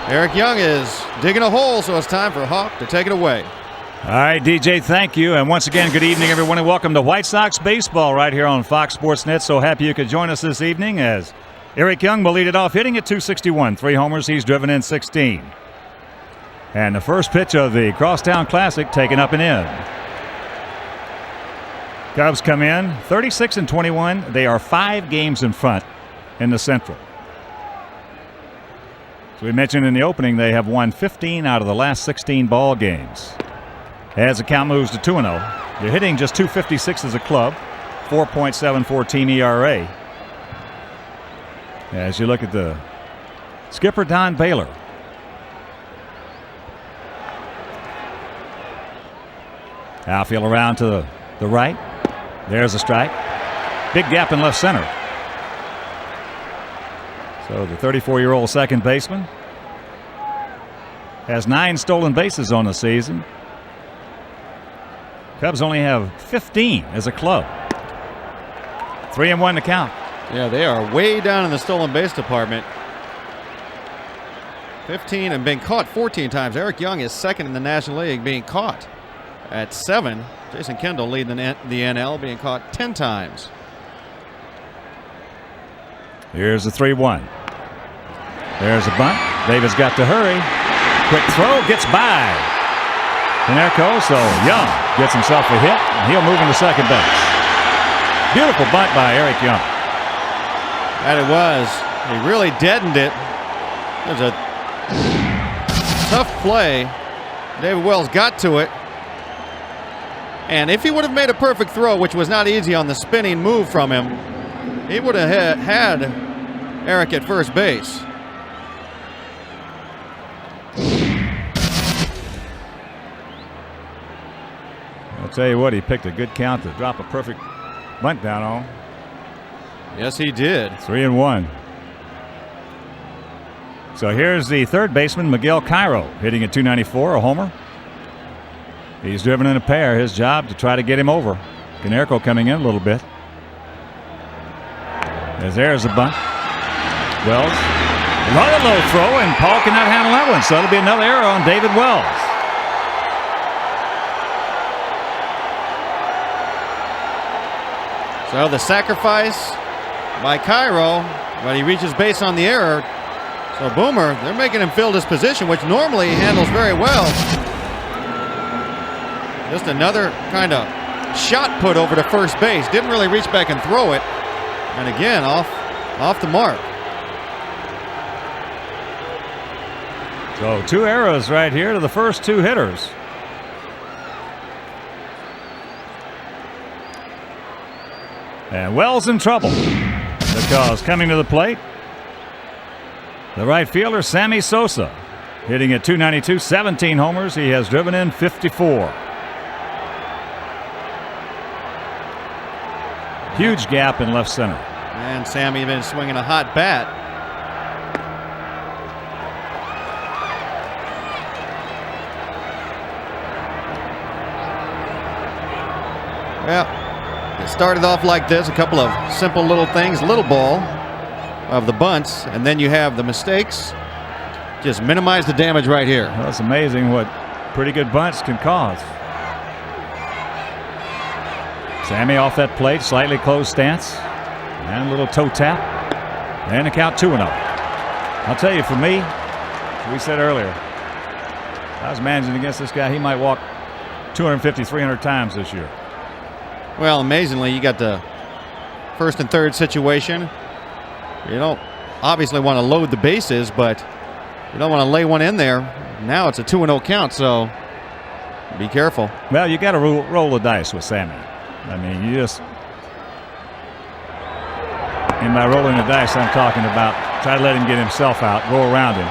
Eric Young is digging a hole, so it's time for Hawk to take it away. All right, DJ, thank you. And once again, good evening, everyone, and welcome to White Sox baseball right here on Fox Sports Net. So happy you could join us this evening as Eric Young will lead it off, hitting at .261. 3 homers. He's driven in 16. And the first pitch of the Crosstown Classic taken up and in. Cubs come in 36-21. They are 5 games in front in the Central. As we mentioned in the opening, they have won 15 out of the last 16 ball games. As the count moves to 2-0, they're hitting just .256 as a club, 4.74 team ERA. As you look at the skipper, Don Baylor. Outfield around to the right. There's a strike. Big gap in left center. So the 34-year-old second baseman has 9 stolen bases on the season. Cubs only have 15 as a club. 3-1 to count. Yeah, they are way down in the stolen base department. 15 and been caught 14 times. Eric Young is second in the National League, being caught at 7. Jason Kendall leading the NL, being caught 10 times. Here's the 3-1. There's a bunt. David's got to hurry. Quick throw, gets by Canerco, so Young gets himself a hit, and he'll move into second base. Beautiful bunt by Eric Young. That it was. He really deadened it. There's a tough play. David Wells got to it. And if he would have made a perfect throw, which was not easy on the spinning move from him, he would have had Eric at first base. I'll tell you what, he picked a good count to drop a perfect bunt down on. Yes, he did. 3-1. So here's the third baseman, Miguel Cairo, hitting at .294, a homer. He's driven in a pair. His job to try to get him over. Canerco coming in a little bit. As there's a bunt. Wells. Another low throw, and Paul cannot handle that one, so it'll be another error on David Wells. So the sacrifice by Cairo, but he reaches base on the error. So Boomer, they're making him fill this position, which normally he handles very well. Just another kind of shot put over to first base. Didn't really reach back and throw it. And again, off the mark. So 2 errors right here to the first 2 hitters. And Wells in trouble because coming to the plate, the right fielder, Sammy Sosa, hitting at .292, 17 homers. He has driven in 54. Huge gap in left center. And Sammy been swinging a hot bat. Well, it started off like this, a couple of simple little things, little ball of the bunts, and then you have the mistakes. Just minimize the damage right here. Well, it's amazing what pretty good bunts can cause. Sammy off that plate, slightly closed stance, and a little toe tap, and a count 2-0. I'll tell you, for me, we said earlier, if I was managing against this guy, he might walk 250, 300 times this year. Well, amazingly, you got the first and third situation. You don't obviously want to load the bases, but you don't want to lay one in there. Now it's a 2-0 count, so be careful. Well, you got to roll the dice with Sammy. I mean, you just, and by rolling the dice, I'm talking about try to let him get himself out, go around him,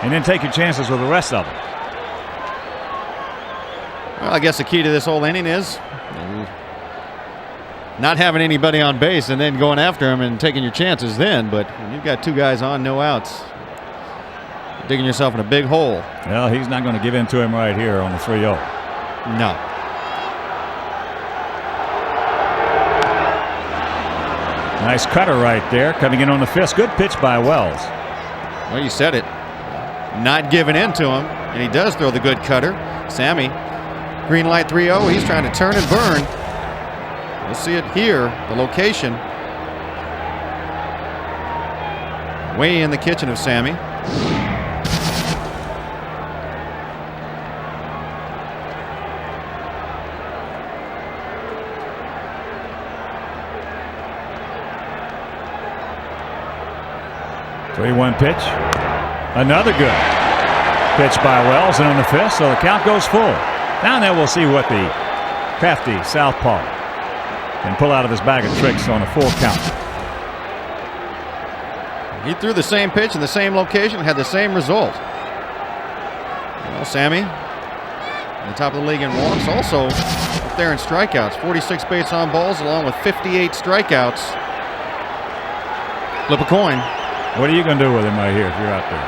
and then take your chances with the rest of them. Well, I guess the key to this whole inning is not having anybody on base and then going after him and taking your chances then. But when you've got 2 guys on, no outs, you're digging yourself in a big hole. Well, he's not going to give in to him right here on the 3-0. No. Nice cutter right there, coming in on the fist. Good pitch by Wells. Well, you said it. not giving in to him, and he does throw the good cutter. Sammy, green light 3-0. He's trying to turn and burn. We'll see it here, the location. Way in the kitchen of Sammy. Three-one pitch. Another good pitch by Wells, and on the fifth, so the count goes full. Down there, we'll see what the crafty southpaw can pull out of his bag of tricks on a full count. He threw the same pitch in the same location and had the same result. Well, Sammy, on the top of the league in walks, also up there in strikeouts. 46 base on balls along with 58 strikeouts. Flip a coin. What are you going to do with him right here if you're out there?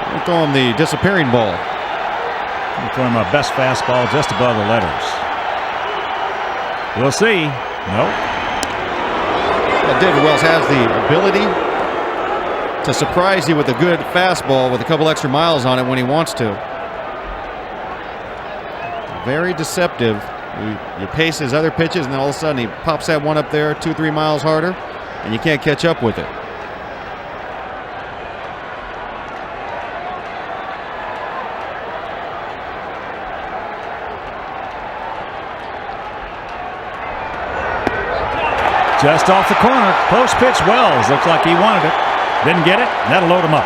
I'll throw him the disappearing ball. I'm throwing my best fastball just above the letters. We'll see. Nope. Well, David Wells has the ability to surprise you with a good fastball with a couple extra miles on it when he wants to. Very deceptive. You pace his other pitches, and then all of a sudden he pops that one up there 2-3 miles harder, and you can't catch up with it. Just off the corner. Close pitch. Wells looks like he wanted it. Didn't get it. That'll load him up.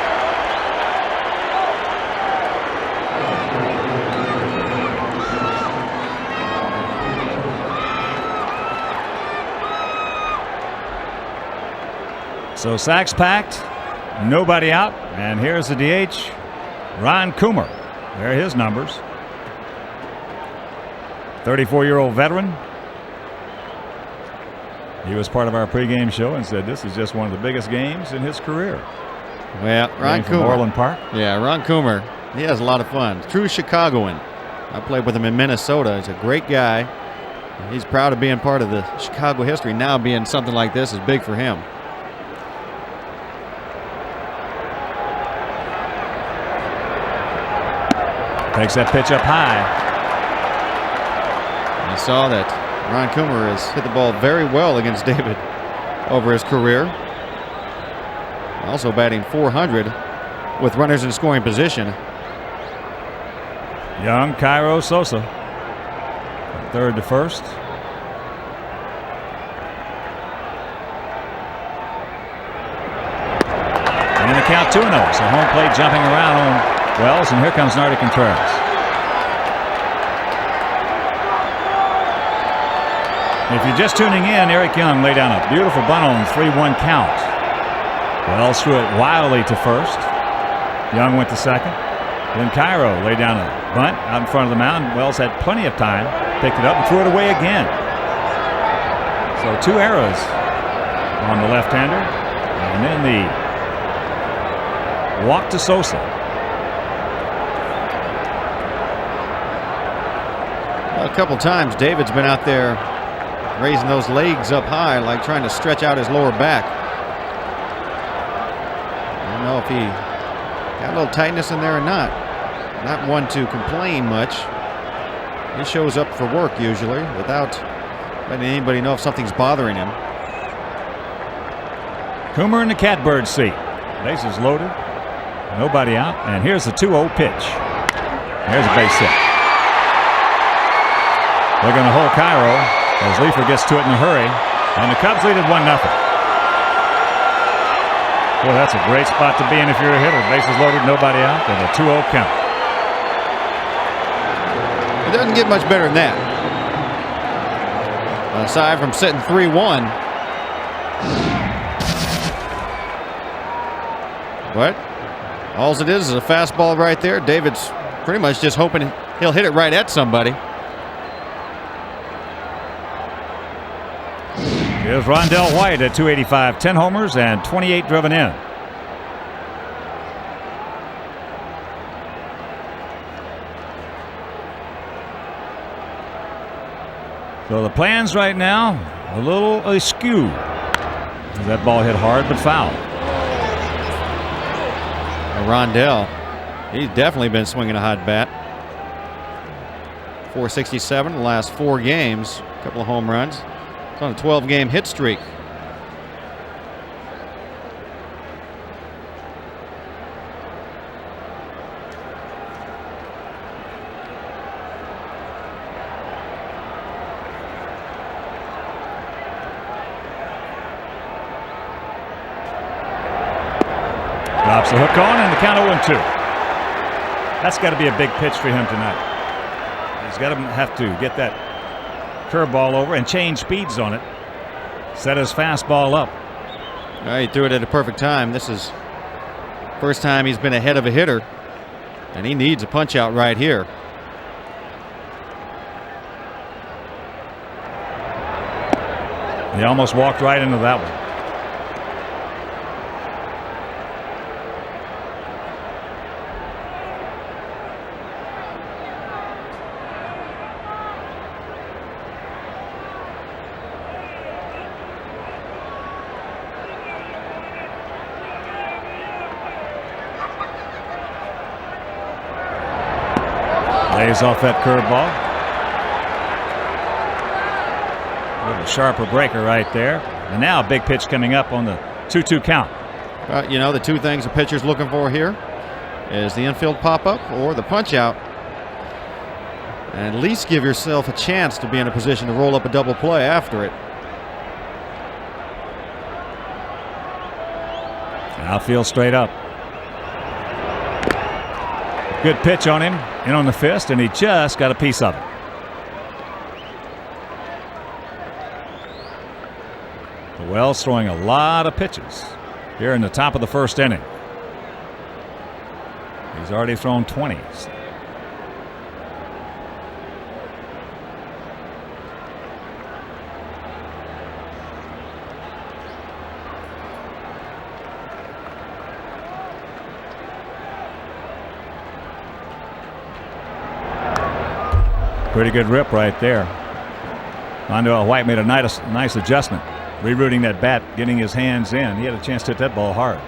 So sacks packed. Nobody out. And here's the DH, Ron Coomer. There are his numbers. 34-year-old veteran. He was part of our pregame show and said this is just one of the biggest games in his career. Well, Ron Coomer. Orland Park. Yeah, Ron Coomer. He has a lot of fun. True Chicagoan. I played with him in Minnesota. He's a great guy. He's proud of being part of the Chicago history. Now being something like this is big for him. Takes that pitch up high. I saw that Ron Coomer has hit the ball very well against David over his career. Also batting .400 with runners in scoring position. Young Cairo Sosa, third to first. And the count 2-0. So home plate jumping around on Wells, and here comes Nardi Contreras. If you're just tuning in, Eric Young laid down a beautiful bunt on 3-1 count. Wells threw it wildly to first. Young went to second. Then Cairo laid down a bunt out in front of the mound. Wells had plenty of time, picked it up and threw it away again. So 2 errors on the left-hander. And then the walk to Sosa. Well, a couple times David's been out there raising those legs up high, like trying to stretch out his lower back. I don't know if he got a little tightness in there or not. Not one to complain much. He shows up for work usually without letting anybody know if something's bothering him. Coomer in the catbird seat. Bases loaded. Nobody out. And here's the 2-0 pitch. There's a base hit. They're going to hold Cairo as Leifer gets to it in a hurry. And the Cubs lead it 1-0. Well, that's a great spot to be in if you're a hitter. Bases loaded, nobody out, and a 2-0 count. It doesn't get much better than that. Aside from sitting 3-1. But all it is a fastball right there. David's pretty much just hoping he'll hit it right at somebody. Here's Rondell White at 285, 10 homers and 28 driven in. So the plans right now, a little askew. That ball hit hard but foul. Rondell He's definitely been swinging a hot bat. 467 in the last 4 games. A couple of home runs. It's on a 12-game hit streak. Drops the hook on, and the count 0-2. That's got to be a big pitch for him tonight. He's got to have to get that curveball over and change speeds on it. Set his fastball up. He threw it at a perfect time. This is first time he's been ahead of a hitter, and he needs a punch out right here. He almost walked right into that one. Lays off that curveball. A little sharper breaker right there. And now a big pitch coming up on the 2-2 count. Well, you know, the two things a pitcher's looking for here is the infield pop-up or the punch-out. And at least give yourself a chance to be in a position to roll up a double play after it. Outfield straight up. Good pitch on him, in on the fist, and he just got a piece of it. The Wells throwing a lot of pitches here in the top of the first inning. He's already thrown 20s. Pretty good rip right there. Rondell White made a nice adjustment, rerouting that bat, getting his hands in. He had a chance to hit that ball hard.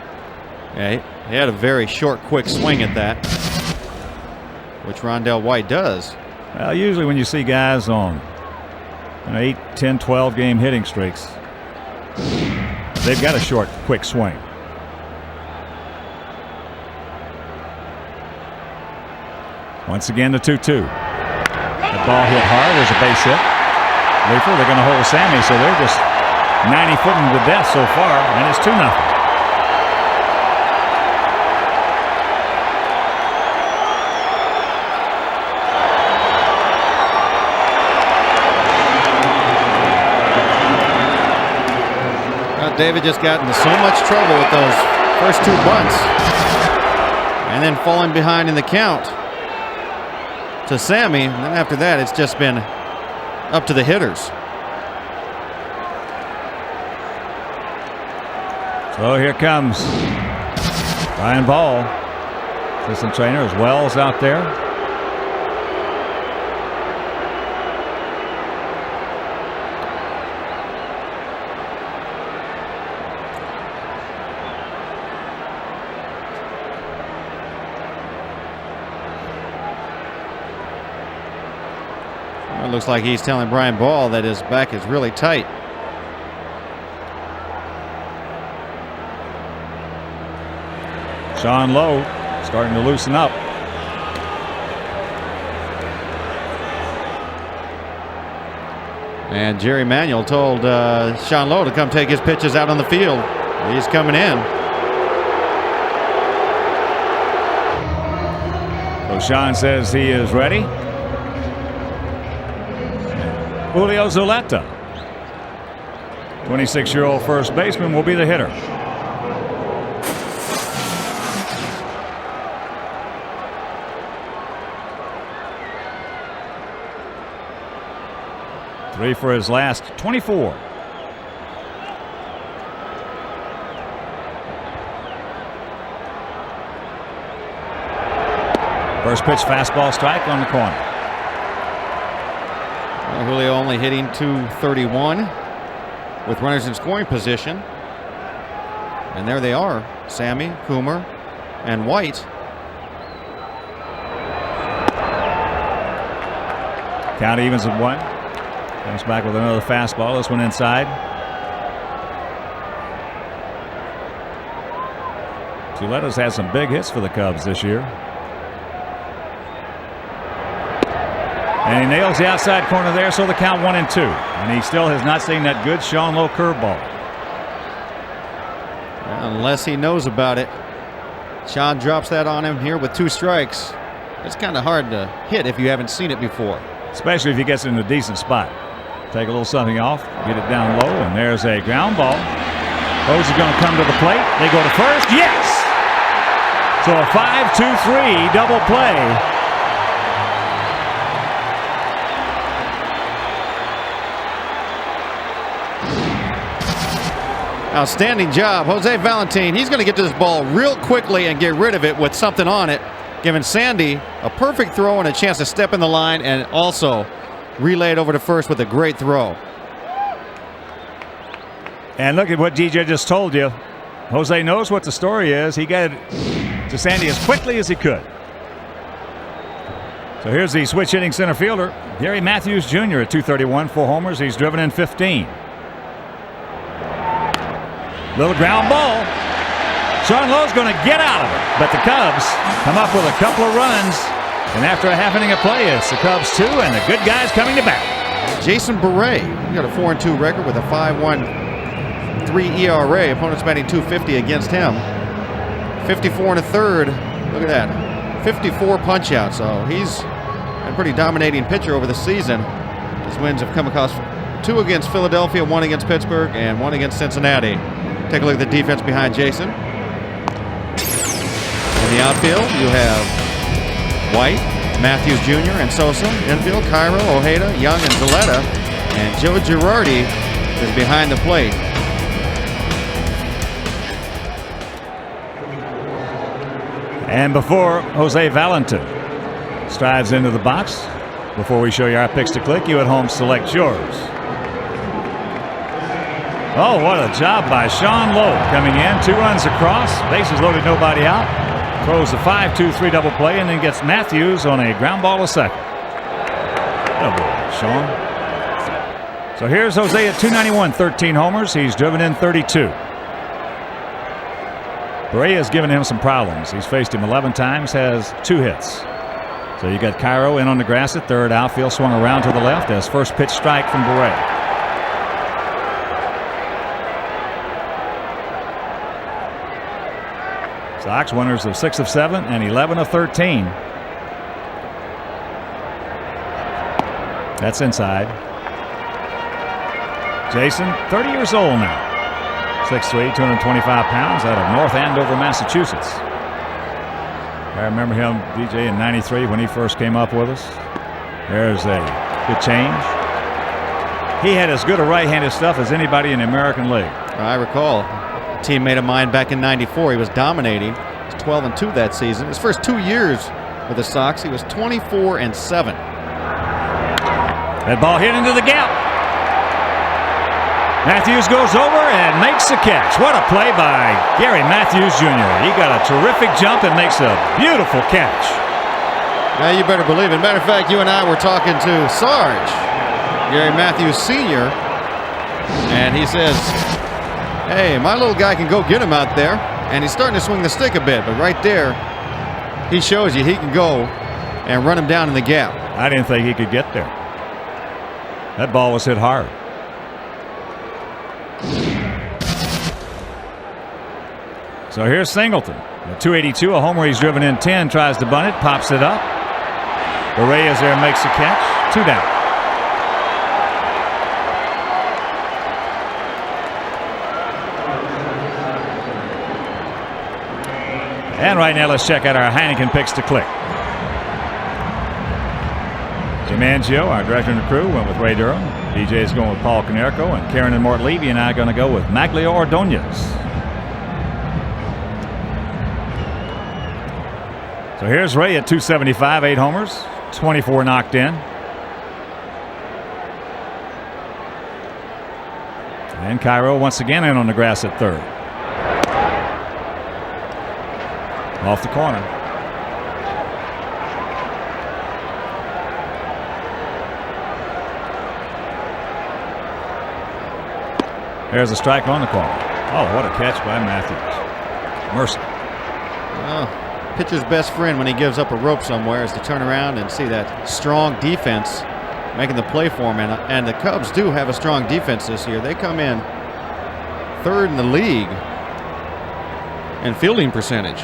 Yeah, he had a very short, quick swing at that, which Rondell White does. Well, usually when you see guys on 8, 10, 12 game hitting streaks, they've got a short, quick swing. Once again, the 2-2. That ball hit hard. There's a base hit. Leefer, they're going to hold Sammy, so they're just 90-footing to death so far, and it's 2-0. David just got into so much trouble with those first 2 bunts, and then falling behind in the count to Sammy, and then after that it's just been up to the hitters. So here comes Brian Ball, assistant trainer, as Wells out there. It looks like he's telling Brian Ball that his back is really tight. Sean Lowe starting to loosen up. And Jerry Manuel told Sean Lowe to come take his pitches out on the field. He's coming in. So Sean says he is ready. Julio Zuleta, 26-year-old first baseman, will be the hitter. Three for his last 24. First pitch, fastball strike on the corner. Julio only hitting .231 with runners in scoring position. And there they are, Sammy, Coomer, and White. Count evens at 1. Comes back with another fastball. This one inside. Giolito's had some big hits for the Cubs this year. And he nails the outside corner there, so the count 1-2. And he still has not seen that good Sean Lowe curveball. Unless he knows about it. Sean drops that on him here with 2 strikes. It's kind of hard to hit if you haven't seen it before. Especially if he gets it in a decent spot. Take a little something off, get it down low, and there's a ground ball. Posey's going to come to the plate. They go to first. Yes! So a 5-2-3 double play. Outstanding job, Jose Valentin. He's going to get to this ball real quickly and get rid of it with something on it, giving Sandy a perfect throw and a chance to step in the line and also relay it over to first with a great throw. And look at what DJ just told you. Jose knows what the story is. He got it to Sandy as quickly as he could. So here's the switch hitting center fielder, Gary Matthews Jr. at 231, 4 homers. He's driven in 15. Little ground ball. Sean Lowe's going to get out of it. But the Cubs come up with a couple of runs. And after a half inning of play, it's the Cubs 2 and the good guys coming to bat. Jason Beret, he got a 4-2 record with a 5.13 ERA. Opponents batting .250 against him. 54 1/3. Look at that. 54 punch-outs. So he's a pretty dominating pitcher over the season. His wins have come across 2 against Philadelphia, 1 against Pittsburgh, and 1 against Cincinnati. Take a look at the defense behind Jason. In the outfield, you have White, Matthews Jr., and Sosa. Infield, Cairo, Ojeda, Young, and Zaletta. And Joe Girardi is behind the plate. And before Jose Valentin strides into the box, before we show you our picks to click, you at home select yours. Oh, what a job by Sean Lowe coming in. 2 runs across, bases loaded, nobody out. Throws a 5-2-3 double play and then gets Matthews on a ground ball to second. Oh boy, Sean. So here's Jose at 291, 13 homers. He's driven in 32. Barea has given him some problems. He's faced him 11 times, has 2 hits. So you got Cairo in on the grass at third. Outfield swung around to the left as first pitch strike from Barea. Sox winners of 6 of 7 and 11 of 13. That's inside. Jason, 30 years old now. 6'3", 225 pounds, out of North Andover, Massachusetts. I remember him, DJ, in '93 when he first came up with us. There's a good change. He had as good a right-handed stuff as anybody in the American League. I recall. Teammate of mine back in '94. He was dominating. He was 12-2 that season. His first 2 years with the Sox, he was 24-7. That ball hit into the gap. Matthews goes over and makes the catch. What a play by Gary Matthews Jr. He got a terrific jump and makes a beautiful catch. Yeah, you better believe it. Matter of fact, you and I were talking to Sarge, Gary Matthews Sr., and he says, hey, my little guy can go get him out there. And he's starting to swing the stick a bit, but right there, he shows you he can go and run him down in the gap. I didn't think he could get there. That ball was hit hard. So here's Singleton. At 282, a homer, he's driven in 10, tries to bunt it, pops it up. Barea is there and makes the catch. 2 down. And right now, let's check out our Heineken picks to click. Jim Angio, our director and the crew, went with Ray Durham. DJ is going with Paul Konerko, and Karen and Mort Levy and I are going to go with Maglio Ordonez. So here's Ray at 275, 8 homers, 24 knocked in. And Cairo once again in on the grass at third. Off the corner. There's a strike on the corner. Oh, what a catch by Matthews. Mercy. Well, pitcher's best friend when he gives up a rope somewhere is to turn around and see that strong defense making the play for him. And the Cubs do have a strong defense this year. They come in third in the league in fielding percentage.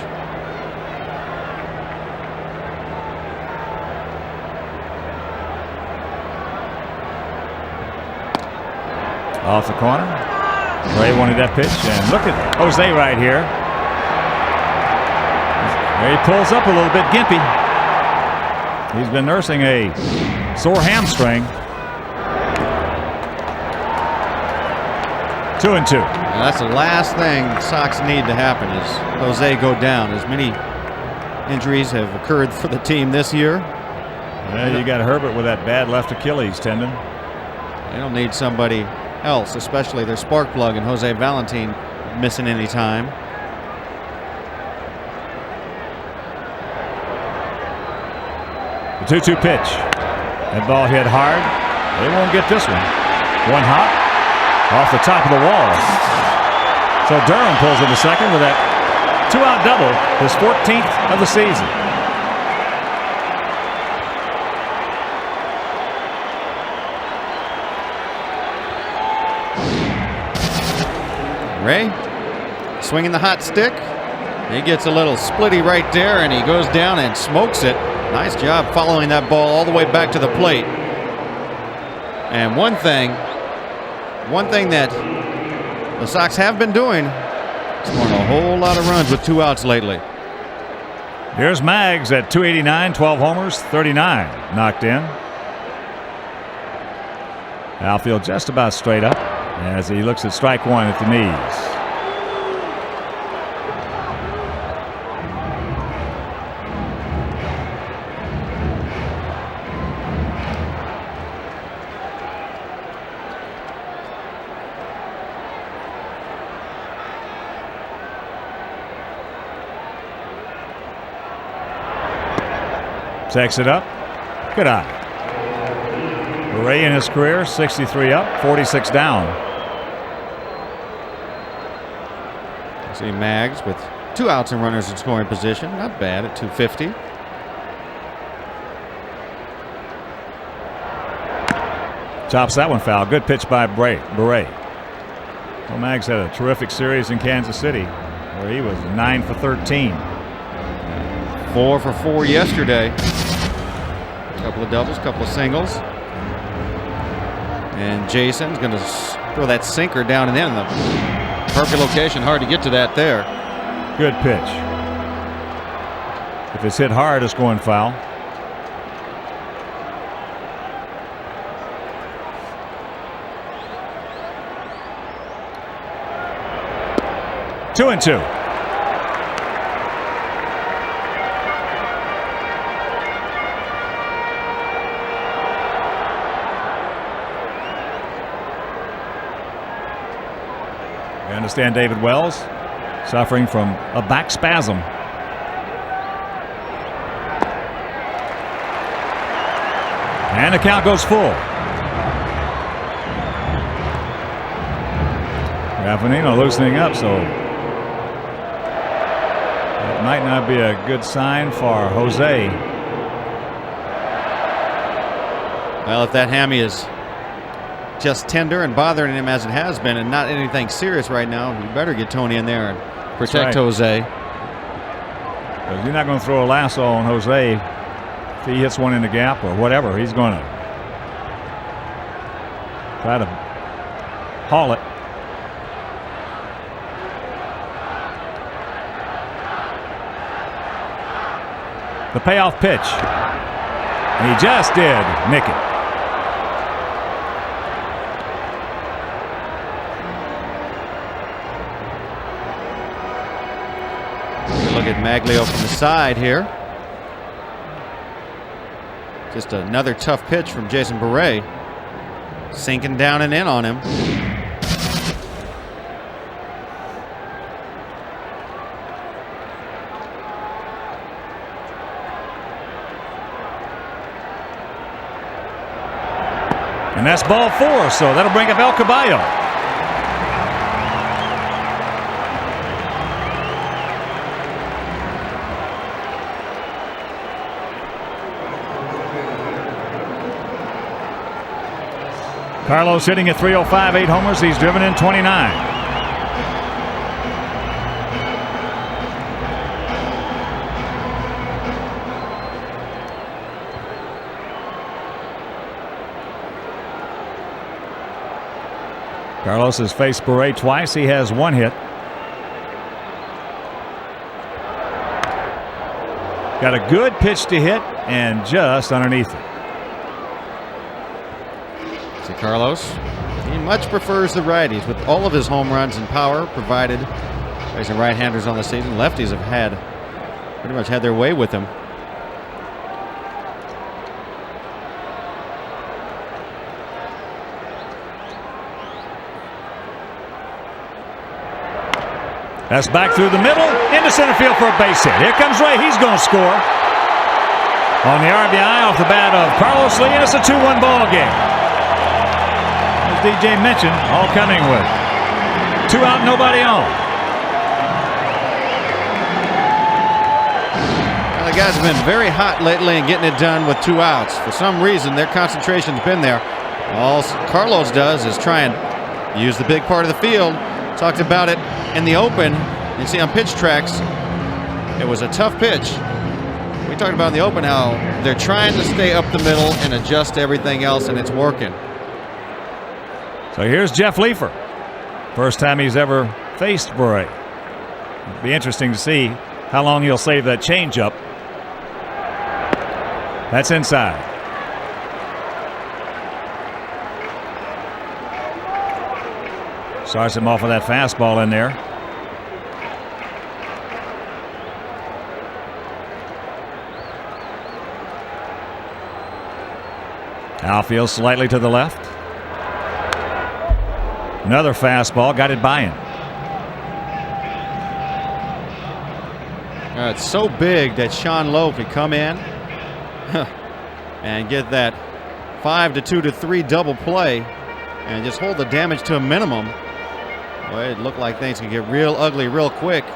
Off the corner. Ray wanted that pitch, and look at Jose right here. He pulls up a little bit, gimpy. He's been nursing a sore hamstring. 2-2. Now that's the last thing the Sox need to happen is Jose go down. As many injuries have occurred for the team this year. Yeah, you got Herbert with that bad left Achilles tendon. They don't need somebody else, especially their spark plug and Jose Valentin missing any time. The 2-2 pitch. That ball hit hard. They won't get this one. One hop off the top of the wall. So Durham pulls into second with that 2-out double, his 14th of the season. Ray swinging the hot stick. He gets a little splitty right there, and he goes down and smokes it. Nice job following that ball all the way back to the plate. And one thing that the Sox have been doing is scoring a whole lot of runs with 2 outs lately. Here's Maggs at 289, 12 homers, 39 knocked in. Outfield just about straight up as he looks at strike one at the knees. Takes it up. Good eye. Ray in his career, 63 up, 46 down. See Maggs with 2 outs and runners in scoring position. Not bad at 250. Chops that one foul. Good pitch by Bray. Well, Maggs had a terrific series in Kansas City where he was 9 for 13. 4 for 4 yesterday. A couple of doubles, couple of singles. And Jason's going to throw that sinker down and in the perfect location. Hard to get to that there. Good pitch. If it's hit hard, it's going foul. Two and two. We understand David Wells suffering from a back spasm. And the count goes full. Rafanino loosening up, so that might not be a good sign for Jose. Well, if that hammy is just tender and bothering him as it has been and not anything serious right now, you better get Tony in there and protect Jose. Because you're not going to throw a lasso on Jose if he hits one in the gap or whatever. He's going to try to haul it. The payoff pitch. And he just did nick it. Look at Maglio from the side here. Just another tough pitch from Jason Beret. Sinking down and in on him. And that's ball four, so that'll bring up El Caballo. Carlos hitting at 305, 8 homers. He's driven in 29. Carlos has faced Beret twice. He has 1 hit. Got a good pitch to hit and just underneath it. See Carlos, he much prefers the righties with all of his home runs and power provided facing right-handers on the season. Lefties have pretty much had their way with him. That's back through the middle, into center field for a base hit. Here comes Ray. He's going to score. On the RBI off the bat of Carlos Lee, and it's a 2-1 ball game. As DJ mentioned, all coming with 2 out, nobody on. Well, the guys have been very hot lately in getting it done with 2 outs. For some reason, their concentration's been there. All Carlos does is try and use the big part of the field. Talked about it in the open. You see on pitch tracks, it was a tough pitch. We talked about in the open how they're trying to stay up the middle and adjust everything else, and it's working. So here's Jeff Leefer. First time he's ever faced Beret. It'll be interesting to see how long he'll save that changeup. That's inside. Starts him off with that fastball in there. Outfield slightly to the left. Another fastball, got it by him. It's so big that Sean Lowe could come in and get that 5-2-3 double play and just hold the damage to a minimum. Well, it looked like things could get real ugly real quick. He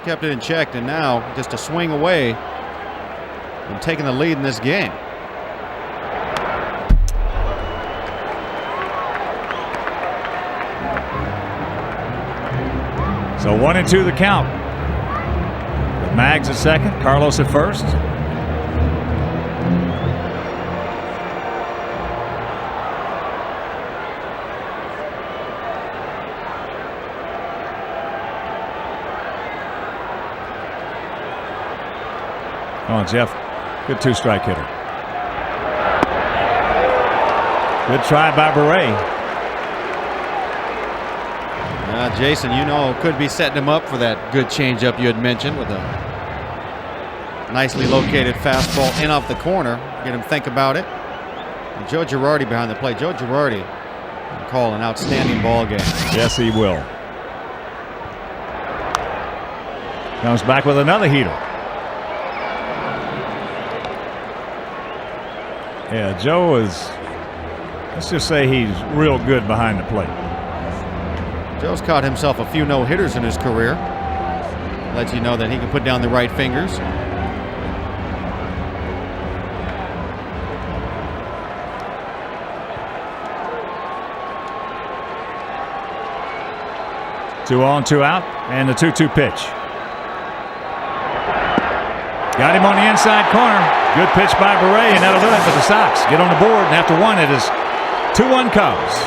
kept it in check, and now just a swing away from taking the lead in this game. So 1-2 the count. With Mags at second, Carlos at first. Come on, Jeff. Good 2-strike hitter. Good try by Beret. Jason, you know, could be setting him up for that good changeup you had mentioned with a nicely located fastball in off the corner. Get him think about it. And Joe Girardi behind the plate. Joe Girardi will call an outstanding ball game. Yes, he will. Comes back with another heater. Yeah, Joe is, let's just say he's real good behind the plate. Joe's caught himself a few no-hitters in his career. Lets you know that he can put down the right fingers. Two on, 2 out, and the 2-2 pitch. Got him on the inside corner. Good pitch by Beret, and that'll do it for the Sox. Get on the board, and after 1, it is 2-1 Cubs.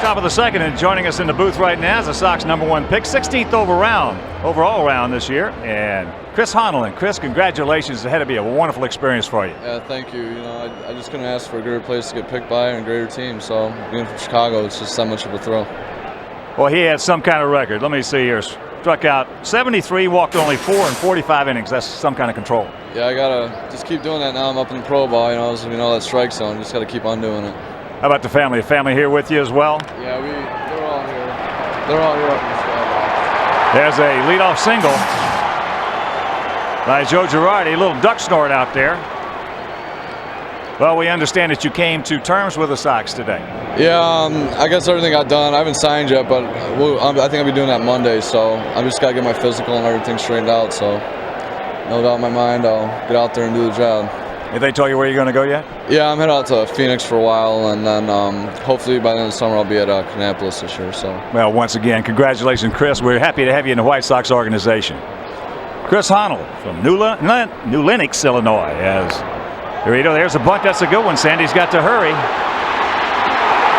Top of the second, and joining us in the booth right now is the Sox #1 pick, 16th overall round this year, and Chris Honnolan. Chris, congratulations. It had to be a wonderful experience for you. Yeah, thank you. You know, I just couldn't ask for a greater place to get picked by and a greater team. So being from Chicago, it's just that much of a thrill. Well, he had some kind of record. Let me see here. Struck out 73, walked only 4 in 45 innings. That's some kind of control. Yeah, I gotta just keep doing that now. I'm up in the pro ball. You know, that strike zone. Just gotta keep on doing it. How about the family? Family here with you as well? Yeah, they're all here. They're all here up in the sky. There's a leadoff single by Joe Girardi. A little duck snort out there. Well, we understand that you came to terms with the Sox today. Yeah, I guess everything got done. I haven't signed yet, but I think I'll be doing that Monday. So I just got to get my physical and everything straightened out. So no doubt in my mind, I'll get out there and do the job. Have they told you where you're going to go yet? Yeah, I'm headed out to Phoenix for a while, and then hopefully by the end of the summer I'll be at Kannapolis this year. So. Well, once again, congratulations, Chris. We're happy to have you in the White Sox organization. Chris Honnold from New Lenox, Illinois. There's a bunt. That's a good one. Sandy's got to hurry.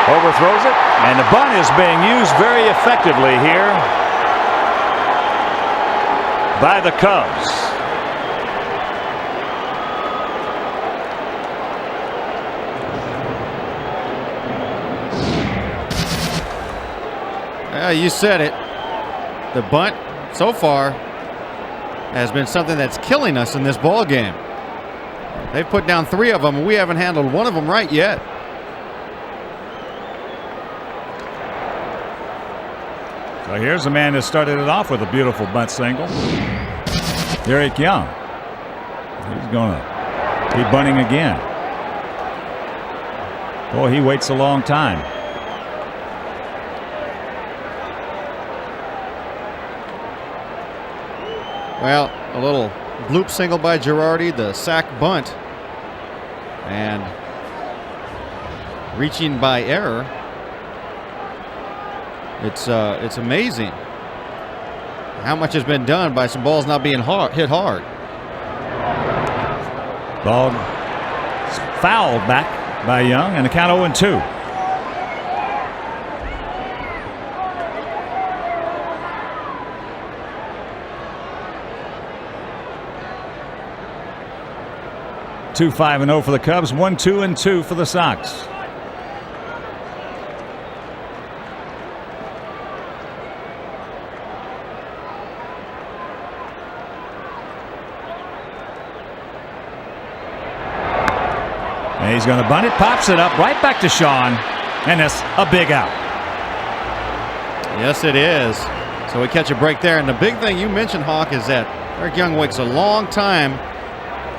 Overthrows it, and the bunt is being used very effectively here by the Cubs. You said it. The bunt so far has been something that's killing us in this ball game. They've put down 3 of them, and we haven't handled one of them right yet. So here's a man that started it off with a beautiful bunt single. Eric Young. He's going to be bunting again. Boy, he waits a long time. Well, a little bloop single by Girardi, the sac bunt, and reaching by error. It's amazing how much has been done by some balls not being hit hard. Ball fouled back by Young, and the count 0-2. Two 5-0 for the Cubs, 1-2-2 for the Sox. And he's going to bunt it, pops it up right back to Sean, and it's a big out. Yes, it is. So we catch a break there, and the big thing you mentioned, Hawk, is that Eric Young waits a long time.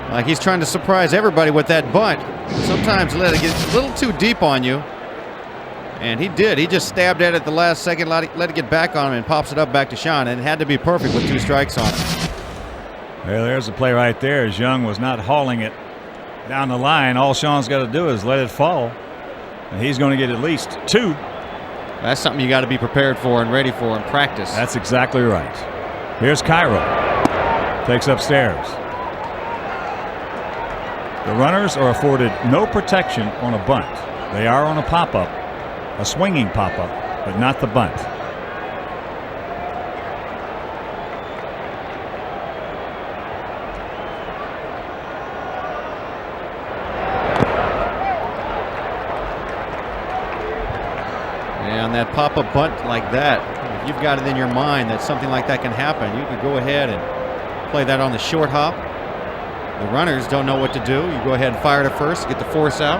Like he's trying to surprise everybody with that bunt. Sometimes let it get a little too deep on you. And he did. He just stabbed at it the last second, let it get back on him, and pops it up back to Sean. And it had to be perfect with 2 strikes on it. Well, there's the play right there. As Young was not hauling it down the line. All Sean's got to do is let it fall. And he's going to get at least 2. That's something you got to be prepared for and ready for in practice. That's exactly right. Here's Cairo. Takes upstairs. The runners are afforded no protection on a bunt. They are on a pop-up, a swinging pop-up, but not the bunt. And on that pop-up bunt like that, if you've got it in your mind that something like that can happen, you can go ahead and play that on the short hop. The runners don't know what to do. You go ahead and fire to first, get the force out.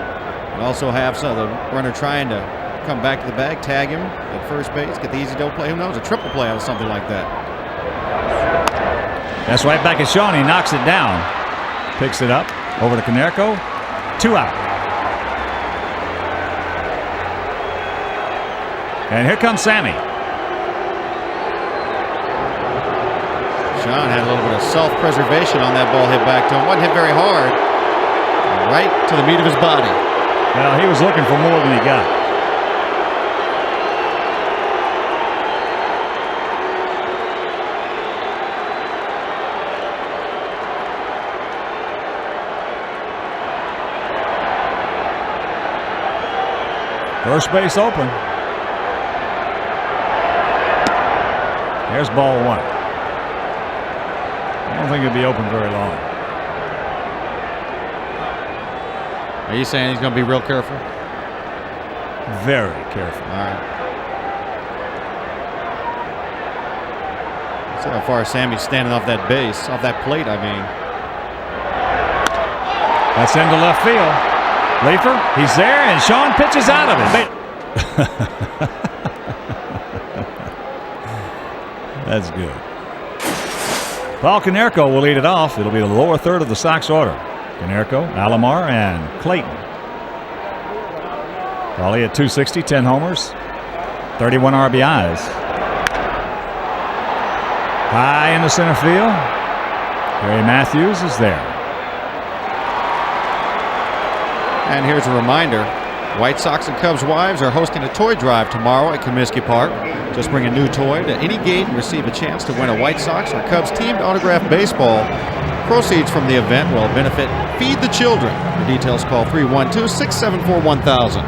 And also have the runner trying to come back to the bag, tag him at first base, get the easy dough play. Who knows, a triple play out of something like that. That's right back at Sean. He knocks it down. Picks it up. Over to Konerko. 2 out. And here comes Sammy. Sean had a little bit of self-preservation on that ball hit back to him. Wasn't hit very hard. Right to the meat of his body. Well, he was looking for more than he got. First base open. There's ball 1. I don't think it'll be open very long. Are you saying he's going to be real careful? Very careful. All right. Let's see how far Sammy's standing off that base, off that plate, I mean. That's into left field. Leeper, he's there, and Sean pitches out of it. That's good. Paul Konerko will lead it off. It'll be the lower third of the Sox order. Konerko, Alomar, and Clayton. Paulie at 260, 10 homers, 31 RBIs. High in the center field. Gary Matthews is there. And here's a reminder. White Sox and Cubs wives are hosting a toy drive tomorrow at Comiskey Park. Just bring a new toy to any gate and receive a chance to win a White Sox or Cubs teamed autographed baseball. Proceeds from the event will benefit Feed the Children. For details, call 312-674-1000.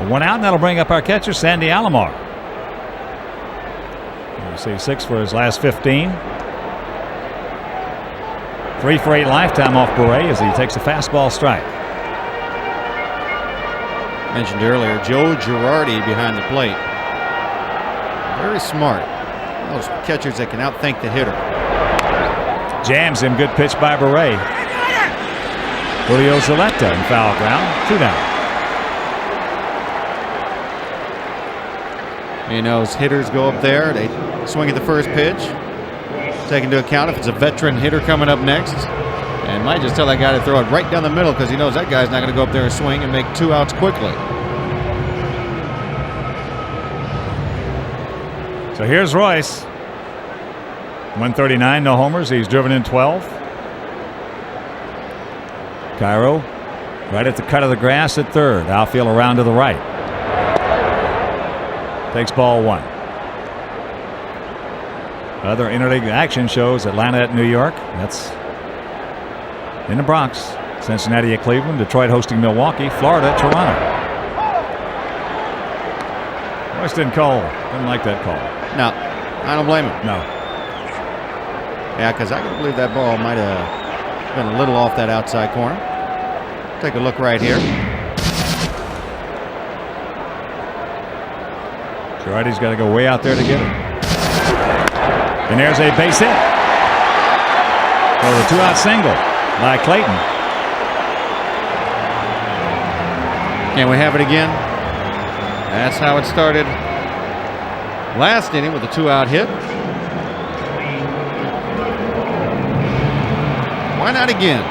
One out, and that'll bring up our catcher, Sandy Alomar. You see 6 for his last 15. 3 for 8 lifetime off Beret as he takes a fastball strike. Mentioned earlier, Joe Girardi behind the plate. Very smart. Those catchers that can outthink the hitter. Jams him. Good pitch by Beret. Julio Zaletta in foul ground. 2 down. You know, as hitters go up there, they swing at the first pitch. Take into account if it's a veteran hitter coming up next. And might just tell that guy to throw it right down the middle because he knows that guy's not going to go up there and swing and make 2 outs quickly. So here's Royce. 139, no homers. He's driven in 12. Cairo right at the cut of the grass at third. Outfield around to the right. Takes ball 1. Other interleague action shows Atlanta at New York. That's in the Bronx. Cincinnati at Cleveland. Detroit hosting Milwaukee. Florida at Toronto. Royce didn't like that call. No, I don't blame him. No. Yeah, because I can believe that ball might have been a little off that outside corner. Take a look right here. Girardi's got to go way out there to get it. And there's a base hit. For a 2-out single by Clayton. Can we have it again? That's how it started last inning with a 2-out hit. Why not again?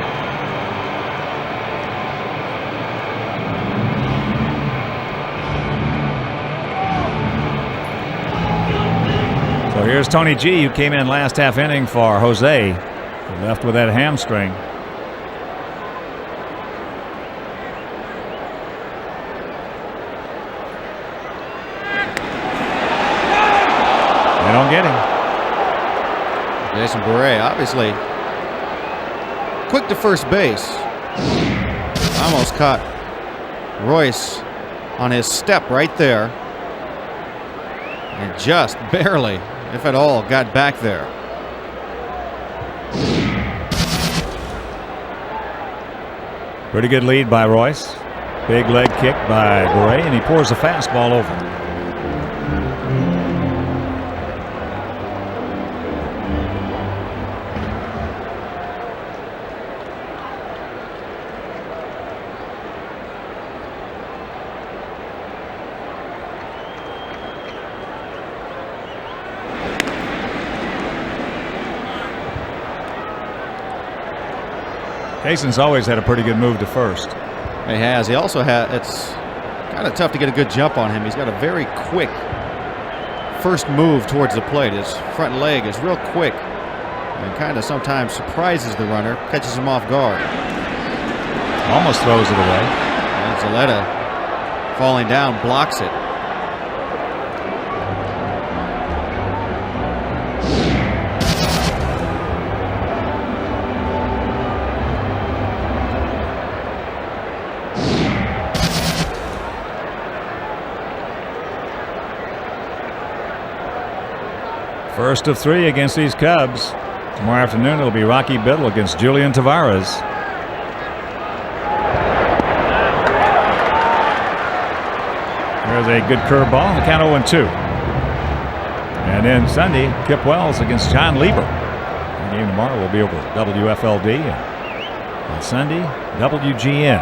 So here's Tony G, who came in last half inning for Jose, who left with that hamstring. They don't get him. Jason Beret, obviously quick to first base. Almost caught Royce on his step right there. And just barely, if at all, got back there. Pretty good lead by Royce. Big leg kick by Beret, and he pours a fastball over. Cason's always had a pretty good move to first. He has. He also had. It's kind of tough to get a good jump on him. He's got a very quick first move towards the plate. His front leg is real quick and kind of sometimes surprises the runner, catches him off guard. Almost throws it away. And Zaletta falling down blocks it. First of 3 against these Cubs. Tomorrow afternoon it'll be Rocky Biddle against Julian Tavares. There's a good curveball on the count 0-2. And then Sunday, Kip Wells against John Lieber. The game tomorrow will be over WFLD. And on Sunday, WGN.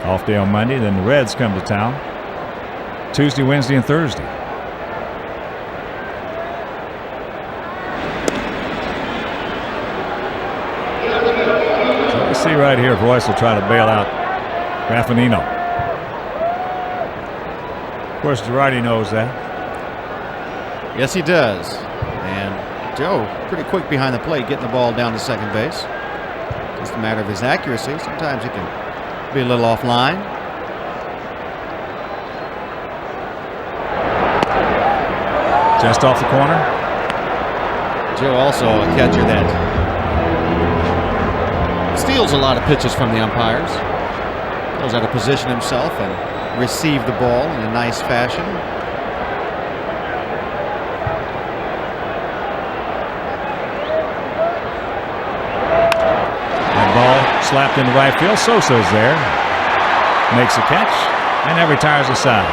Off day on Monday, then the Reds come to town. Tuesday, Wednesday, and Thursday. See right here if Royce will try to bail out Raffanino. Of course, Girardi knows that. Yes, he does. And Joe, pretty quick behind the plate, getting the ball down to second base. Just a matter of his accuracy. Sometimes he can be a little offline. Just off the corner. Joe also a catcher that steals a lot of pitches from the umpires. Knows how to position himself and receive the ball in a nice fashion. And ball slapped into right field. Sosa's there. Makes a catch and that retires the side.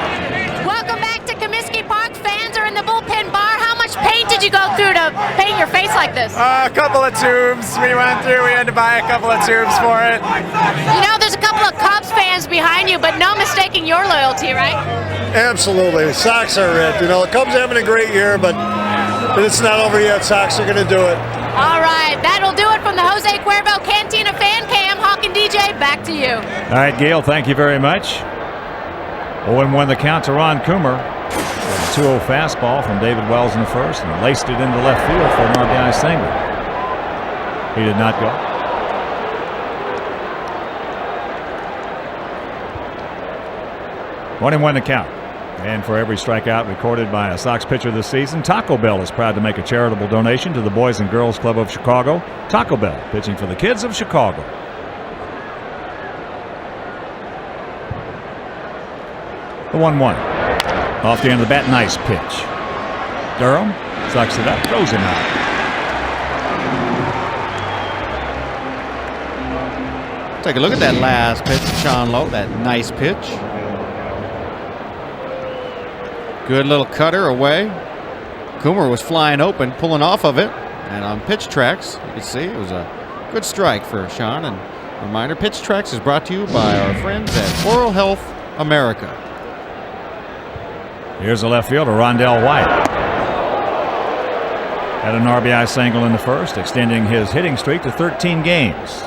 Welcome back to Comiskey Park. Fans are in the bullpen bar. How much paint did you go through to paint your face like this? A couple of tubes we went through. We had to buy a couple of tubes for it. You know, there's a couple of Cubs fans behind you, but no mistaking your loyalty, right? Absolutely. Sox are it. You know, the Cubs are having a great year, but it's not over yet. Sox are going to do it. All right, that'll do it from the Jose Cuervo Cantina Fan Cam. Hawk and DJ, back to you. All right, Gail, thank you very much. 0-1 the count to Ron Coomer. A 2-0 fastball from David Wells in the first and laced it into left field for an RBI single. He did not go. One and one to count. And for every strikeout recorded by a Sox pitcher this season, Taco Bell is proud to make a charitable donation to the Boys and Girls Club of Chicago. Taco Bell, pitching for the kids of Chicago. The 1-1. Off the end of the bat, nice pitch. Durham sucks it up, throws him out. Take a look at that last pitch of Sean Lowe, that nice pitch. Good little cutter away. Coomer was flying open, pulling off of it. And on Pitch Tracks, you can see it was a good strike for Sean. And a reminder, Pitch Tracks is brought to you by our friends at Oral Health America. Here's the left fielder, Rondell White. Had an RBI single in the first, extending his hitting streak to 13 games.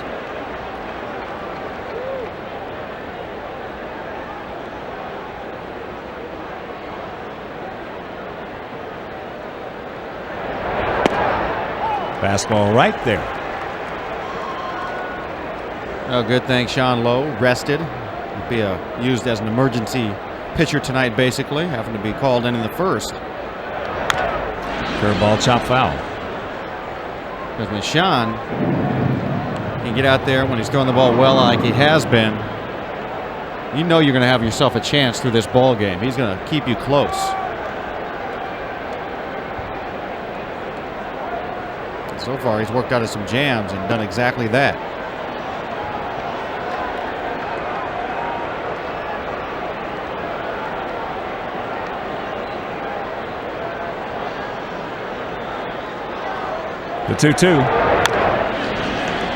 Fastball right there. Oh, good thing Sean Lowe rested. He'll be used as an emergency pitcher tonight, basically, having to be called in the first. Curveball, chop foul. Because when Sean can get out there when he's throwing the ball well like he has been, you know you're going to have yourself a chance through this ball game. He's going to keep you close. So far, he's worked out of some jams and done exactly that. The 2-2.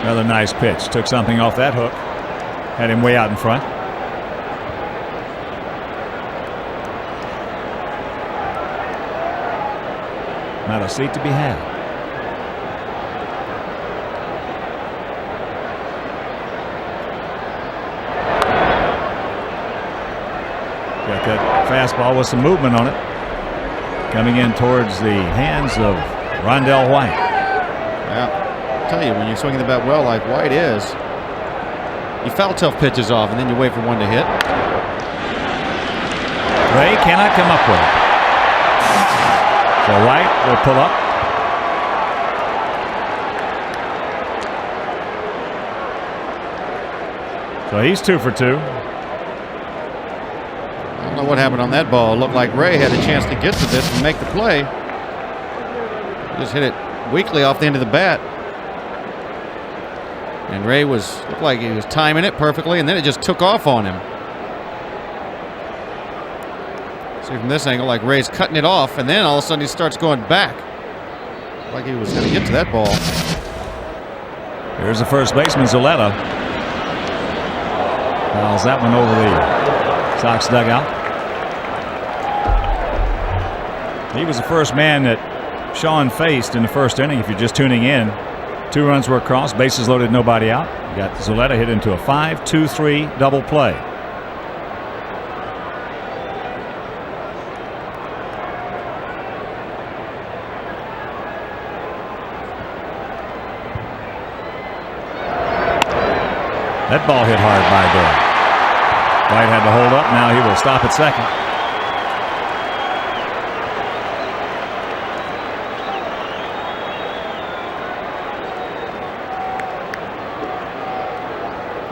Another nice pitch. Took something off that hook. Had him way out in front. Not a seat to be had. Got that fastball with some movement on it. Coming in towards the hands of Rondell White. Yeah, I tell you, when you're swinging the bat well like White is, you foul tough pitches off and then you wait for one to hit. Ray cannot come up with it. So White will pull up. So he's 2 for 2. I don't know what happened on that ball. It looked like Ray had a chance to get to this and make the play. Just hit it weakly off the end of the bat. And Ray looked like he was timing it perfectly, and then it just took off on him. See from this angle, like Ray's cutting it off, and then all of a sudden he starts going back. Like he was going to get to that ball. Here's the first baseman, Zoletta. Fouls that one over the Sox dugout. He was the first man that Sean faced in the first inning. If you're just tuning in, 2 runs were crossed, bases loaded, nobody out. You got Zoletta hit into a 5-2-3 double play. That ball hit hard by Durham. White had to hold up. Now he will stop at second.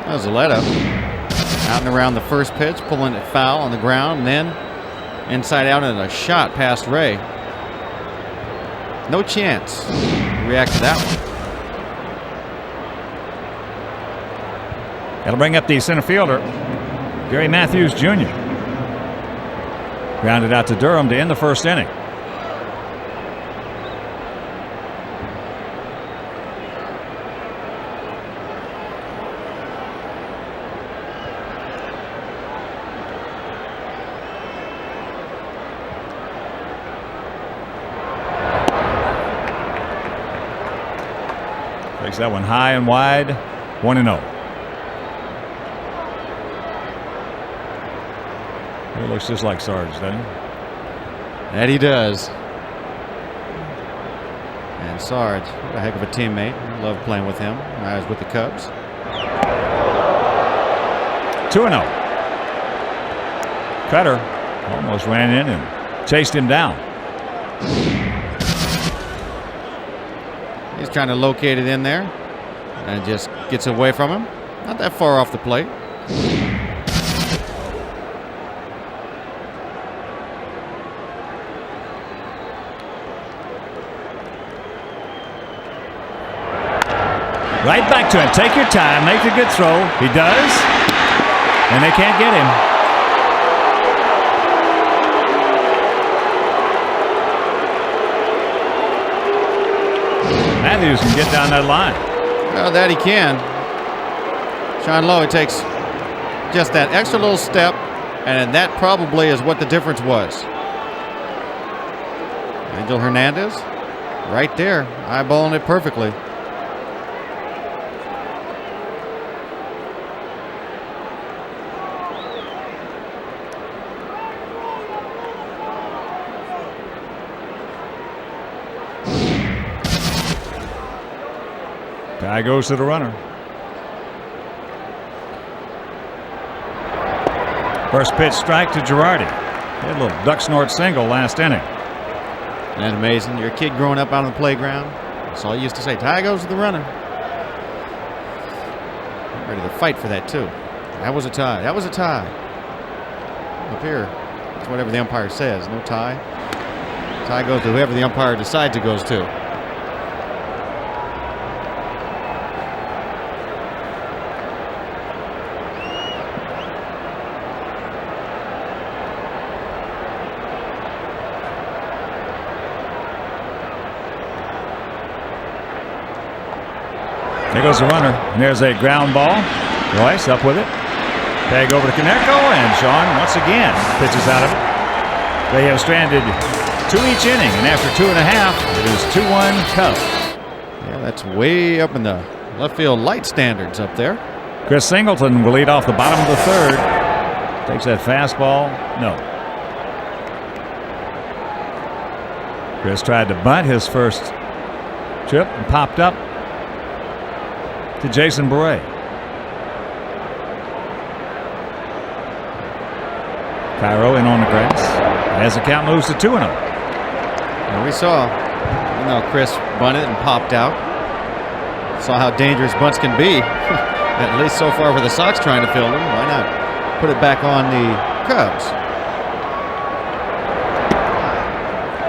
That was a let up. Out and around the first pitch, pulling it foul on the ground, and then inside out and a shot past Ray. No chance to react to that one. That'll bring up the center fielder, Gary Matthews Jr. Grounded out to Durham to end the first inning. Takes that one high and wide, 1-0. He looks just like Sarge, doesn't he? That he does. And Sarge, what a heck of a teammate. Love playing with him when I was with the Cubs. 2-0. Cutter almost ran in and chased him down. He's trying to locate it in there and just gets away from him. Not that far off the plate. Right back to him. Take your time. Make a good throw. He does. And they can't get him. Matthews can get down that line. Well, that he can. Sean Lowe takes just that extra little step, and that probably is what the difference was. Angel Hernandez, right there, eyeballing it perfectly. Guy goes to the runner. First pitch strike to Girardi. He had a little duck snort single last inning. Isn't that amazing? You're a kid growing up out on the playground. That's all you used to say. Tie goes to the runner. I'm ready to fight for that too. That was a tie. That was a tie. Up here, it's whatever the umpire says. No tie. Tie goes to whoever the umpire decides it goes to. There goes the runner, and there's a ground ball. Royce up with it. Tag over to Konerko, and Sean once again pitches out of it. They have stranded 2 each inning, and after 2.5, it is 2-1 Cubs. Yeah, that's way up in the left field light standards up there. Chris Singleton will lead off the bottom of the third. Takes that fastball. No. Chris tried to bunt his first trip and popped up to Jason Beret. Cairo in on the grass as the count moves to 2-0. And we saw, Chris bunted and popped out. Saw how dangerous bunts can be. At least so far for the Sox trying to field him. Why not put it back on the Cubs?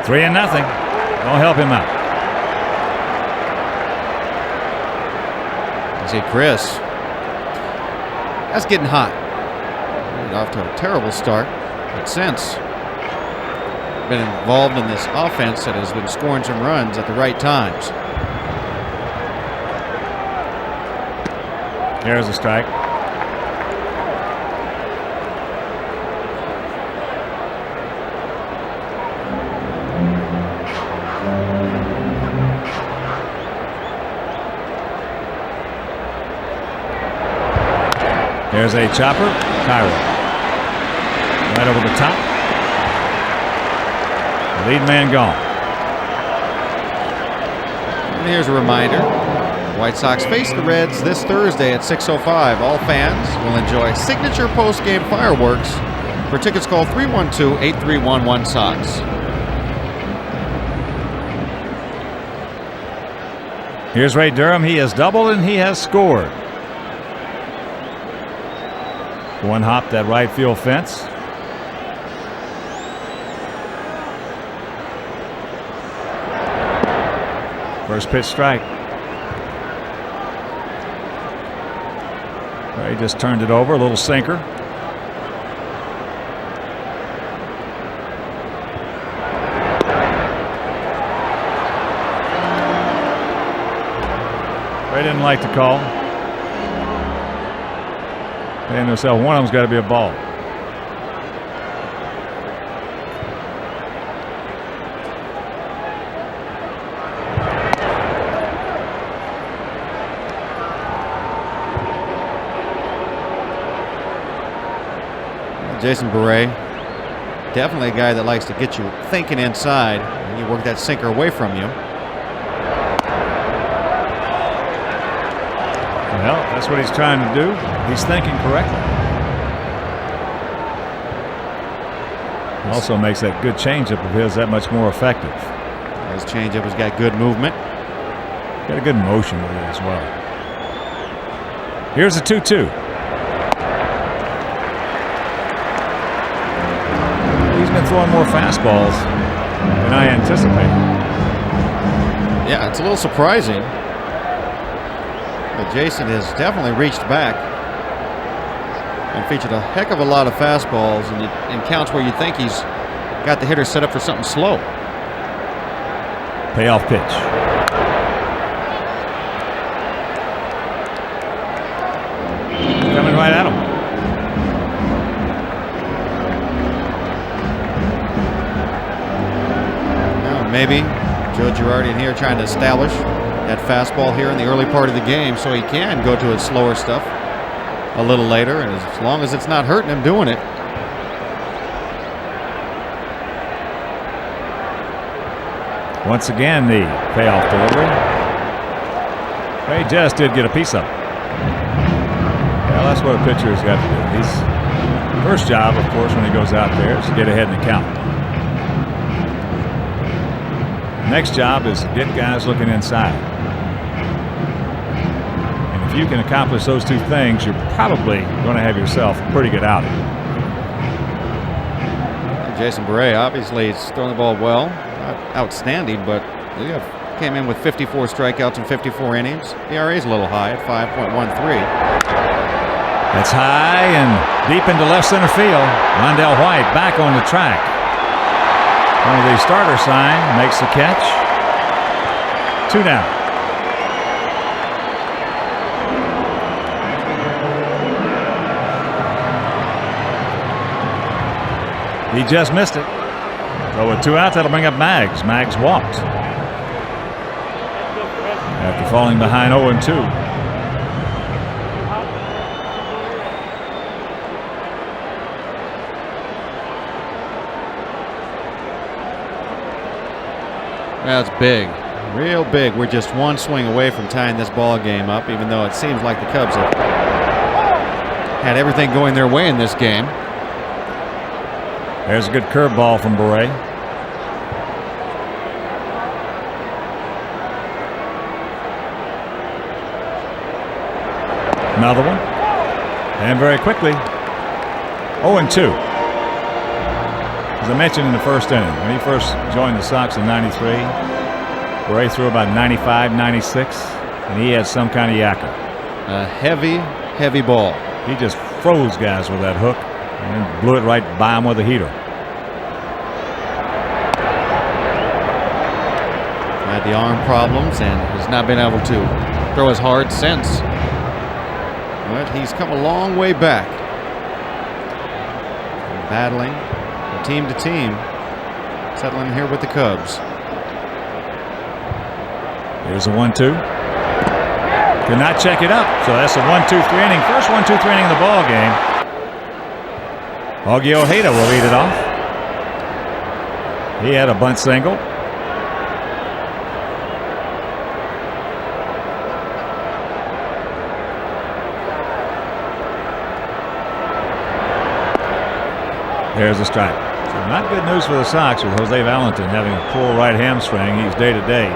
3-0. Don't help him out. See Chris. That's getting hot. Off to a terrible start, but since been involved in this offense that has been scoring some runs at the right times. Here's a strike. There's a chopper. Cairo. Right over the top. The lead man gone. And here's a reminder. The White Sox face the Reds this Thursday at 6:05. All fans will enjoy signature post-game fireworks. For tickets, call 312-8311-SOX. Here's Ray Durham. He has doubled and he has scored. One hop that right field fence. First pitch strike. Ray just turned it over, a little sinker. Ray didn't like the call. And themselves, one of them's got to be a ball. Jason Beret, definitely a guy that likes to get you thinking inside, and you work that sinker away from you. Well, that's what he's trying to do. He's thinking correctly. Also makes that good changeup of his that much more effective. His changeup has got good movement. Got a good motion with it as well. Here's a 2-2. He's been throwing more fastballs than I anticipated. Yeah, it's a little surprising. But Jason has definitely reached back and featured a heck of a lot of fastballs in counts where you think he's got the hitter set up for something slow. Payoff pitch. Coming right at him. Now maybe Joe Girardi in here trying to establish that fastball here in the early part of the game so he can go to his slower stuff a little later, and as long as it's not hurting him doing it. Once again, the payoff delivery. Ray just did get a piece of it. Well, that's what a pitcher's got to do. His first job, of course, when he goes out there is to get ahead in the count. Next job is to get guys looking inside. And if you can accomplish those two things, you're probably going to have yourself a pretty good outing. Jason Beret, obviously, he's throwing the ball well. Not outstanding, but he came in with 54 strikeouts in 54 innings. ERA is a little high at 5.13. That's high and deep into left center field. Rondell White back on the track. Under the starter sign, makes the catch. 2 down. He just missed it. So with 2 outs, that'll bring up Maggs. Maggs walked after falling behind 0-2. That's big, real big. We're just one swing away from tying this ball game up, even though it seems like the Cubs have had everything going their way in this game. There's a good curveball from Beret. Another one. And very quickly, 0-2. As I mentioned in the first inning, when he first joined the Sox in '93, Beret threw about 95, 96, and he had some kind of yacker. A heavy, heavy ball. He just froze guys with that hook and blew it right by him with a heater. Had the arm problems and has not been able to throw as hard since. But he's come a long way back. Battling from team to team. Settling here with the Cubs. Here's a 1-2. Could not check it up. So that's a 1-2-3 inning. First 1-2-3 inning of the ball game. Augie Ojeda will lead it off. He had a bunt single. There's a strike. So not good news for the Sox with Jose Valentin having a poor right hamstring. He's day to day.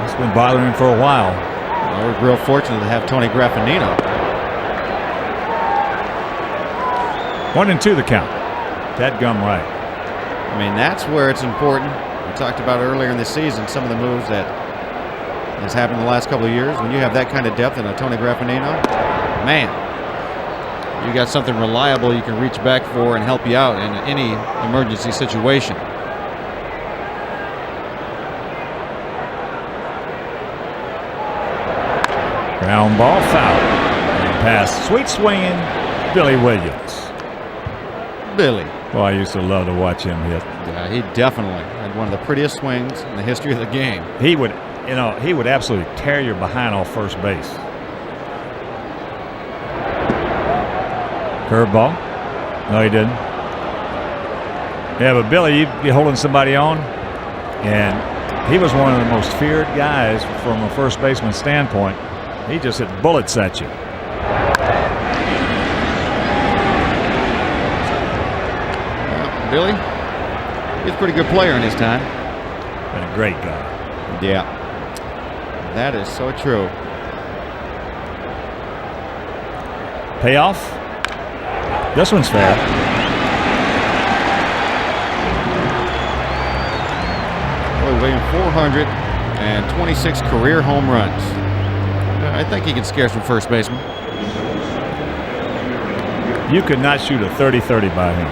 It's been bothering him for a while. Well, we're real fortunate to have Tony Graffinino. 1-2 the count. Dadgum right. I mean, that's where it's important. We talked about earlier in the season some of the moves that has happened in the last couple of years. When you have that kind of depth in a Tony Graffinino, man, you got something reliable you can reach back for and help you out in any emergency situation. Ground ball foul. And pass. Sweet swinging Billy Williams. Billy. Well, I used to love to watch him hit. Yeah, he definitely had one of the prettiest swings in the history of the game. He would, he would absolutely tear your behind off first base. Curveball. No, he didn't. Yeah, but Billy, you'd be holding somebody on, and he was one of the most feared guys from a first baseman standpoint. He just hit bullets at you. Billy, he's a pretty good player in his time. And a great guy. Yeah, that is so true. Payoff. This one's fair. Boy, weighing 426 career home runs. I think he can scare some first baseman. You could not shoot a 30-30 by him.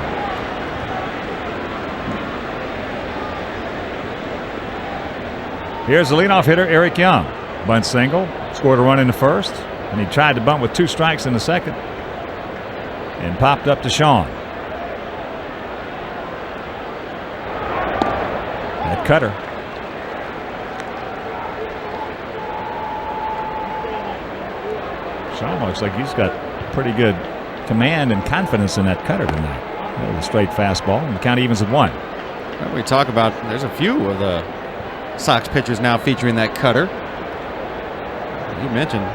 Here's the leadoff hitter, Eric Young. Bunt single, scored a run in the first, and he tried to bunt with 2 strikes in the second and popped up to Sean. That cutter. Sean looks like he's got pretty good command and confidence in that cutter tonight. A straight fastball, and the count evens at 1. Well, we talk about there's a few of the Sox pitchers now featuring that cutter. You mentioned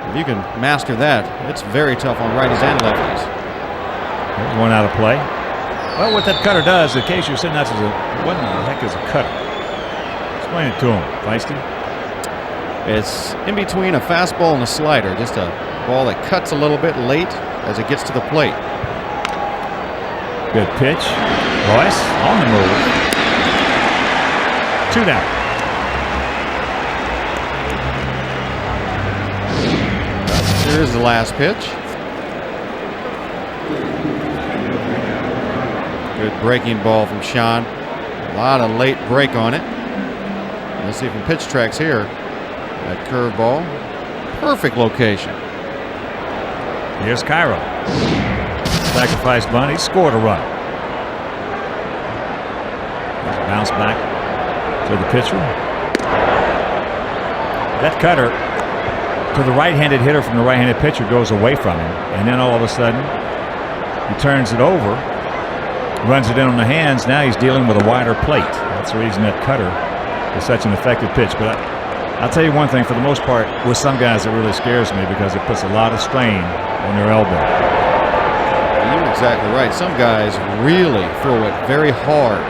if you can master that, it's very tough on righties and lefties. There's one out of play. Well, what that cutter does, in case you're sitting there, what in the heck is a cutter? Explain it to him, Feisty. It's in between a fastball and a slider, just a ball that cuts a little bit late as it gets to the plate. Good pitch. Royce on the move. 2 down. Here's the last pitch. Good breaking ball from Sean. A lot of late break on it. Let's see from pitch tracks here. That curveball. Perfect location. Here's Cairo. Sacrifice bunt. He scored a run. Bounce back to the pitcher. That cutter to the right-handed hitter from the right-handed pitcher goes away from him, and then all of a sudden he turns it over, runs it in on the hands. Now he's dealing with a wider plate. That's the reason that cutter is such an effective pitch. But I'll tell you one thing, for the most part, with some guys it really scares me because it puts a lot of strain on their elbow. You're exactly right. Some guys really throw it very hard.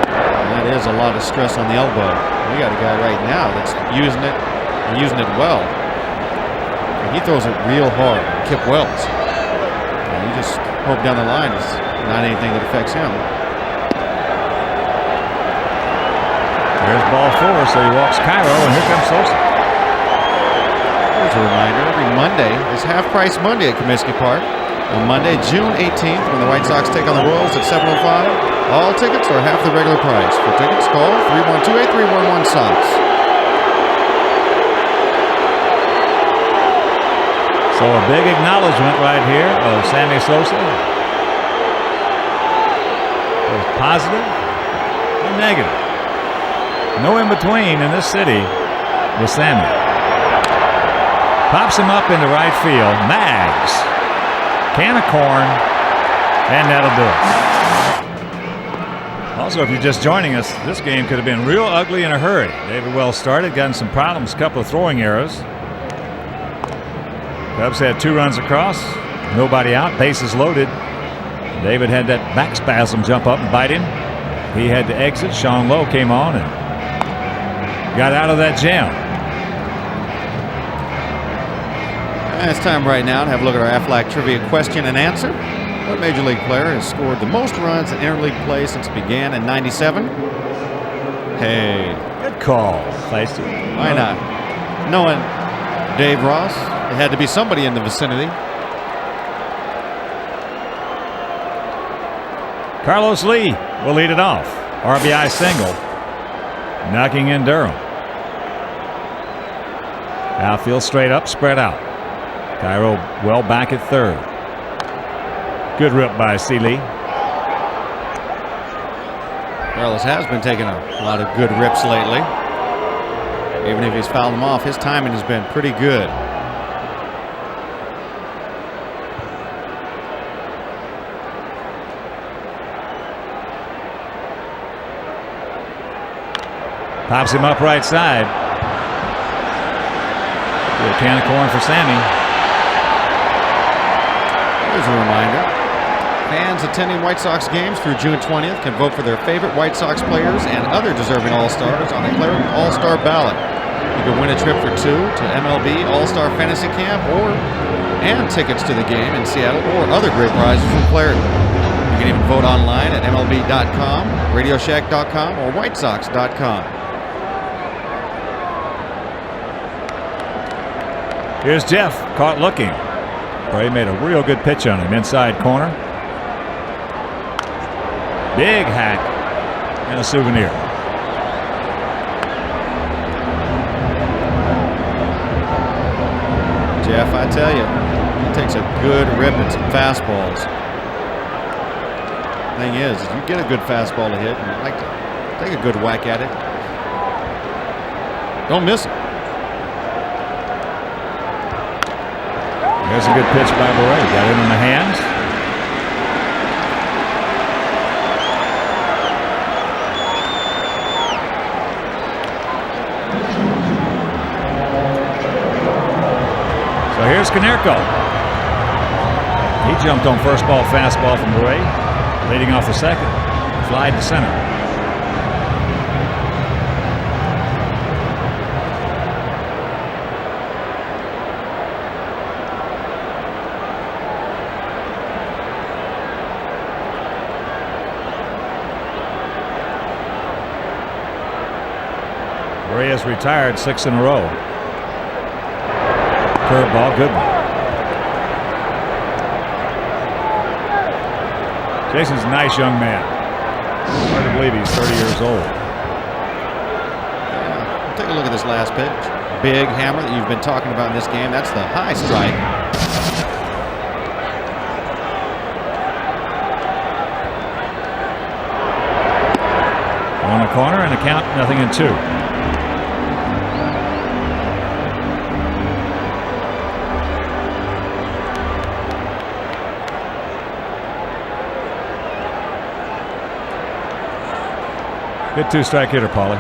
And that is a lot of stress on the elbow. We got a guy right now that's using it and using it well. And he throws it real hard. Kip Wells. And you just hope down the line it's not anything that affects him. There's ball 4, so he walks Cairo, and here comes Sosa. Here's a reminder, every Monday is Half Price Monday at Comiskey Park. On Monday, June 18th, when the White Sox take on the Royals at 7:05, all tickets are half the regular price. For tickets, call 312-8311-SOX. So a big acknowledgement right here of Sammy Sosa. Both positive and negative. No in between in this city with Sammy. Pops him up into right field. Mags. Can of corn. And that'll do it. Also, if you're just joining us, this game could have been real ugly in a hurry. David Wells started, gotten some problems, a couple of throwing errors. Cubs had 2 runs across. Nobody out, bases loaded. David had that back spasm jump up and bite him. He had to exit. Sean Lowe came on and got out of that jam. And it's time right now to have a look at our Aflac Trivia question and answer. What Major League player has scored the most runs in interleague play since it began in '97? Hey. Good call, Feisty. Why not? Knowing Dave Ross, it had to be somebody in the vicinity. Carlos Lee will lead it off. RBI single. Knocking in Durham. Outfield straight up, spread out. Cairo well back at third. Good rip by Seeley. Carlos has been taking a lot of good rips lately. Even if he's fouled them off, his timing has been pretty good. Pops him up right side. A can of corn for Sammy. Here's a reminder. Fans attending White Sox games through June 20th can vote for their favorite White Sox players and other deserving All-Stars on the Cleveland All-Star ballot. You can win a trip for two to MLB All-Star Fantasy Camp and tickets to the game in Seattle or other great prizes from Clarity. You can even vote online at MLB.com, RadioShack.com, or WhiteSox.com. Here's Jeff, caught looking. Bray made a real good pitch on him, inside corner. Big hack and a souvenir. Jeff, I tell you, he takes a good rip at some fastballs. Thing is, if you get a good fastball to hit, and you like to take a good whack at it, don't miss it. There's a good pitch by Bray. Got it in the hands. So here's Konerko. He jumped on first ball fastball from Bray, leading off the second. Fly to center. Bray has retired 6 in a row. Curveball, good one. Jason's a nice young man. Hard to believe he's 30 years old. Yeah. Take a look at this last pitch. Big hammer that you've been talking about in this game. That's the high strike. On the corner and a count, 0-2. Good 2-strike hitter, Paulie.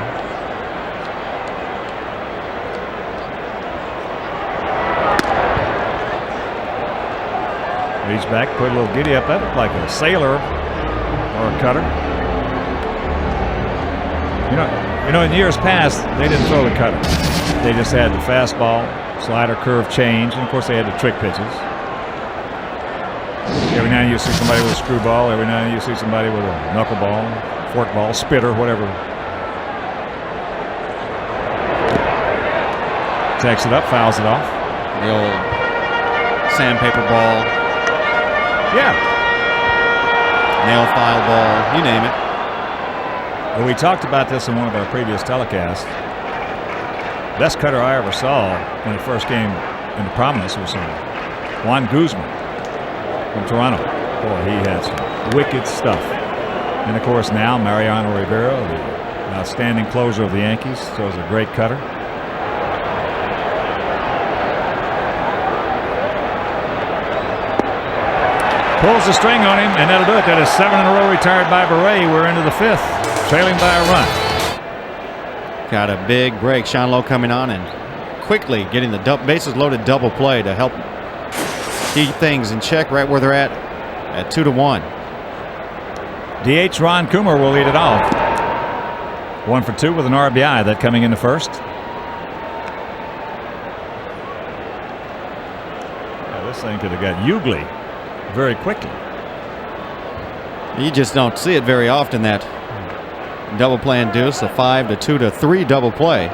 Reach back, put a little giddy up. That looked like a sailor or a cutter. You know, in years past, they didn't throw the cutter. They just had the fastball, slider, curve, change, and of course they had the trick pitches. Every now and then you see somebody with a screwball. Every now and then you see somebody with a knuckleball, forkball, spitter, whatever. Takes it up, fouls it off. The old sandpaper ball. Yeah. Nail file ball, you name it. Well, we talked about this in one of our previous telecasts. Best cutter I ever saw when it first came into prominence was Juan Guzman from Toronto. Boy, he had some wicked stuff. And of course now Mariano Rivera, the outstanding closer of the Yankees, throws a great cutter. Pulls the string on him, and that'll do it. That is 7 in a row retired by Beret. We're into the 5th, trailing by a run. Got a big break. Sean Lowe coming on and quickly getting the bases loaded double play to help keep things in check right where they're at 2-1. DH Ron Coomer will lead it off. 1 for 2 with an RBI. That coming in the first. This thing could have got Ugly very quickly. You just don't see it very often, that double play induce, a 5 to 2 to 3 double play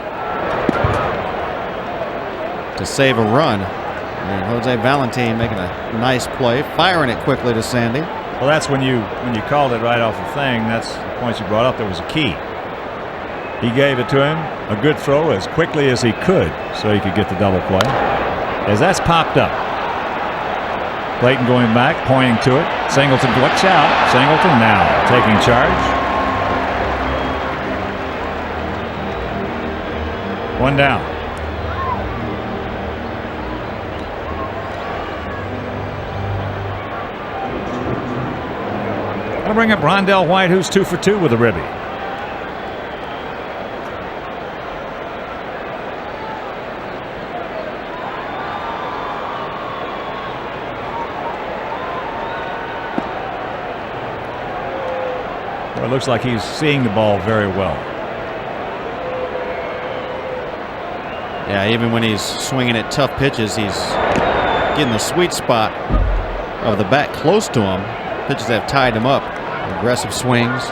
to save a run. And Jose Valentin making a nice play, firing it quickly to Sandy. Well, that's when you called it right off the thing. That's the point you brought up. That was a key. He gave it to him, a good throw as quickly as he could, so he could get the double play. As that's popped up, Clayton going back, pointing to it. Singleton, watch out. Singleton now taking charge. 1 down. I'll bring up Rondell White, who's 2 for 2 with a ribby. Well, it looks like he's seeing the ball very well. Yeah, even when he's swinging at tough pitches, he's getting the sweet spot of the bat close to him. Pitches have tied him up. Aggressive swings.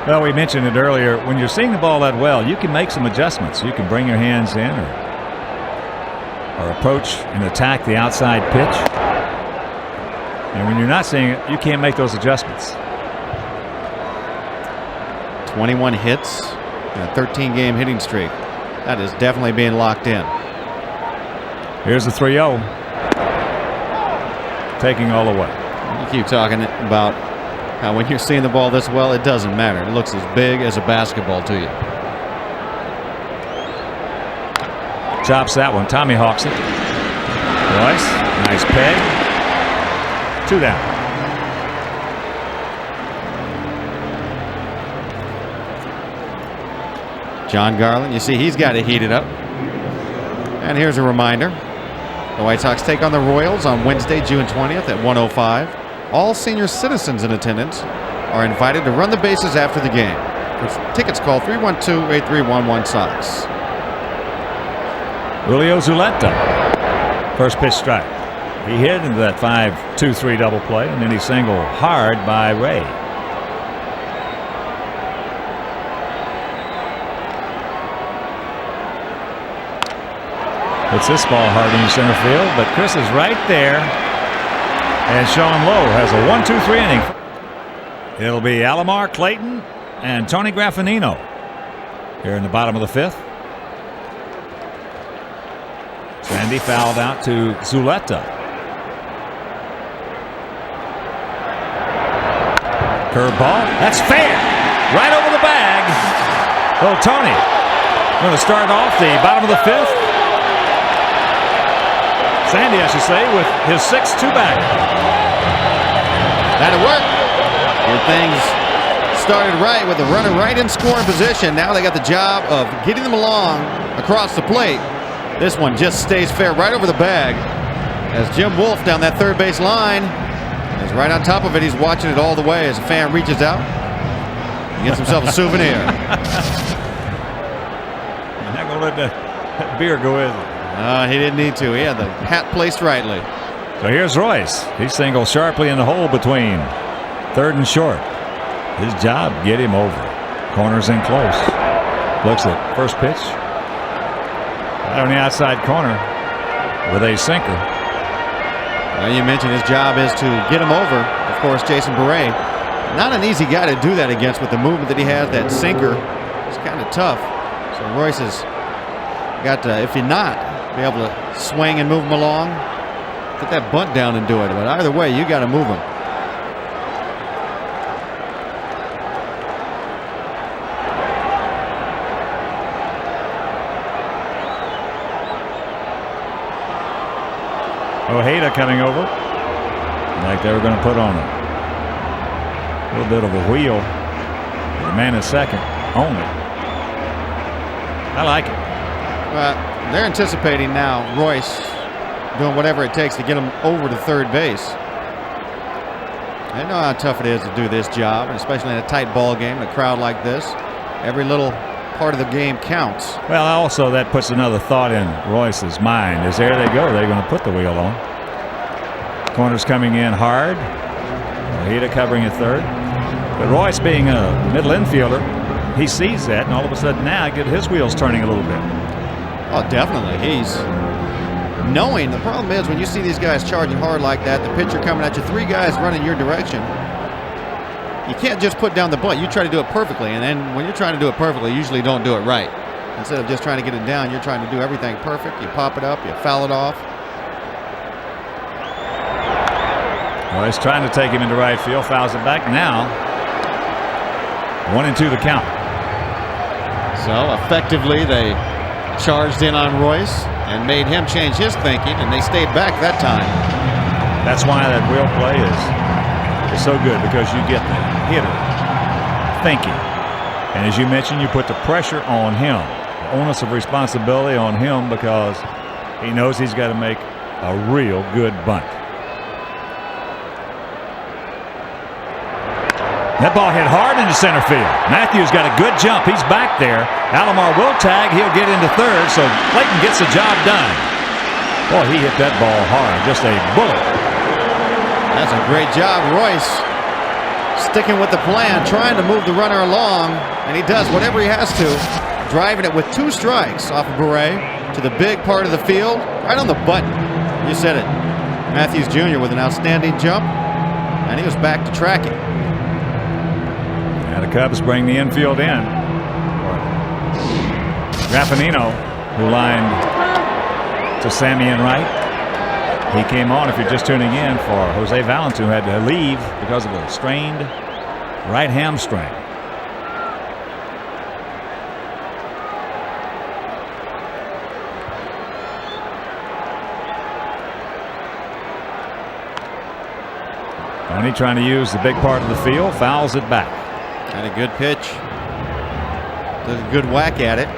Well, we mentioned it earlier. When you're seeing the ball that well, you can make some adjustments. You can bring your hands in or approach and attack the outside pitch. And when you're not seeing it, you can't make those adjustments. 21 hits and a 13-game hitting streak. That is definitely being locked in. Here's the 3-0. Taking all away. You keep talking about how when you're seeing the ball this well, it doesn't matter. It looks as big as a basketball to you. Chops that one. Tommy hawks it. Royce, nice peg. 2 down. John Garland, you see he's got it heated up. And here's a reminder. The White Sox take on the Royals on Wednesday, June 20th at 1:05. All senior citizens in attendance are invited to run the bases after the game. For tickets, call 312-8311-SOX. Julio Zuleta. First pitch strike. He hit into that 5-2-3 double play, and then he singled hard by Ray. Puts this ball hard in center field, but Chris is right there. And Sean Lowe has a 1-2-3 inning. It'll be Alomar, Clayton, and Tony Graffinino here in the bottom of the 5th. Sandy fouled out to Zuleta. Curveball. That's fair. Right over the bag. Oh, Tony going to start off the bottom of the 5th. Sandy, I should say, with his 6-2 back. That'll work. Good things started right with the runner right in scoring position. Now they got the job of getting them along across the plate. This one just stays fair right over the bag as Jim Wolf down that third base line is right on top of it. He's watching it all the way as a fan reaches out and gets himself a souvenir. You're not going to let that beer go in. He didn't need to. He had the hat placed rightly. So here's Royce. He singles sharply in the hole between third and short. His job, get him over. Corners in close. Looks at first pitch. Out on the outside corner with a sinker. Well, you mentioned his job is to get him over. Of course, Jason Beret, not an easy guy to do that against with the movement that he has. That sinker is kind of tough. So Royce has got to, if he not, be able to swing and move him along. Get that bunt down and do it. But either way, you got to move him. Ojeda coming over. Like they were going to put on a little bit of a wheel. The man is second only. I like it. Well, they're anticipating now Royce doing whatever it takes to get them over to third base. They know how tough it is to do this job, and especially in a tight ball game, a crowd like this. Every little part of the game counts. Well, also that puts another thought in Royce's mind. Is there they go. They're going to put the wheel on. Corner's coming in hard. Ojeda covering at third. But Royce, being a middle infielder, he sees that, and all of a sudden now get his wheels turning a little bit. Oh, definitely. He's knowing. The problem is when you see these guys charging hard like that, the pitcher coming at you, 3 guys running your direction, you can't just put down the bunt. You try to do it perfectly, and then when you're trying to do it perfectly, you usually don't do it right. Instead of just trying to get it down, you're trying to do everything perfect. You pop it up, you foul it off. Royce trying to take him into right field, fouls it back. Now 1-2 the count. So effectively they charged in on Royce and made him change his thinking, and they stayed back that time. That's why that wheel play is so good, because you get the hitter thinking. And as you mentioned, you put the pressure on him, the onus of responsibility on him, because he knows he's got to make a real good bunt. That ball hit hard into center field. Matthews got a good jump. He's back there. Alomar will tag. He'll get into third, so Clayton gets the job done. Boy, he hit that ball hard. Just a bullet. That's a great job, Royce. Sticking with the plan, trying to move the runner along, and he does whatever he has to. Driving it with 2 strikes off of Beret to the big part of the field, right on the button. You said it. Matthews Jr. with an outstanding jump, and he was back to tracking. Now the Cubs bring the infield in. Raffanino, who lined to Samian right. He came on, if you're just tuning in, for Jose Valens, who had to leave because of a strained right hamstring. Tony trying to use the big part of the field, fouls it back. Had a good pitch. Took a good whack at it.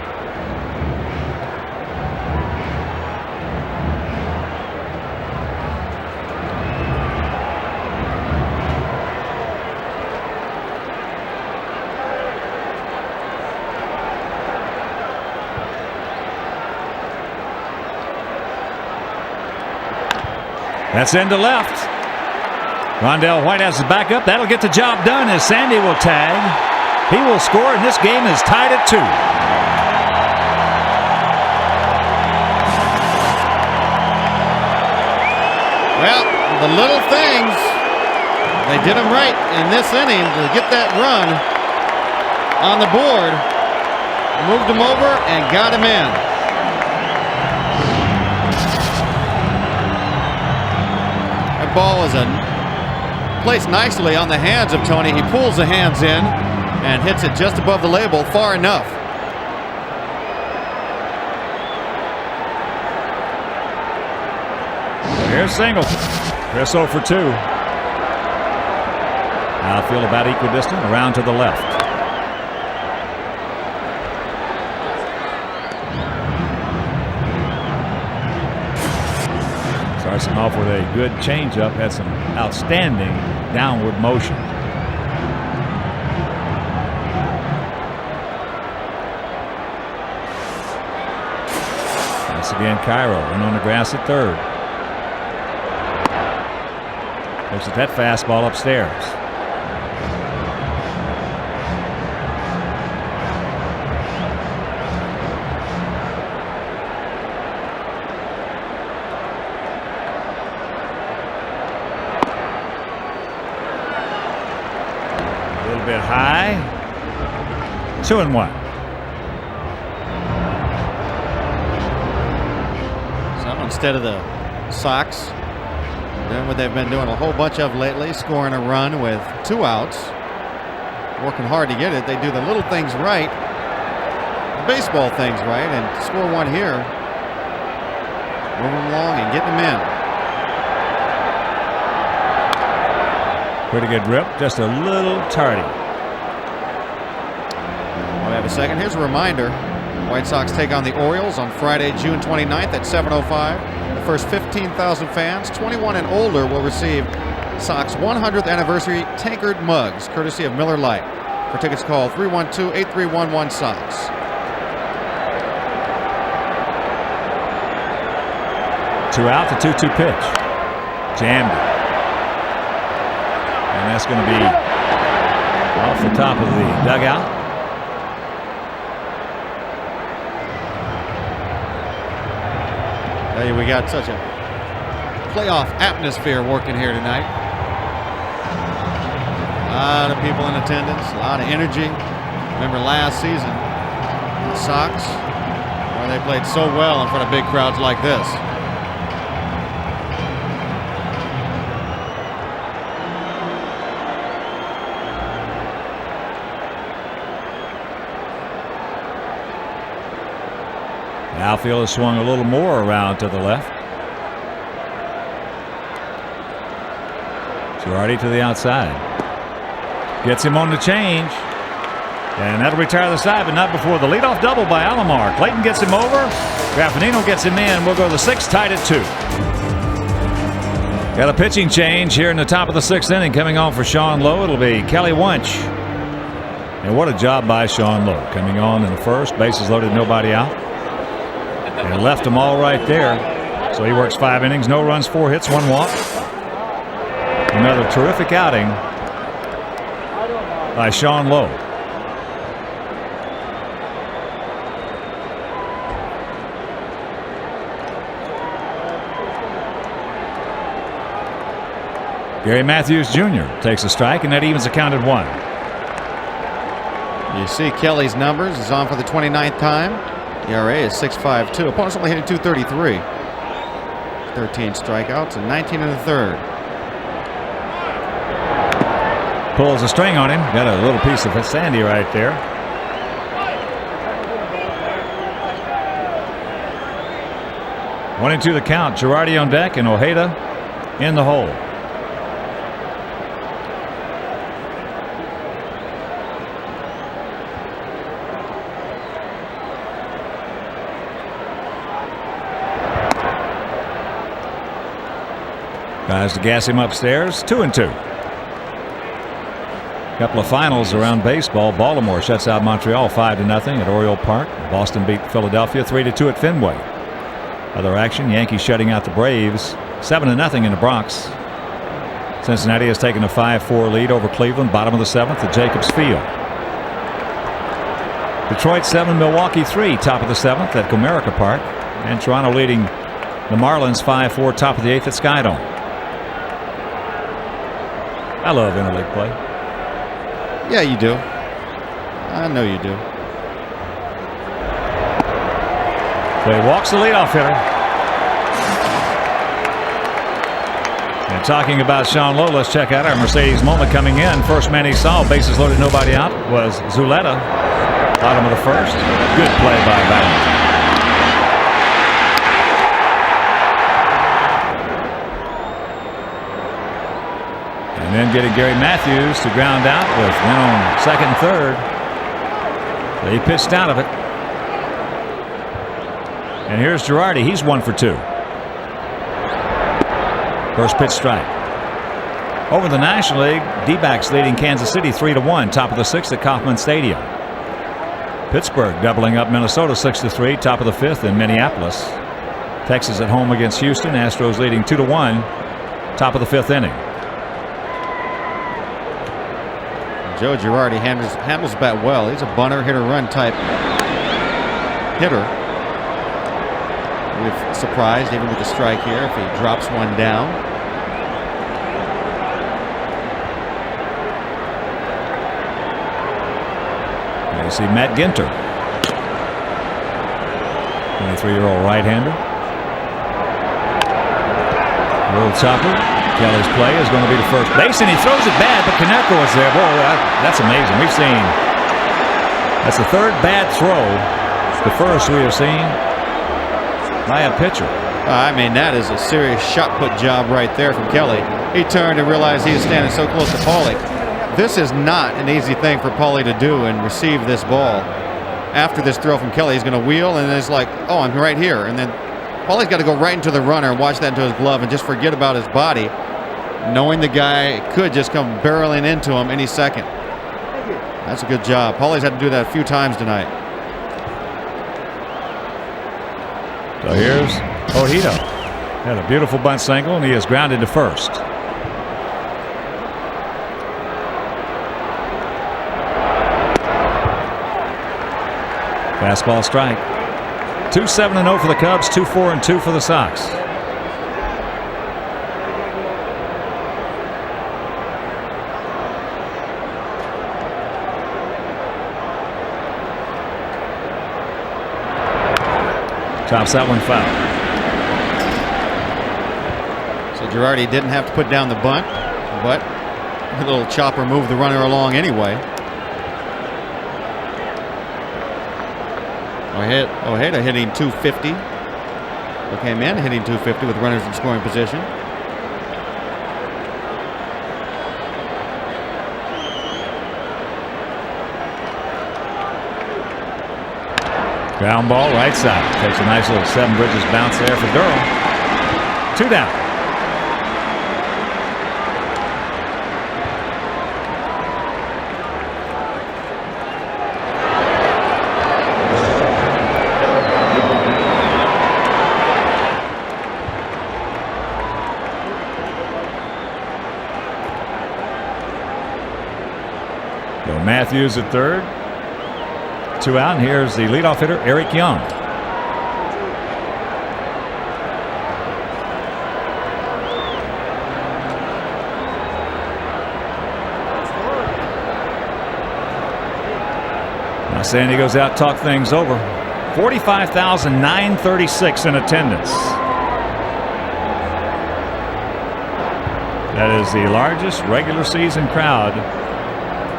That's into left. Rondell White has his back up. That'll get the job done as Sandy will tag. He will score, and this game is tied at 2. Well, the little things, they did them right in this inning to get that run on the board. Moved him over and got him in. That ball is placed nicely on the hands of Tony. He pulls the hands in and hits it just above the label, far enough. Here's Singleton. Chris 0 for 2. Outfield about equidistant, around to the left. Starts him off with a good changeup, had some outstanding downward motion. Once again, Cairo in on the grass at third. Looks at that fastball upstairs. Bit high. 2-1. So instead of the Sox doing what they've been doing a whole bunch of lately, scoring a run with 2 outs, working hard to get it, they do the little things right, the baseball things right, and score one here, move them along and get them in. Pretty good rip, just a little tardy. We have a second. Here's a reminder. White Sox take on the Orioles on Friday, June 29th at 7:05. The first 15,000 fans, 21 and older, will receive Sox 100th anniversary Tankard mugs, courtesy of Miller Lite. For tickets, call 312-8311-SOX. 2 out, the 2-2 pitch. Jammed it. And that's going to be off the top of the dugout. Hey, we got such a playoff atmosphere working here tonight. A lot of people in attendance, a lot of energy. Remember last season, the Sox, where they played so well in front of big crowds like this. The outfield has swung a little more around to the left. Girardi to the outside. Gets him on the change. And that'll retire the side, but not before the leadoff double by Alomar. Clayton gets him over. Graffinino gets him in. We'll go to the 6th, tied at 2. Got a pitching change here in the top of the 6th inning coming on for Sean Lowe. It'll be Kelly Wunsch. And what a job by Sean Lowe. Coming on in the first, bases loaded, nobody out. And left them all right there. So he works 5 innings, no runs, 4 hits, 1 walk. Another terrific outing by Sean Lowe. Gary Matthews Jr. takes a strike, and that evens the count at 1. You see Kelly's numbers. He's on for the 29th time. ERA is 6.52. Opponent's only hitting .233. 13 strikeouts and 19 in the 3rd. Pulls a string on him. Got a little piece of sandy right there. One and 2 the count. Girardi on deck and Ojeda in the hole. Tries to gas him upstairs. 2 and 2. Couple of finals around baseball. Baltimore shuts out Montreal 5-0 at Oriole Park. Boston beat Philadelphia 3-2 at Fenway. Other action: Yankees shutting out the Braves 7-0 in the Bronx. Cincinnati has taken a 5-4 lead over Cleveland, bottom of the 7th at Jacobs Field. Detroit 7, Milwaukee 3, top of the 7th at Comerica Park. And Toronto leading the Marlins 5-4, top of the 8th at Skydome. I love interleague play. Yeah, you do. I know you do. So he walks the leadoff hitter. And talking about Sean Lowe, let's check out our Mercedes moment coming in. First man he saw, bases loaded, nobody out, was Zuleta. Bottom of the 1st. Good play by Valentine. And then getting Gary Matthews to ground out with one on 2nd and 3rd. So he pitched out of it. And here's Girardi. He's 1 for 2. First pitch strike. Over the National League, D-backs leading Kansas City 3-1, top of the 6th at Kauffman Stadium. Pittsburgh doubling up Minnesota 6-3, top of the 5th in Minneapolis. Texas at home against Houston. Astros leading 2-1, top of the 5th inning. Joe Girardi handles the bat well. He's a bunter, hitter-run type hitter. We've surprised, even with the strike here, if he drops one down. There you see Matt Ginter, 23-year-old right-hander. Little chopper. Kelly's play is going to be the first base, and he throws it bad, but Kaneko is there. Boy, that's amazing. We've seen that's the 3rd bad throw. The first we have seen by a pitcher. I mean, that is a serious shot put job right there from Kelly. He turned and realized he was standing so close to Paulie. This is not an easy thing for Paulie to do and receive this ball. after this throw from Kelly, he's going to wheel, and it's like, oh, I'm right here. And then Paulie's got to go right into the runner and watch that into his glove and just forget about his body, knowing the guy could just come barreling into him any second. That's a good job. Paulie's had to do that a few times tonight. So here's Ojeda. Had a beautiful bunt single, and he is grounded to first. Fastball strike. 2-7-0 for the Cubs, 2-4-2 for the Sox. Tops that one foul. So Girardi didn't have to put down the bunt, but a little chopper moved the runner along anyway. Ojeda hitting 250. Okay, man, hitting 250 with runners in scoring position. Ground ball right side. Takes a nice little Seven Bridges bounce there for Durham. 2 down. Matthews at third. 2 out, and here's the leadoff hitter, Eric Young. Now Sandy goes out, talk things over. 45,936 in attendance. That is the largest regular season crowd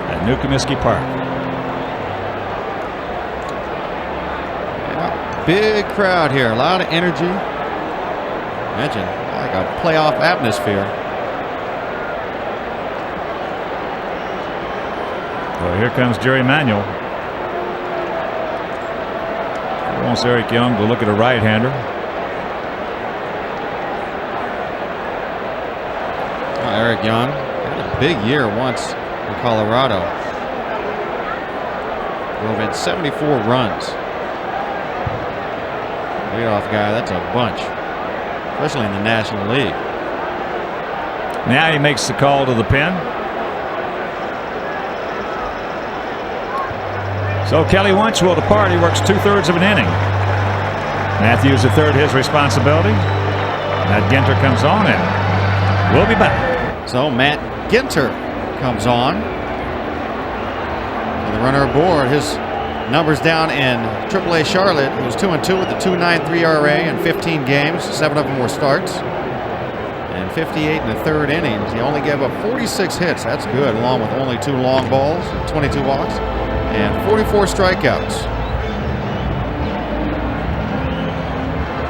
at New Comiskey Park. Yeah, big crowd here, a lot of energy. Imagine like a playoff atmosphere. Well, here comes Jerry Manuel. He wants Eric Young to look at a right-hander. Eric Young had a big year once in Colorado. Drove in 74 runs. Leadoff guy, that's a bunch, especially in the National League. Now he makes the call to the pen. So Kelly Wunsch will depart. He works 2/3 of an inning. Matthews at third, his responsibility. Matt Ginter comes on, and we'll be back. So Matt Ginter comes on. And the runner aboard. His numbers down in AAA Charlotte. He was 2-2 with a 2.93 ERA in 15 games. 7 of them were starts. And 58 in the third innings. He only gave up 46 hits. That's good, along with only 2 long balls, 22 walks, and 44 strikeouts.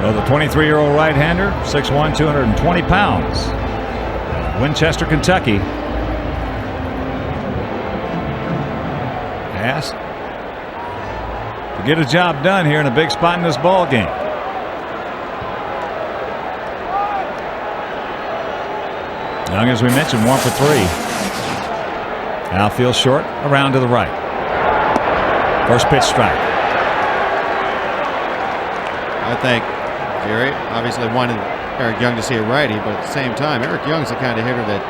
Well, the 23-year-old right-hander, 6'1", 220 pounds. Winchester, Kentucky. Asked to get a job done here in a big spot in this ball game. Young, as we mentioned, 1 for 3. Outfield short, around to the right. First pitch strike. I think Jerry obviously wanted Eric Young to see a righty, but at the same time, Eric Young's the kind of hitter that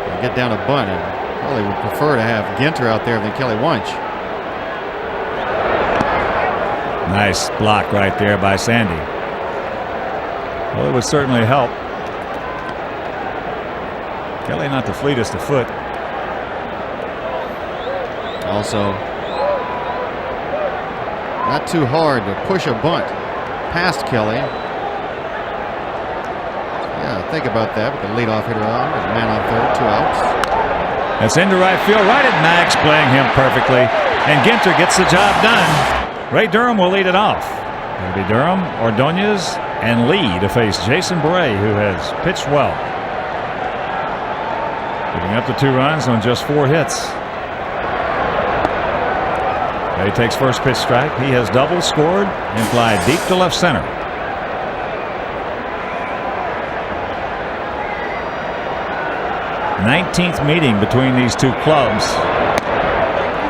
will get down a bunt and probably would prefer to have Ginter out there than Kelly Wunsch. Nice block right there by Sandy. Well, it would certainly help. Kelly not the fleetest of foot. Also, not too hard to push a bunt past Kelly. Yeah, think about that with the leadoff hitter on, with a man on third, 2 outs. That's into right field, right at Max, playing him perfectly. And Ginter gets the job done. Ray Durham will lead it off. It'll be Durham, Ordonez, and Lee to face Jason Bray, who has pitched well. Giving up the 2 runs on just 4 hits. He takes first pitch strike. He has double scored and fly deep to left center. 19th meeting between these two clubs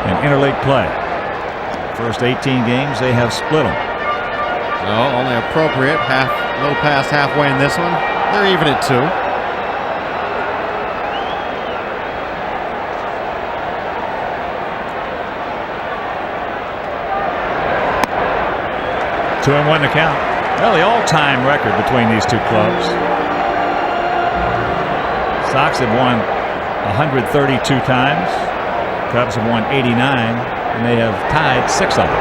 in interleague play. First 18 games, they have split them. No, only appropriate. A little past halfway in this one. They're even at 2. 2-1 to count. Well, the all-time record between these two clubs. Sox have won 132 times. Cubs have won 89, and they have tied 6 of them.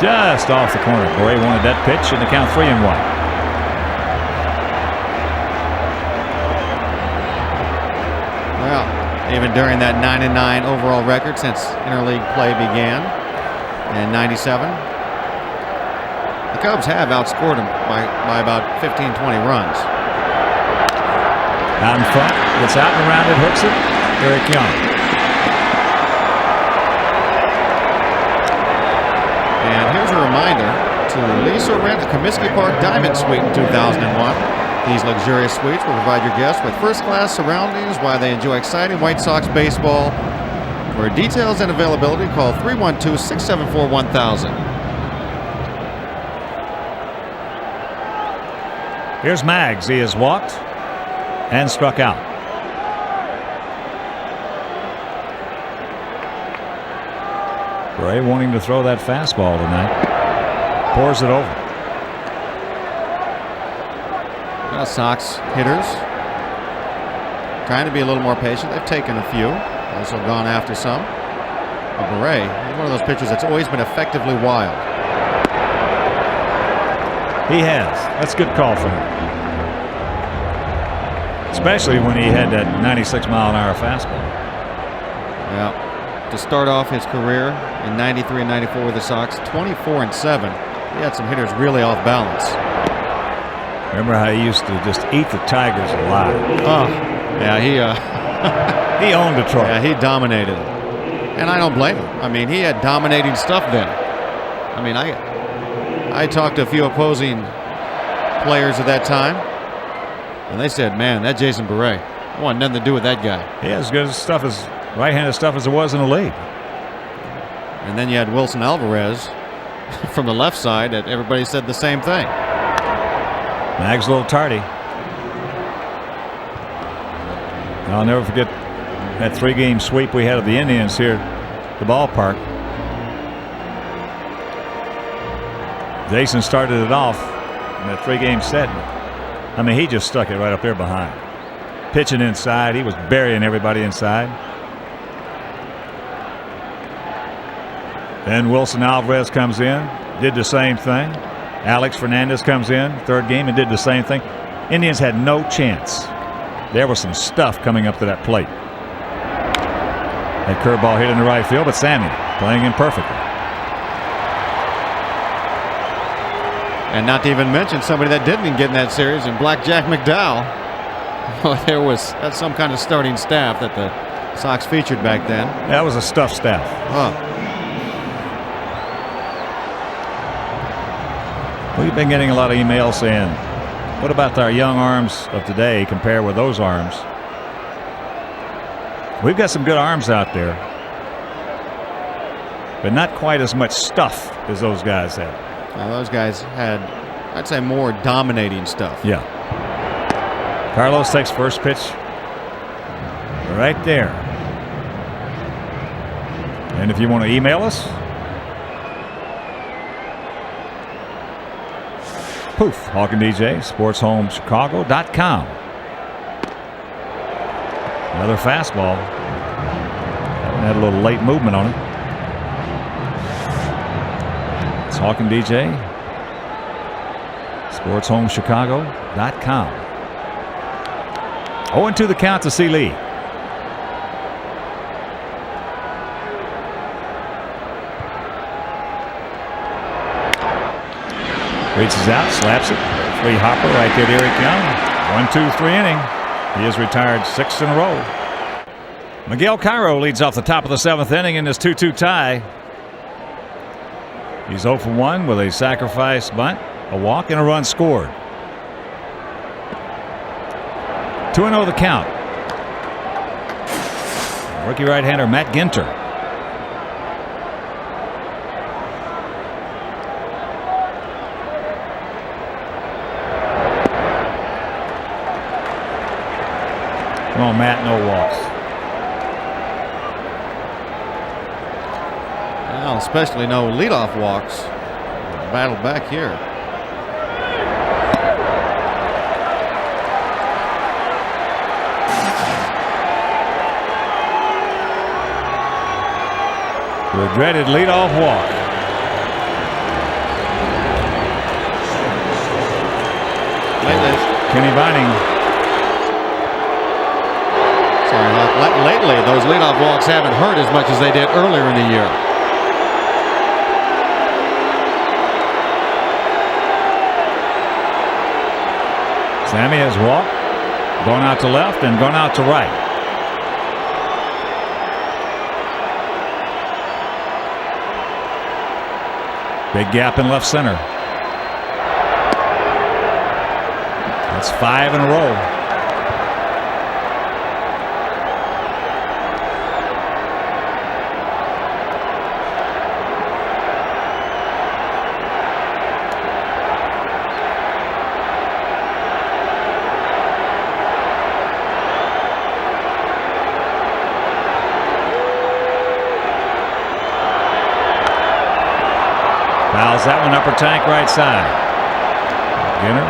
Just off the corner. Bray wanted that pitch, and the count 3-1. Well, even during that 9-9 overall record since interleague play began in '97, the Cubs have outscored them by about 15-20 runs. Out in front, gets out and around it, hooks it. Eric Young. And here's a reminder to lease or rent a Comiskey Park Diamond Suite in 2001. These luxurious suites will provide your guests with first-class surroundings while they enjoy exciting White Sox baseball. For details and availability, call 312-674-1000. Here's Maggs. He has walked and struck out. Bray wanting to throw that fastball tonight. Pours it over. Sox hitters trying to be a little more patient. They've taken a few, also gone after some. But Bray, he's one of those pitchers that's always been effectively wild. He has. That's a good call for him. Especially when he had that 96-mile-an-hour fastball. Yeah. To start off his career in '93 and '94 with the Sox, 24-7. He had some hitters really off balance. Remember how he used to just eat the Tigers alive? Oh, yeah, he owned Detroit. Yeah, he dominated it. And I don't blame him. I mean, he had dominating stuff then. I mean, I talked to a few opposing players at that time, and they said, man, that Jason Beret, I want nothing to do with that guy. He had as good stuff as right-handed stuff as it was in the league. And then you had Wilson Alvarez from the left side that everybody said the same thing. Maggs a little tardy. I'll never forget that 3-game sweep we had of the Indians here at the ballpark. Jason started it off in that 3-game set. I mean, he just stuck it right up there behind. Pitching inside. He was burying everybody inside. Then Wilson Alvarez comes in, did the same thing. Alex Fernandez comes in, 3rd game, and did the same thing. Indians had no chance. There was some stuff coming up to that plate. That curveball hit in the right field, but Sammy playing in perfectly. And not to even mention somebody that didn't get in that series, and Blackjack McDowell. That's some kind of starting staff that the Sox featured back then. That was a stuffed staff. We've been getting a lot of emails saying, what about our young arms of today compared with those arms? We've got some good arms out there, but not quite as much stuff as those guys had. Now, those guys had, I'd say, more dominating stuff. Yeah. Carlos takes first pitch right there. And if you want to email us, poof, Hawk and DJ, sportshomeschicago.com. Another fastball. That one had a little late movement on it. It's Hawk and DJ, sportshomeschicago.com. 0-2 the count to C. Lee. Reaches out, slaps it. 3 hopper right there to Eric Young. 1-2-3 inning. He has retired 6 in a row. Miguel Cairo leads off the top of the 7th inning in this 2-2 tie. He's 0 for 1 with a sacrifice bunt, a walk, and a run scored. 2-0 the count. Rookie right-hander Matt Ginter. Come on, Matt, no walks. Well, especially no leadoff walks. Battle back here. The dreaded leadoff walk. Kenny Vining. Lately, those leadoff walks haven't hurt as much as they did earlier in the year. Sammy has walked, gone out to left, and gone out to right. Big gap in left center. That's 5 in a row. Fouls that one upper tank right side. Ginter.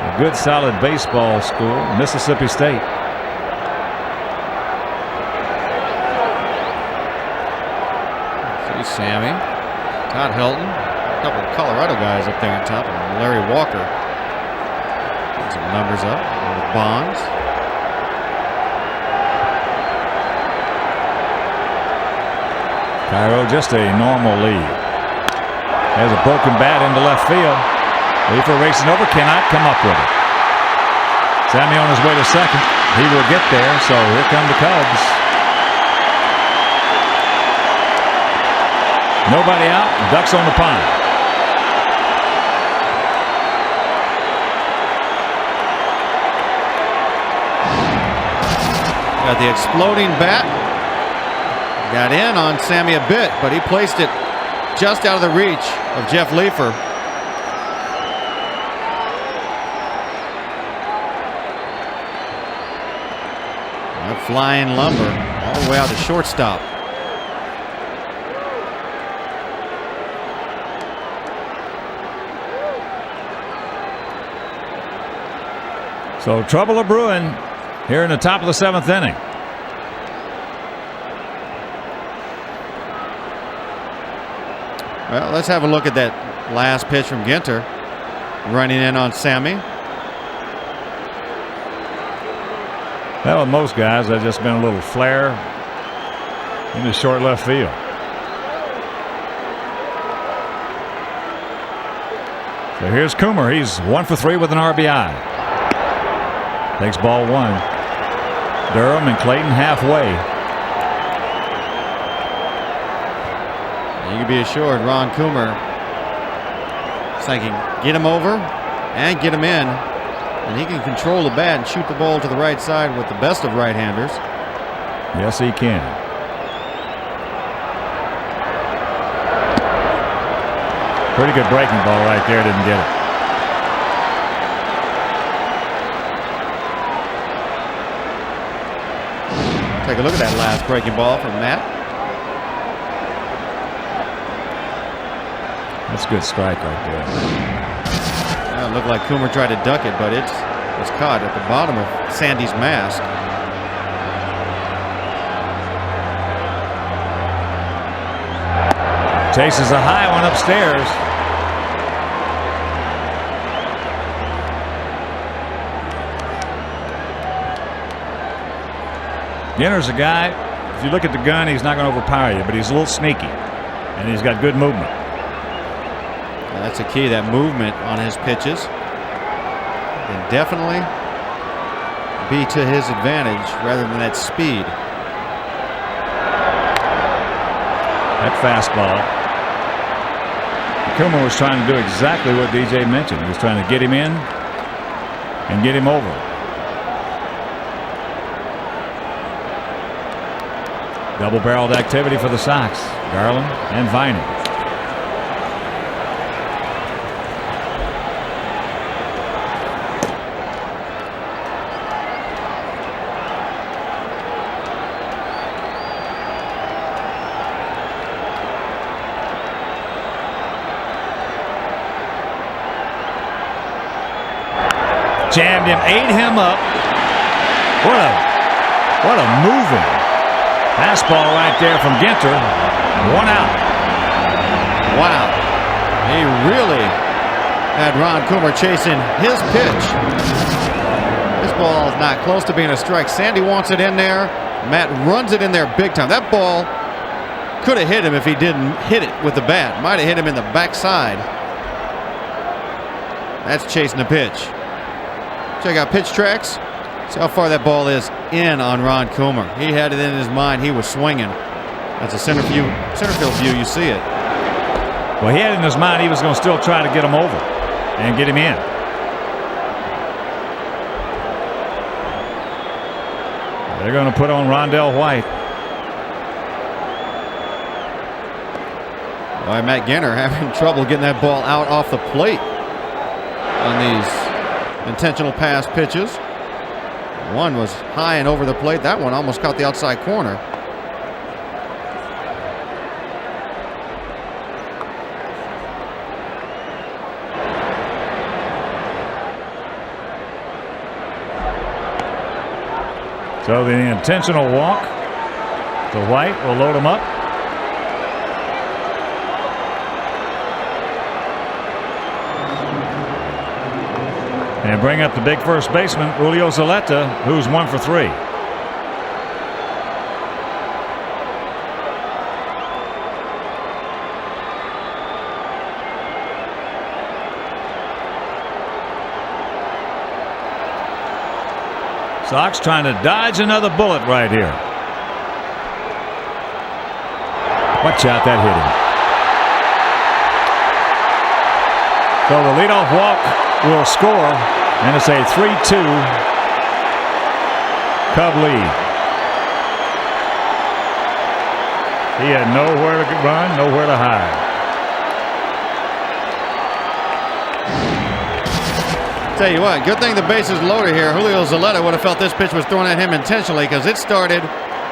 A good solid baseball school, Mississippi State. See Sammy, Todd Helton, a couple of Colorado guys up there on top, and Larry Walker. Put some numbers up with Bonds. Cairo just a normal lead. Has a broken bat into left field. Leafer racing over, cannot come up with it. Sammy on his way to second. He will get there, so here come the Cubs. Nobody out, ducks on the pond. Got the exploding bat. Got in on Sammy a bit, but he placed it just out of the reach of Jeff Leafer. That flying lumber all the way out to shortstop. So trouble a brewing here in the top of the 7th inning. Well, let's have a look at that last pitch from Ginter. Running in on Sammy. Well, with most guys, there's just been a little flare in the short left field. So here's Coomer. He's 1 for 3 with an RBI. Takes ball 1. Durham and Clayton halfway. You can be assured Ron Coomer is thinking, get him over and get him in, and he can control the bat and shoot the ball to the right side with the best of right-handers. Yes, he can. Pretty good breaking ball right there. Didn't get it. Take a look at that last breaking ball from Matt. That's a good strike right there. Well, it looked like Coomer tried to duck it, but it's caught at the bottom of Sandy's mask. Chases a high one upstairs. Ginter's a guy, if you look at the gun, he's not going to overpower you, but he's a little sneaky, and he's got good movement. That's a key, that movement on his pitches. And definitely be to his advantage rather than that speed. That fastball. Coomer was trying to do exactly what DJ mentioned. He was trying to get him in and get him over. Double-barreled activity for the Sox. Garland and Viney. Jammed him, ate him up. What a moving fastball right there from Ginter. 1 out. Wow. He really had Ron Coomer chasing his pitch. This ball is not close to being a strike. Sandy wants it in there. Matt runs it in there big time. That ball could have hit him if he didn't hit it with the bat. Might have hit him in the backside. That's chasing the pitch. Check out pitch tracks. See how far that ball is in on Ron Coomer. He had it in his mind. He was swinging. That's a center field view. You see it. Well, he had in his mind he was going to still try to get him over and get him in. They're going to put on Rondell White. Boy, Matt Ginter having trouble getting that ball out off the plate on these intentional pass pitches. One was high and over the plate. That one almost caught the outside corner. So the intentional walk to White will load him up. And bring up the big first baseman, Julio Zaleta, who's 1 for 3. Sox trying to dodge another bullet right here. Watch out, that hit him. So the leadoff walk will score. And it's a 3-2 Cub lead. He had nowhere to run, nowhere to hide. Tell you what, good thing the base is loaded here. Julio Zaleta would have felt this pitch was thrown at him intentionally because it started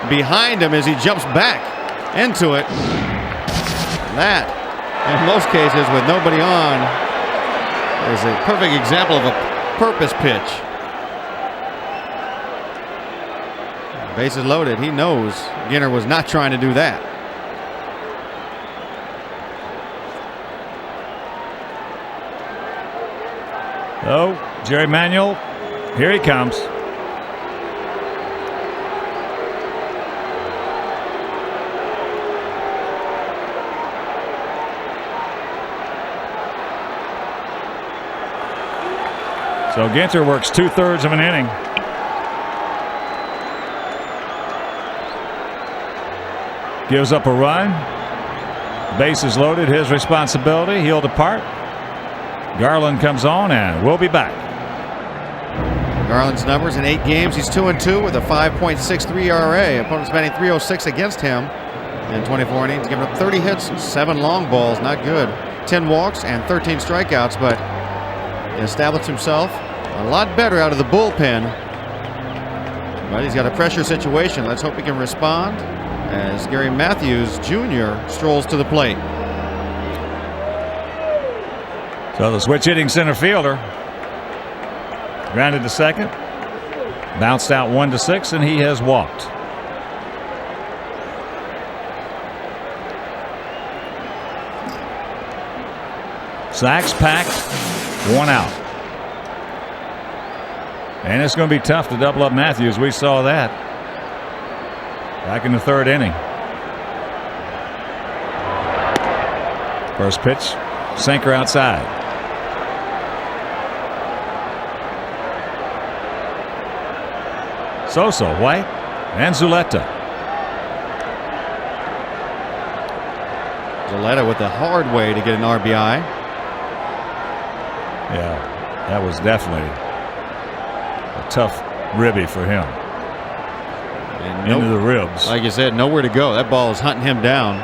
behind him as he jumps back into it. That, in most cases, with nobody on, is a perfect example of a purpose pitch. Bases loaded. He knows Ginter was not trying to do that. So Jerry Manuel, here he comes. So Ginter works 2/3 of an inning. Gives up a run. Bases loaded, his responsibility. He'll depart. Garland comes on, and we'll be back. Garland's numbers in 8 games. He's 2-2 with a 5.63 ERA. Opponents batting .306 against him in 24 innings. Giving up 30 hits, 7 long balls. Not good. 10 walks and 13 strikeouts, but he established himself a lot better out of the bullpen. But he's got a pressure situation. Let's hope he can respond as Gary Matthews Jr. strolls to the plate. So the switch hitting center fielder grounded to second, bounced out 1-6, and he has walked. Sacks packed, 1 out. And it's going to be tough to double up Matthews. We saw that back in the 3rd inning. First pitch, sinker outside. Sosa, White, and Zuleta. Zuleta with the hard way to get an RBI. Yeah, that was definitely a tough ribby for him. And Into the ribs. Like you said, nowhere to go. That ball is hunting him down.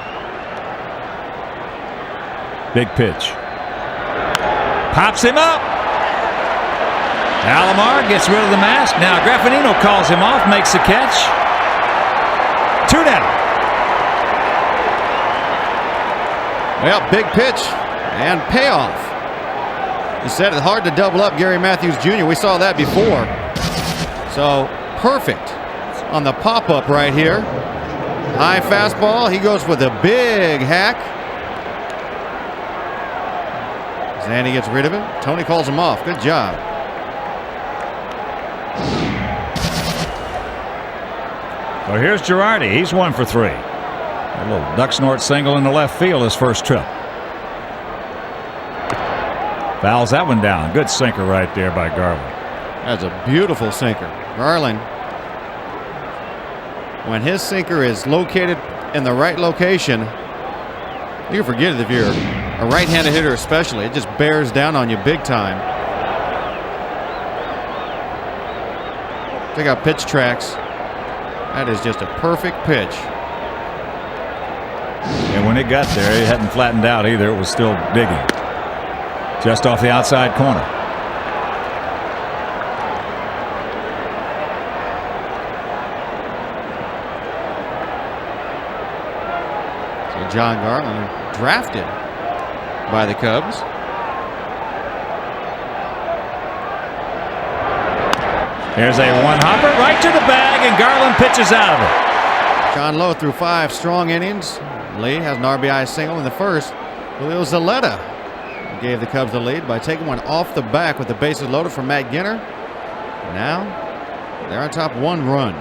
Big pitch. Pops him up. Alomar gets rid of the mask. Now Graffinino calls him off, makes the catch. 2 down. Well, big pitch and payoff. He said it's hard to double up Gary Matthews Jr. We saw that before. So perfect on the pop-up right here. High fastball. He goes with a big hack. Zanny gets rid of it. Tony calls him off. Good job. Well, here's Girardi. He's 1 for 3. A little duck snort single in the left field his first trip. Fouls that one down. Good sinker right there by Garland. That's a beautiful sinker. Garland, when his sinker is located in the right location, you can forget it if you're a right-handed hitter especially. It just bears down on you big time. Check out pitch tracks. That is just a perfect pitch. And when it got there, it hadn't flattened out either. It was still digging. Just off the outside corner. So John Garland, drafted by the Cubs. Here's a one-hopper right to the bag, and Garland pitches out of it. John Lowe threw 5 strong innings. Lee has an RBI single in the first. Julio Zaletta gave the Cubs the lead by taking one off the back with the bases loaded from Matt Ginter. Now they're on top 1 run.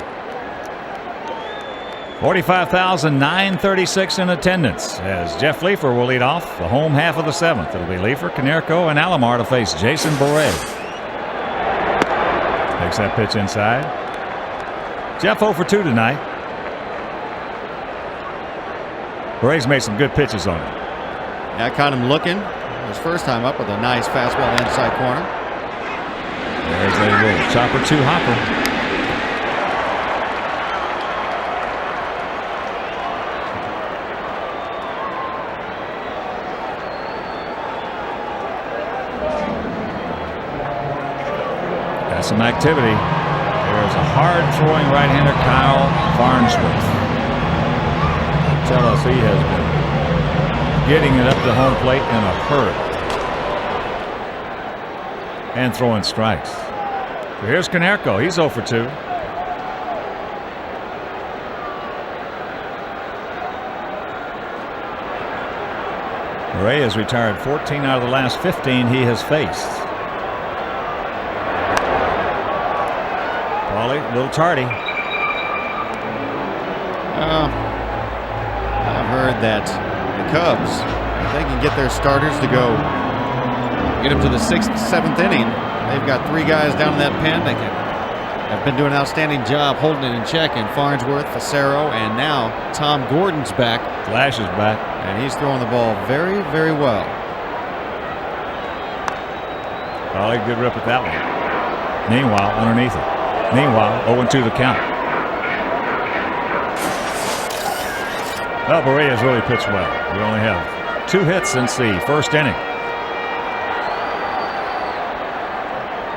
45,936 in attendance as Jeff Leefer will lead off the home half of the 7th. It'll be Leefer, Konerko, and Alomar to face Jason Bourret. Takes that pitch inside. Jeff 0 for 2 tonight. Bourret's made some good pitches on him. I caught him looking his first time up with a nice fastball in the inside corner. There's a little chopper 2 hopper. Some activity. There's a hard throwing right-hander, Kyle Farnsworth. Tell us he has been getting it up to home plate in a hurry and throwing strikes. But here's Konerko. He's 0 for 2. Ray has retired 14 out of the last 15 he has faced. A little tardy. I've heard that the Cubs, if they can get their starters to go get them to the 6th, 7th inning, they've got 3 guys down in that pen that have been doing an outstanding job holding it in check. And Farnsworth, Facero, and now Tom Gordon's back. Flash is back. And he's throwing the ball very, very well. Oh, good rip at that one. Meanwhile, underneath it. Meanwhile, 0-2 the count. Well, Bourret has really pitched well. We only have 2 hits since the first inning.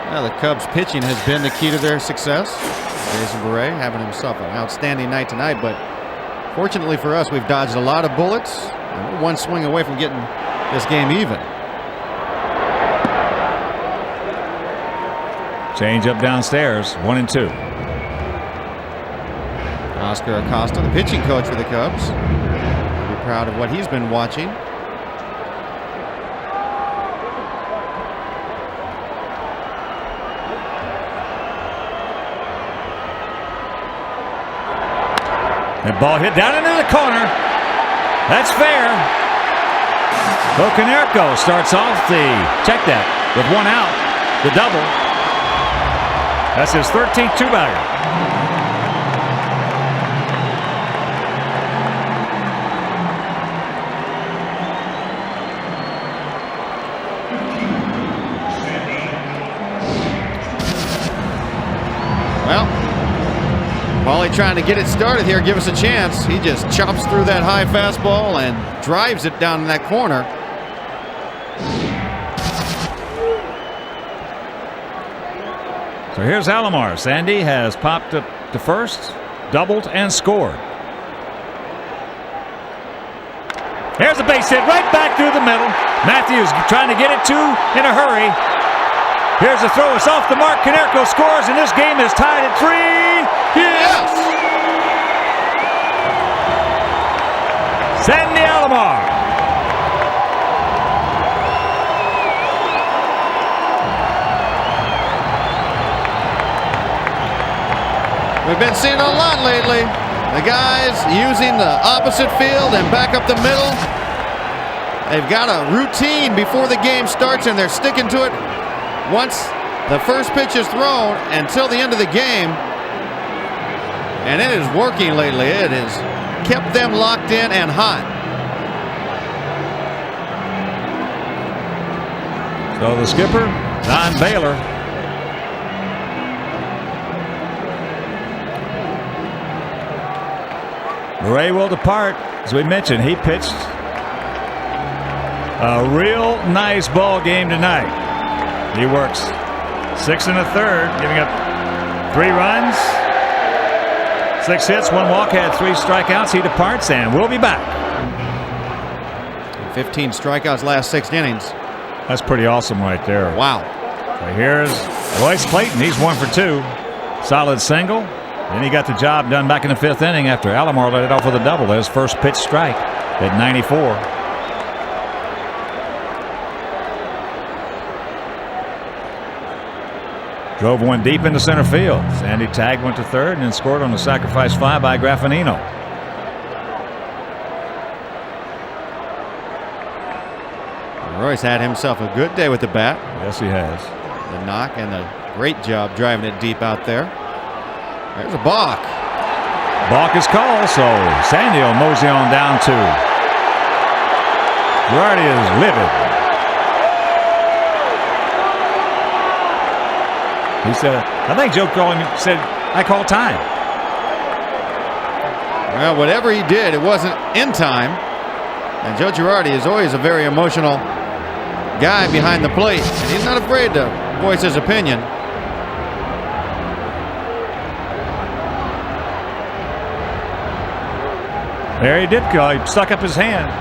Well, the Cubs pitching has been the key to their success. Jason Bourret having himself an outstanding night tonight, but fortunately for us, we've dodged a lot of bullets. And we're 1 swing away from getting this game even. Change up downstairs, 1-2. Oscar Acosta, the pitching coach for the Cubs. He'll be proud of what he's been watching. That ball hit down into the corner. That's fair. So Konerko starts off the check that with 1 out. The double. That's his 13th 2-bagger. really trying to get it started here, give us a chance. He just chops through that high fastball and drives it down in that corner. So here's Alomar. Sandy has popped up to first, doubled, and scored. Here's a base hit right back through the middle. Matthews trying to get it to in a hurry. Here's a throw. It's off the mark. Konerko scores, and this game is tied at 3. Yes! Sandy Alomar. We've been seeing a lot lately. The guys using the opposite field and back up the middle. They've got a routine before the game starts, and they're sticking to it once the first pitch is thrown until the end of the game. And it is working lately. It has kept them locked in and hot. So the skipper, Don Baylor. Ray will depart. As we mentioned, he pitched a real nice ball game tonight. He works 6 1/3, giving up 3 runs, 6 hits, 1 walk, had 3 strikeouts. He departs, and we'll be back. 15 strikeouts last 6 innings. That's pretty awesome right there. Wow. So here's Royce Clayton. He's 1 for 2. Solid single. Then he got the job done back in the 5th inning after Alomar let it off with a double. His first pitch strike at 94. Drove one deep into center field. Sandy tagged, went to third, and then scored on the sacrifice fly by Graffinino. Royce had himself a good day with the bat. Yes, he has. The knock and a great job driving it deep out there. There's a balk. Balk is called, so Sandy will mosey on down to. Girardi is livid. He said, I think Joe called him, said, I call time. Well, whatever he did, it wasn't in time. And Joe Girardi is always a very emotional guy behind the plate. And he's not afraid to voice his opinion. There he did go. He stuck up his hand.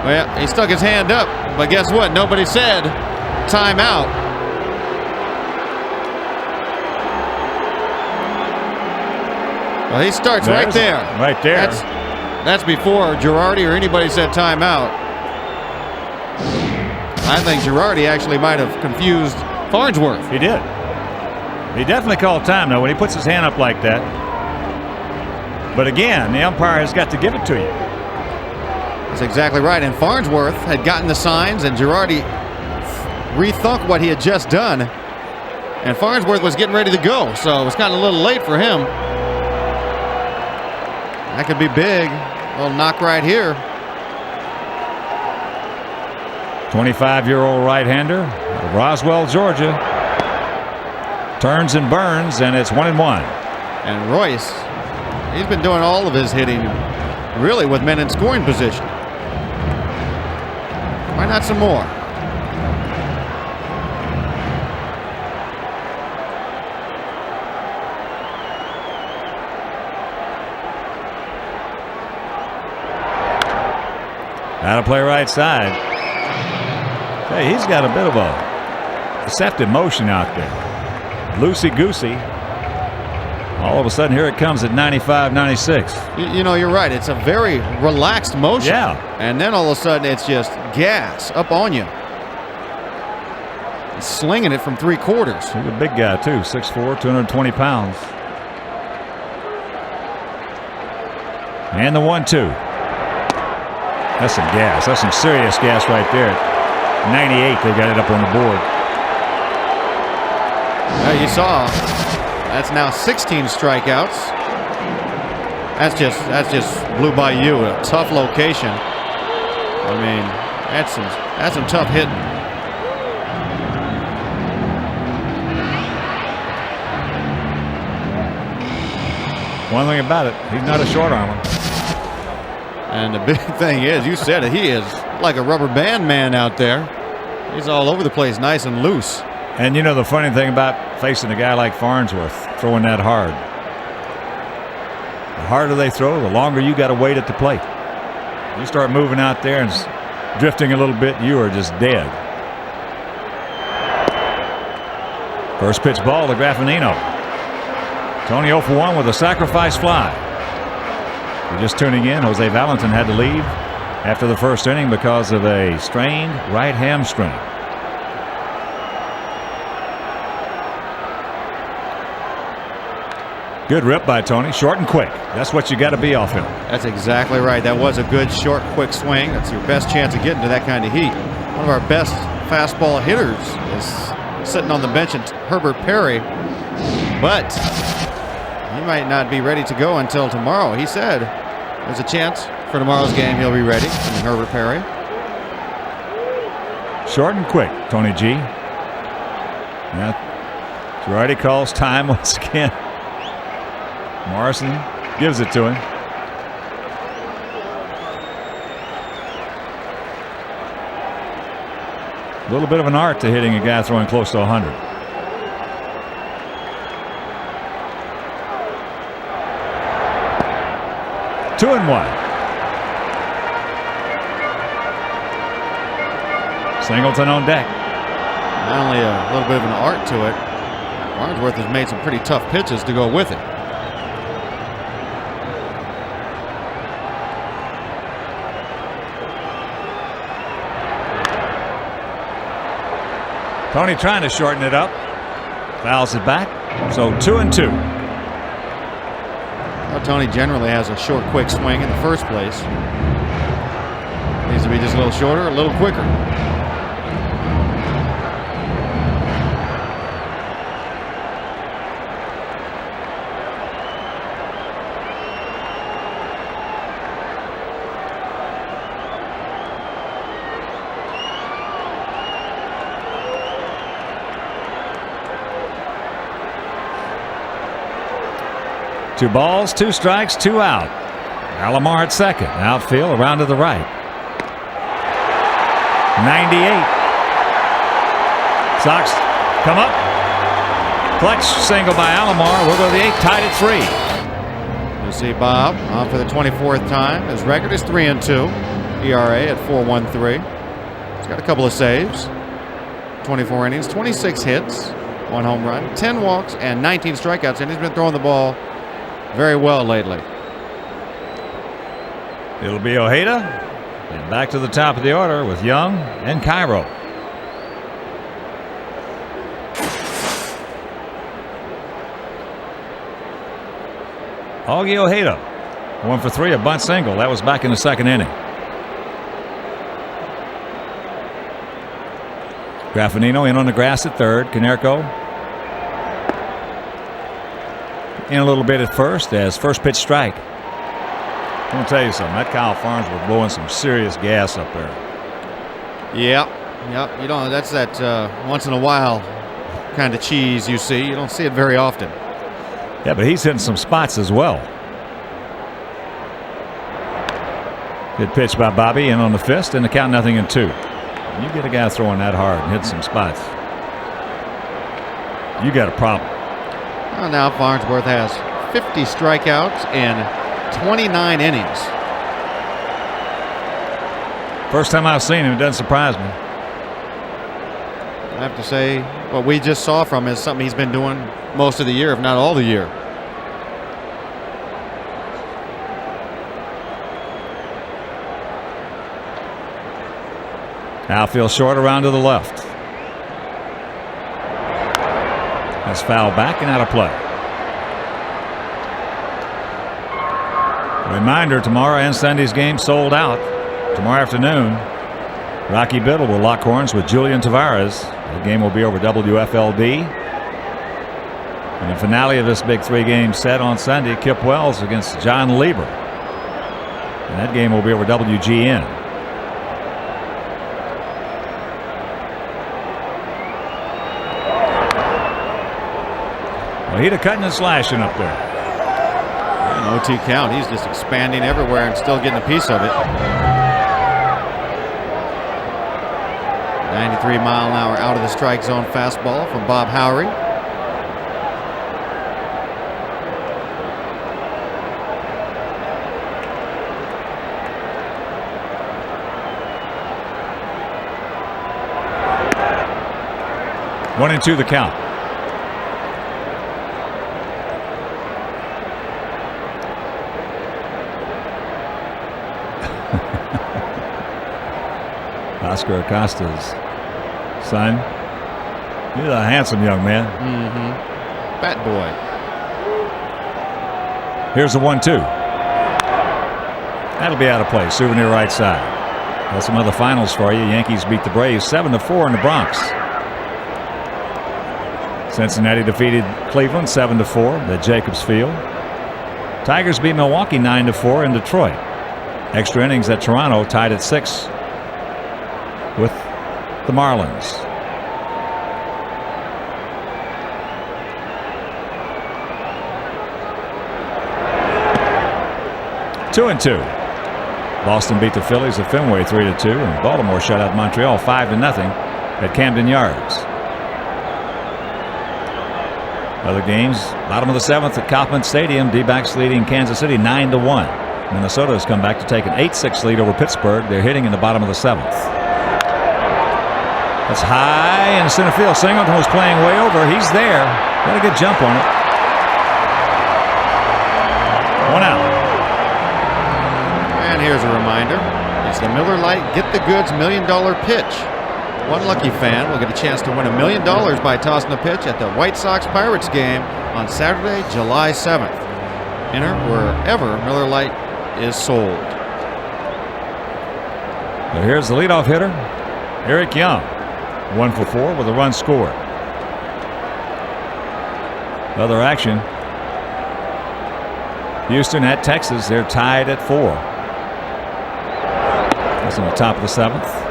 Well, he stuck his hand up. But guess what? Nobody said timeout. Well, he starts right there. Right there. That's before Girardi or anybody said timeout. I think Girardi actually might have confused Farnsworth. He did. He definitely called time, though, when he puts his hand up like that. But again, the umpire has got to give it to you. That's exactly right. And Farnsworth had gotten the signs, and Girardi rethunk what he had just done. And Farnsworth was getting ready to go, so it was kind of a little late for him. That could be big. A little knock right here. 25-year-old right-hander, Roswell, Georgia. Turns and burns, and it's 1-1. And Royce, he's been doing all of his hitting really with men in scoring position. Why not some more? Out of play right side. Hey, he's got a bit of a deceptive motion out there. Loosey-goosey. All of a sudden, here it comes at 95, 96. You know, you're right. It's a very relaxed motion. Yeah. And then all of a sudden, it's just gas up on you. He's slinging it from 3/4. He's a big guy, too. 6'4", 220 pounds. And the 1-2. That's some gas. That's some serious gas right there. 98, they got it up on the board. Well, you saw. That's now 16 strikeouts. That's just blew by you. A tough location. I mean, that's some tough hitting. One thing about it, he's not a short armer. And the big thing is, you said it, he is like a rubber band man out there. He's all over the place, nice and loose. And you know the funny thing about facing a guy like Farnsworth, throwing that hard. The harder they throw, the longer you got to wait at the plate. You start moving out there and drifting a little bit, you are just dead. First pitch ball to Graffinino. Tony 0 for 1 with a sacrifice fly. You're just tuning in. Jose Valentin had to leave after the first inning because of a strained right hamstring. Good rip by Tony. Short and quick. That's what you got to be off him. That's exactly right. That was a good, short, quick swing. That's your best chance of getting to that kind of heat. One of our best fastball hitters is sitting on the bench at Herbert Perry, but he might not be ready to go until tomorrow. He said there's a chance for tomorrow's game he'll be ready. And Herbert Perry. Short and quick, Tony G. Girardi calls time once again. Morrison gives it to him. A little bit of an art to hitting a guy throwing close to 100. Two and one. Singleton on deck. Not only a little bit of an art to it, Farnsworth has made some pretty tough pitches to go with it. Tony trying to shorten it up. Fouls it back. So 2 and 2. Well, Tony generally has a short, quick swing in the first place. Needs to be just a little shorter, a little quicker. Two balls, 2 strikes, 2 out. Alomar at second. Outfield around to the right. 98. Sox come up. Clutch single by Alomar. We'll go to the 8th, tied at 3. You see Bob on for the 24th time. His record is 3-2. ERA at 4.13. He's got a couple of saves. 24 innings, 26 hits, 1 home run, 10 walks, and 19 strikeouts. And he's been throwing the ball very well lately. It'll be Ojeda. And back to the top of the order with Young and Cairo. Augie Ojeda, 1 for 3, a bunt single. That was back in the 2nd inning. Graffinino in on the grass at 3rd. Konerko in a little bit at first as first pitch strike. I'm going to tell you something. That Kyle Farnsworth blowing some serious gas up there. Yep. You know, that's that once in a while kind of cheese you see. You don't see it very often. Yeah, but he's hitting some spots as well. Good pitch by Bobby in on the fist, and the count 0-2. You get a guy throwing that hard and hitting some spots, you got a problem. Well, now Farnsworth has 50 strikeouts in 29 innings. First time I've seen him, it doesn't surprise me. I have to say, what we just saw from him is something he's been doing most of the year, if not all the year. Outfield short around to the left. That's foul back and out of play. Reminder, tomorrow and Sunday's game sold out. Tomorrow afternoon, Rocky Biddle will lock horns with Julian Tavares. The game will be over WFLD. And the finale of this big 3-game set on Sunday, Kip Wells against John Lieber. And that game will be over WGN. Ojeda cutting and slashing up there. OT count. He's just expanding everywhere and still getting a piece of it. 93-mile-an-hour out of the strike zone fastball from Bob Howery. One and two the count. Oscar Acosta's son. He's a handsome young man. Fat boy. Here's the 1-2. That'll be out of play. Souvenir right side. Got some other finals for you. Yankees beat the Braves 7-4 in the Bronx. Cincinnati defeated Cleveland 7-4 at Jacobs Field. Tigers beat Milwaukee 9-4 in Detroit. Extra innings at Toronto, tied at 6 with the Marlins. Two and two. Boston beat the Phillies at Fenway 3-2, and Baltimore shut out Montreal 5-0 at Camden Yards. Other games, bottom of the 7th at Kauffman Stadium, D-backs leading Kansas City 9-1. Minnesota has come back to take an 8-6 lead over Pittsburgh. They're hitting in the bottom of the 7th. That's high in center field. Singleton was playing way over. He's there. Got a good jump on it. One out. And here's a reminder. It's the Miller Lite Get the Goods $1 million pitch. One lucky fan will get a chance to win $1 million by tossing a pitch at the White Sox Pirates game on Saturday, July 7th. Enter wherever Miller Lite is sold. So here's the leadoff hitter, Eric Young. 1 for 4 with a run scored. Other action. Houston at Texas. They're tied at 4. That's on the top of the 7th.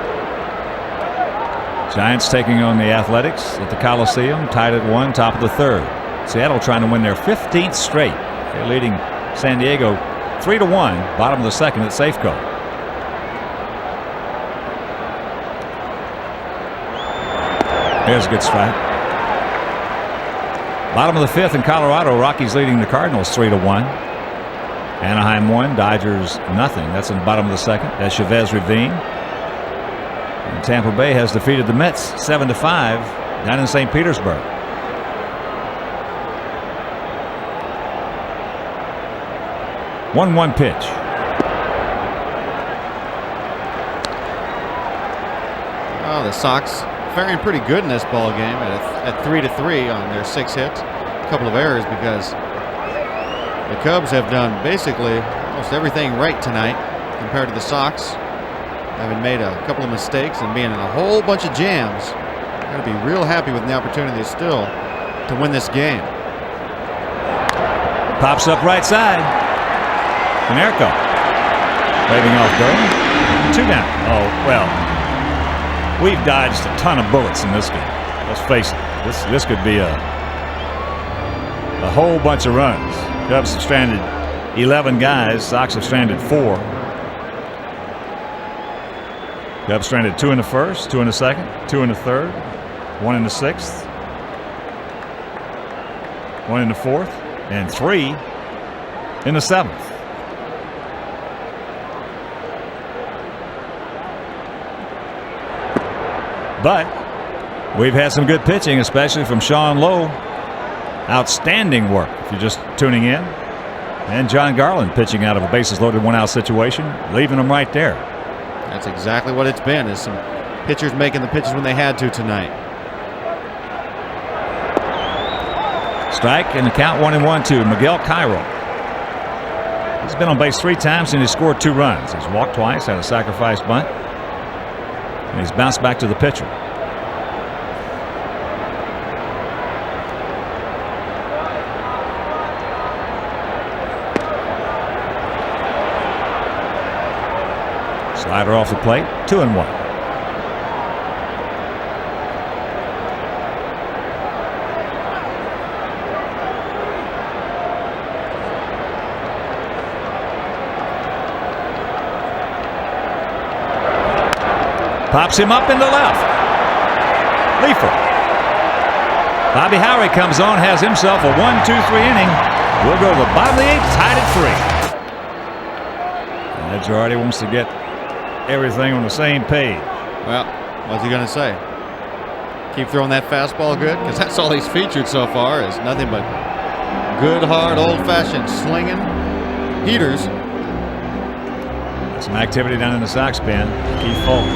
Giants taking on the Athletics at the Coliseum, tied at 1, top of the 3rd. Seattle trying to win their 15th straight. They're leading San Diego 3-1, bottom of the 2nd at Safeco. There's a good strike. Bottom of the 5th in Colorado, Rockies leading the Cardinals 3-1. Anaheim 1, Dodgers nothing. That's in the bottom of the 2nd at Chavez Ravine. And Tampa Bay has defeated the Mets 7-5 down in St. Petersburg. One pitch. Oh, the Sox faring pretty good in this ball game at 3-3 on their 6 hits. A couple of errors because the Cubs have done basically almost everything right tonight compared to the Sox. Having made a couple of mistakes and being in a whole bunch of jams. Got to be real happy with the opportunity still to win this game. Pops up right side. Konerko waving off Durham. 2 down. Oh, well, we've dodged a ton of bullets in this game. Let's face it. This could be a whole bunch of runs. Cubs have stranded 11 guys. Sox have stranded 4. Cubs stranded 2 in the 1st, 2 in the 2nd, 2 in the 3rd, 1 in the 6th, 1 in the 4th, and 3 in the 7th. But we've had some good pitching, especially from Sean Lowe. Outstanding work if you're just tuning in. And John Garland pitching out of a bases loaded 1-out situation, leaving them right there. That's exactly what it's been, is some pitchers making the pitches when they had to tonight. Strike and the count 1-1 to Miguel Cairo. He's been on base 3 times and he's scored 2 runs. He's walked twice, had a sacrifice bunt, and he's bounced back to the pitcher. Slider off the plate, 2-1. Pops him up in the left. Leifer. Bobby Howie comes on, has himself a 1-2-3 inning. We'll go to the bottom of the 8th, tied at 3. And Girardi wants to get everything on the same page. Well, what's he going to say? Keep throwing that fastball good? Because that's all he's featured so far is nothing but good, hard, old-fashioned slinging heaters. Some activity down in the Sox pen. Keith Fulton.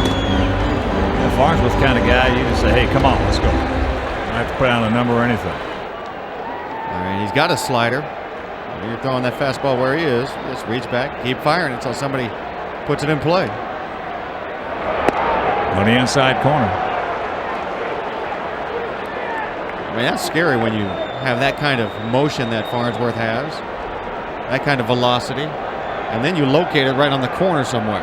The Farnsworth kind of guy, you just say, hey, come on, let's go. Don't have to put down a number or anything. All right, he's got a slider. You're throwing that fastball where he is. Just reach back, keep firing until somebody puts it in play. On the inside corner. I mean, that's scary when you have that kind of motion that Farnsworth has, that kind of velocity, and then you locate it right on the corner somewhere.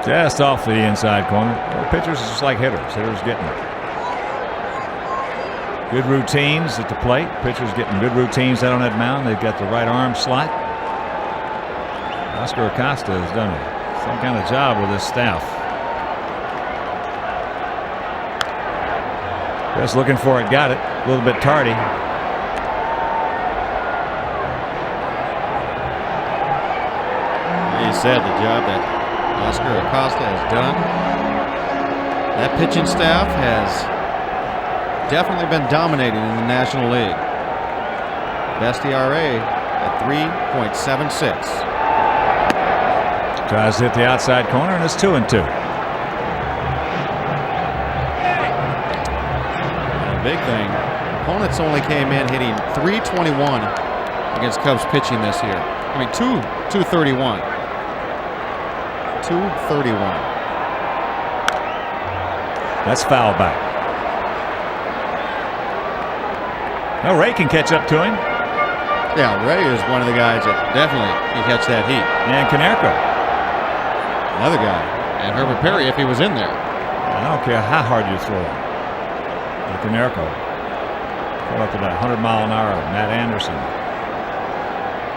Just off the inside corner. The pitchers are just like hitters. Hitters getting good routines at the plate. Pitchers getting good routines out on that mound. They've got the right arm slot. Oscar Acosta has done some kind of job with his staff. Just looking for it, got it. A little bit tardy. He said the job that Oscar Acosta has done. That pitching staff has definitely been dominating in the National League. Best ERA at 3.76. Tries to hit the outside corner, and it's 2-2. And a big thing, opponents only came in hitting .321 against Cubs pitching this year. I mean, 231. 231. That's foul back. No, Ray can catch up to him. Yeah, Ray is one of the guys that definitely can catch that heat. And Konerko. Another guy. And Herbert Perry if he was in there. I don't care how hard you throw it. Konerko. Go up to that 100-mile-an-hour Matt Anderson.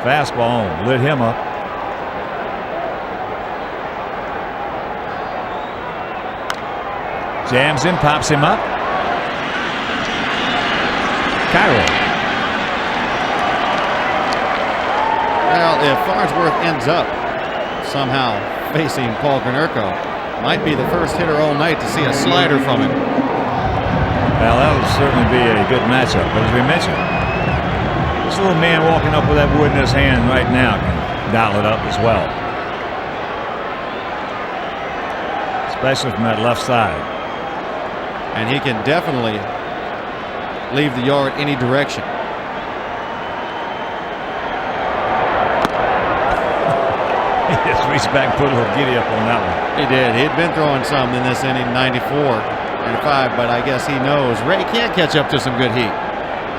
Fastball lit him up. Jams him, pops him up. Cairo. Well, if Farnsworth ends up somehow facing Paul Konerko, might be the first hitter all night to see a slider from him. Well, that would certainly be a good matchup. But as we mentioned, this little man walking up with that wood in his hand right now can dial it up as well. Especially from that left side. And he can definitely leave the yard any direction. He just reached back and put a little giddy up on that one. He did. He'd been throwing some in this inning, 94 and 5, but I guess he knows Ray can't catch up to some good heat.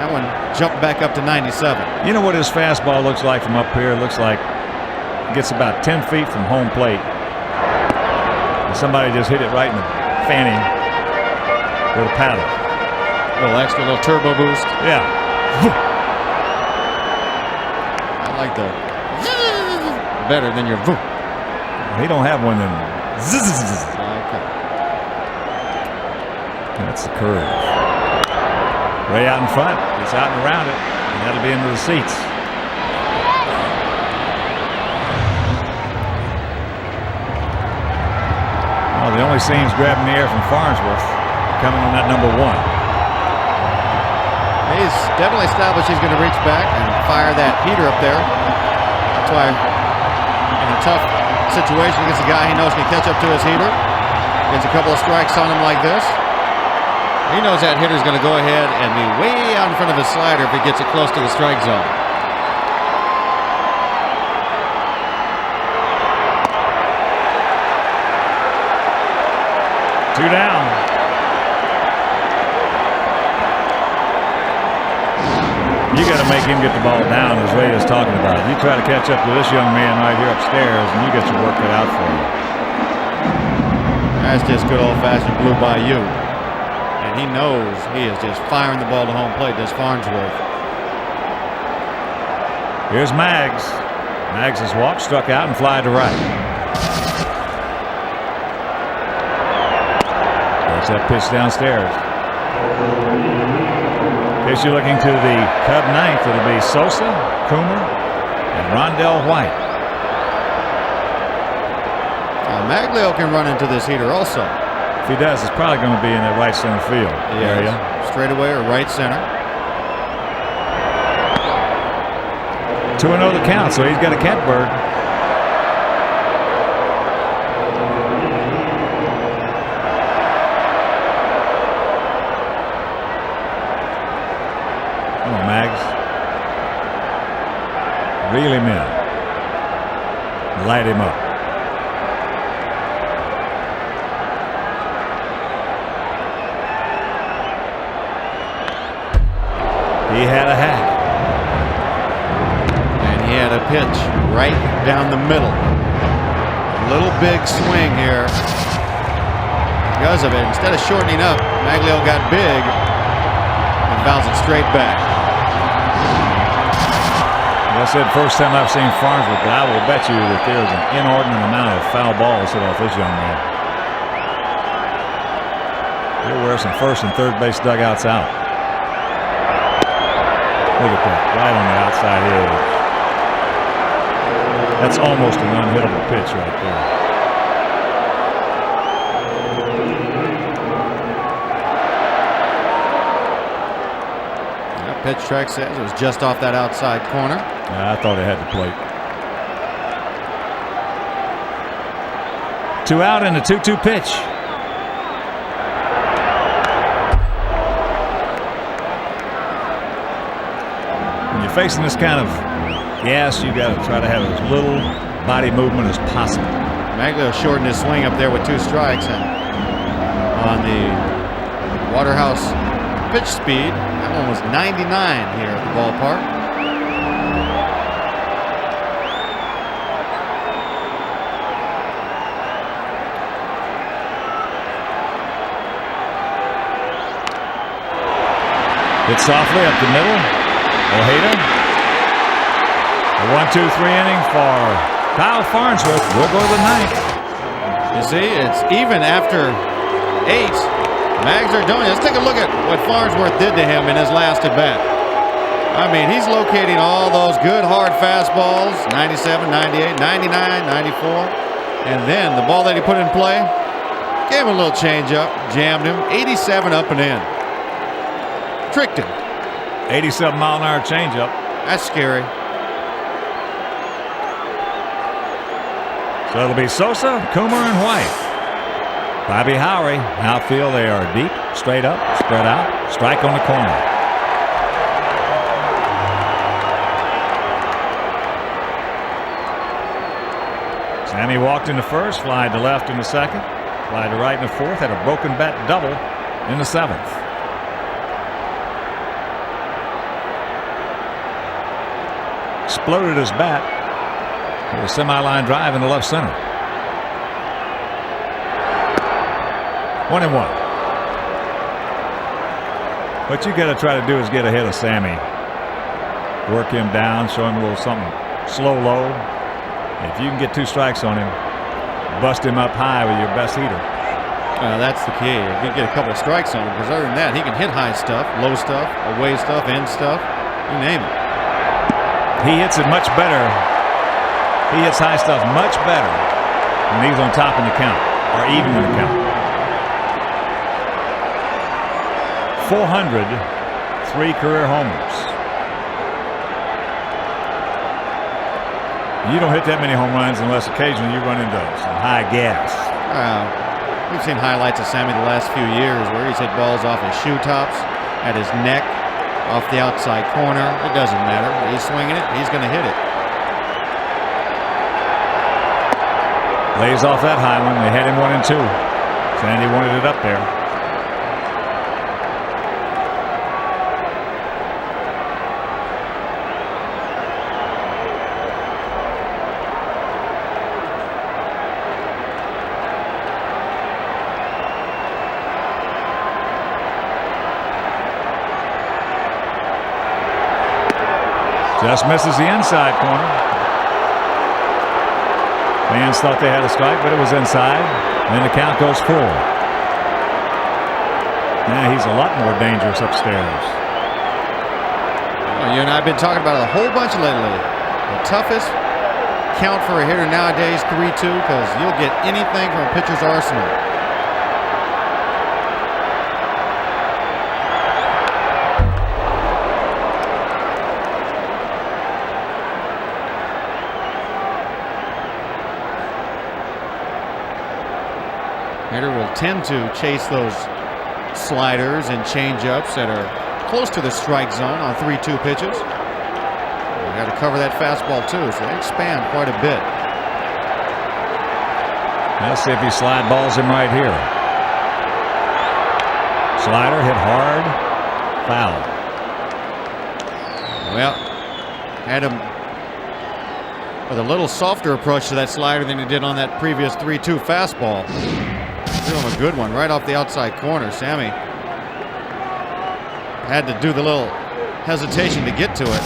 That one jumped back up to 97. You know what his fastball looks like from up here? It looks like it gets about 10 feet from home plate. And somebody just hit it right in the fanny with a paddle. A little extra, little turbo boost. Yeah. I like the better than your voop. He don't have one then. Okay. That's the curve. Ray out in front. Gets out and around it. And that'll be into the seats. Well, the only seams grabbing the air from Farnsworth coming on that number 1. He's definitely established he's going to reach back and fire that heater up there. That's why in a tough situation against a guy he knows can catch up to his heater, gets a couple of strikes on him like this, he knows that hitter's going to go ahead and be way out in front of his slider if he gets it close to the strike zone. Two down. You got to make him get the ball down, as Ray is talking about. You try to catch up to this young man right here upstairs, and you get your work cut out for you. That's just good old-fashioned blue by you. And he knows he is just firing the ball to home plate, does Farnsworth. Here's Maggs. Maggs has walked, struck out, and fly to right. There's that pitch downstairs. In case you're looking to the Cub ninth, it'll be Sosa, Coomer, and Rondell White. Maglio can run into this heater also. If he does, it's probably going to be in that right center field area. Straight away or right center. 2-0 the count, so he's got a catbird. Come on, Mags. Reel him in. Light him up. He had a hack. And he had a pitch right down the middle. Little big swing here. Because of it, instead of shortening up, Maglio got big and fouls it straight back. As I said, first time I've seen Farnsworth, but I will bet you that there's an inordinate amount of foul balls hit off this young man. He'll wear some first and third base dugouts out. Look at that, right on the outside edge. That's almost an unhittable pitch right there. That pitch track says it was just off that outside corner. I thought it had the plate. 2 out and a 2-2 pitch. Facing this kind of gas, you got to try to have as little body movement as possible. Maglio shortened his swing up there with 2 strikes, and on the Waterhouse pitch speed, that one was 99 here at the ballpark. Hit softly up the middle. Ojeda. A 1-2-3 inning for Kyle Farnsworth. We'll go to the 9th. You see, it's even after 8. Mags Ardonia. Let's take a look at what Farnsworth did to him in his last at bat. I mean, he's locating all those good hard fastballs, 97, 98, 99, 94. And then the ball that he put in play, gave him a little changeup, jammed him, 87 up and in. Tricked him. 87-mile-an-hour changeup. That's scary. So it'll be Sosa, Coomer, and White. Bobby Howry, outfield, they are deep, straight up, spread out, strike on the corner. Sammy walked in the first, fly to left in the second, fly to right in the fourth, had a broken bat double in the 7th. Exploded his bat with a semi-line drive in the left center. 1-1. What you got to try to do is get ahead of Sammy. Work him down, show him a little something slow, low. If you can get 2 strikes on him, bust him up high with your best heater. That's the key. If you get a couple of strikes on him, because other than that, he can hit high stuff, low stuff, away stuff, end stuff, you name it. He hits it much better. He hits high stuff much better when he's on top in the count, or even in the count. 403 career homers. You don't hit that many home runs unless occasionally you run into some high gas. We've seen highlights of Sammy the last few years where he's hit balls off his shoe tops, at his neck, off the outside corner. It doesn't matter. He's swinging it. He's going to hit it. Lays off that high one. They had him 1-2. Sandy wanted it up there. Just misses the inside corner. Fans thought they had a strike, but it was inside. And the count goes full. Now he's a lot more dangerous upstairs. Well, you and I have been talking about it a whole bunch lately. The toughest count for a hitter nowadays, 3-2, because you'll get anything from a pitcher's arsenal. Hitter will tend to chase those sliders and changeups that are close to the strike zone on 3-2 pitches. You got to cover that fastball too, so they expand quite a bit. Let's see if he slide balls him right here. Slider hit hard, foul. Well, had him with a little softer approach to that slider than he did on that previous 3-2 fastball. Threw him a good one right off the outside corner. Sammy had to do the little hesitation to get to it.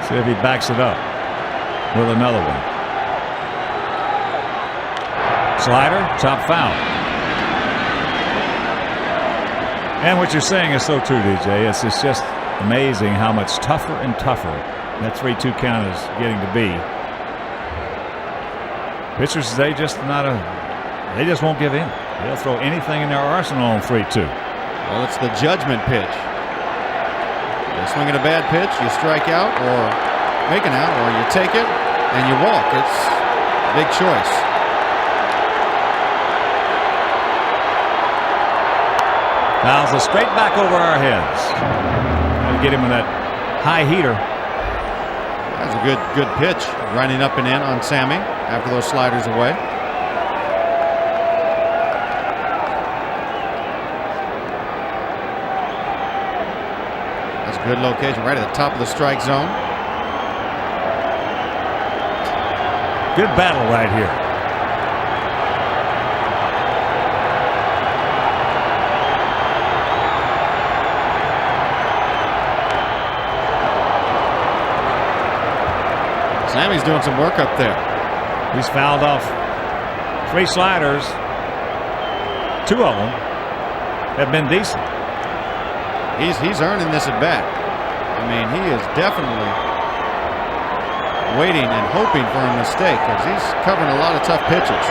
See if he backs it up with another one. Slider, top foul. And what you're saying is so true, DJ. It's just amazing how much tougher and tougher that 3-2 count is getting to be. Pitchers, they just won't give in. They'll throw anything in their arsenal on 3-2. Well, it's the judgment pitch. You swing at a bad pitch, you strike out or make an out, or you take it and you walk. It's a big choice. Fouls us straight back over our heads. Got to get him with that high heater. That's a good pitch, running up and in on Sammy after those sliders away. That's a good location, right at the top of the strike zone. Good battle right here. Sammy's doing some work up there. He's fouled off 3 sliders. 2 of them have been decent. He's earning this at bat. I mean, he is definitely waiting and hoping for a mistake because he's covering a lot of tough pitches.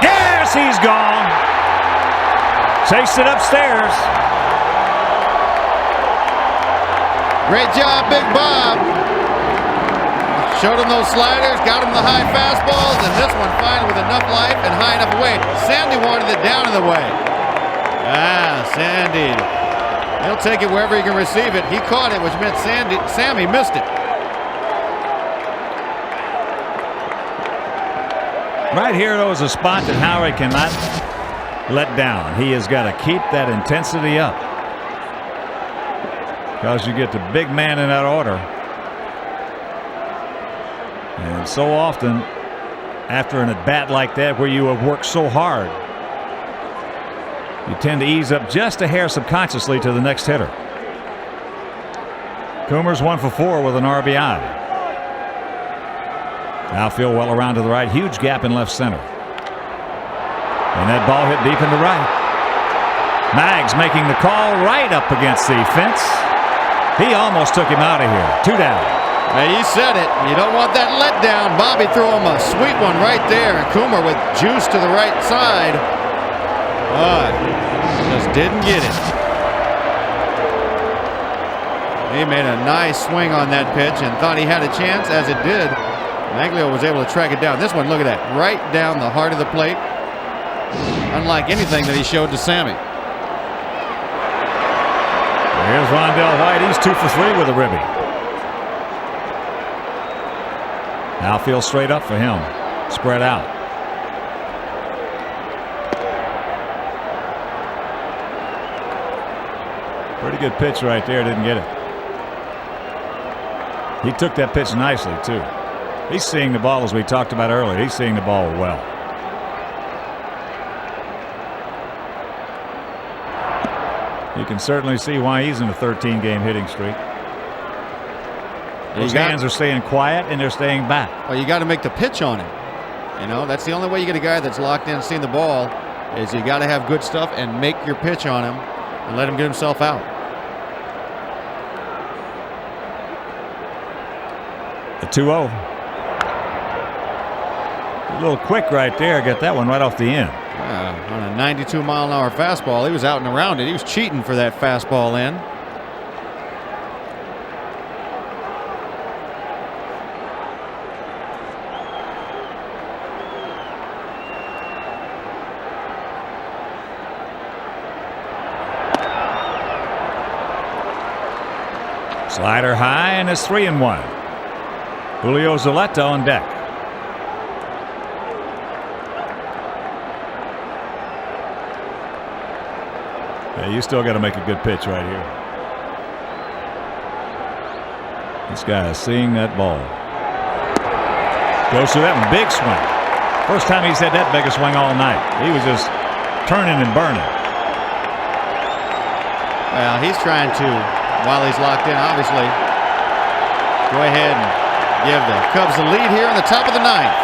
Yes, he's gone. Chased it upstairs. Great job, Big Bob. Showed him those sliders, got him the high fastballs, and this one finally with enough life and high enough weight. Sandy wanted it down in the way. Sandy. He'll take it wherever he can receive it. He caught it, which meant Sammy missed it. Right here, though, is a spot that Howard cannot let down. He has got to keep that intensity up. Because you get the big man in that order. And so often, after an at-bat like that where you have worked so hard, you tend to ease up just a hair subconsciously to the next hitter. Coomer's 1 for 4 with an RBI. Outfield well around to the right. Huge gap in left center. And that ball hit deep into right. Maggs making the call right up against the fence. He almost took him out of here. 2 down. Hey, you said it. You don't want that letdown. Bobby threw him a sweet one right there. And Coomer with juice to the right side. But just didn't get it. He made a nice swing on that pitch and thought he had a chance, as it did. Maglio was able to track it down. This one, look at that. Right down the heart of the plate. Unlike anything that he showed to Sammy. Here's Rondell White. He's 2 for 3 with a ribby. Outfield straight up for him. Spread out. Pretty good pitch right there. Didn't get it. He took that pitch nicely, too. He's seeing the ball as we talked about earlier. He's seeing the ball well. You can certainly see why he's in a 13-game hitting streak. His hands are staying quiet and they're staying back. Well, you got to make the pitch on him. You know, that's the only way you get a guy that's locked in, seeing the ball, is you got to have good stuff and make your pitch on him and let him get himself out. The 2-0. A little quick right there. Got that one right off the end. On a 92-mile-an-hour fastball, he was out and around it. He was cheating for that fastball in. Slider high, and it's 3-1. Julio Zaletta on deck. Yeah, you still got to make a good pitch right here. This guy is seeing that ball. Goes through that one, big swing. First time he's had that big a swing all night. He was just turning and burning. Well, he's trying to, while he's locked in, obviously, go ahead and give the Cubs the lead here in the top of the ninth.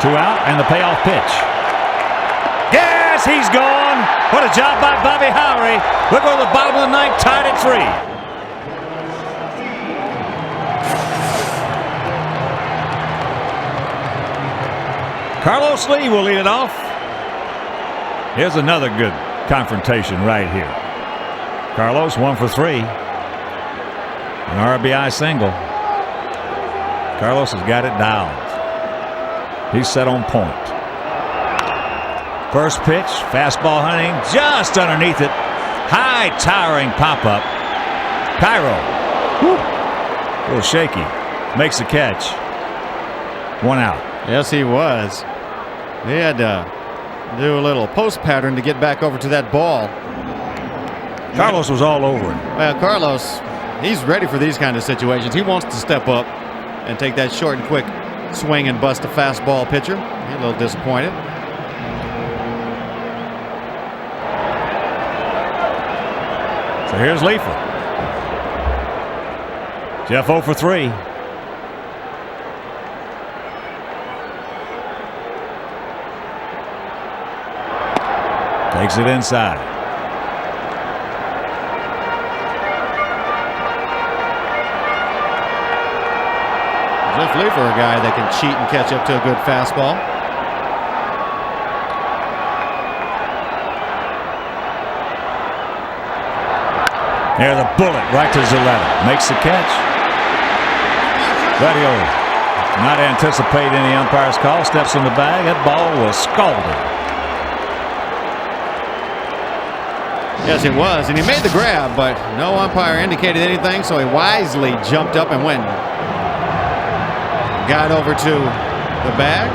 2 out and the payoff pitch. Yes, he's gone. What a job by Bobby Howry. We're going to the bottom of the ninth, tied at 3. Carlos Lee will lead it off. Here's another good confrontation right here. Carlos 1 for 3. An RBI single. Carlos has got it dialed. He's set on point. First pitch, fastball hunting, just underneath it. High towering pop-up. Cairo. A little shaky. Makes the catch. 1 out. Yes, he was. He had to do a little post pattern to get back over to that ball. Carlos was all over it. Well, Carlos, he's ready for these kind of situations. He wants to step up and take that short and quick swing and bust a fastball pitcher. He's a little disappointed. So here's Leifer. Jeff 0 for 3. Takes it inside. Jeff Leifer, a guy that can cheat and catch up to a good fastball. There's a bullet right to Zaletta. Makes the catch. Radio not anticipating any umpire's call. Steps in the bag. That ball was scalded. Yes, it was, and he made the grab, but no umpire indicated anything, so he wisely jumped up and went. Got over to the bag.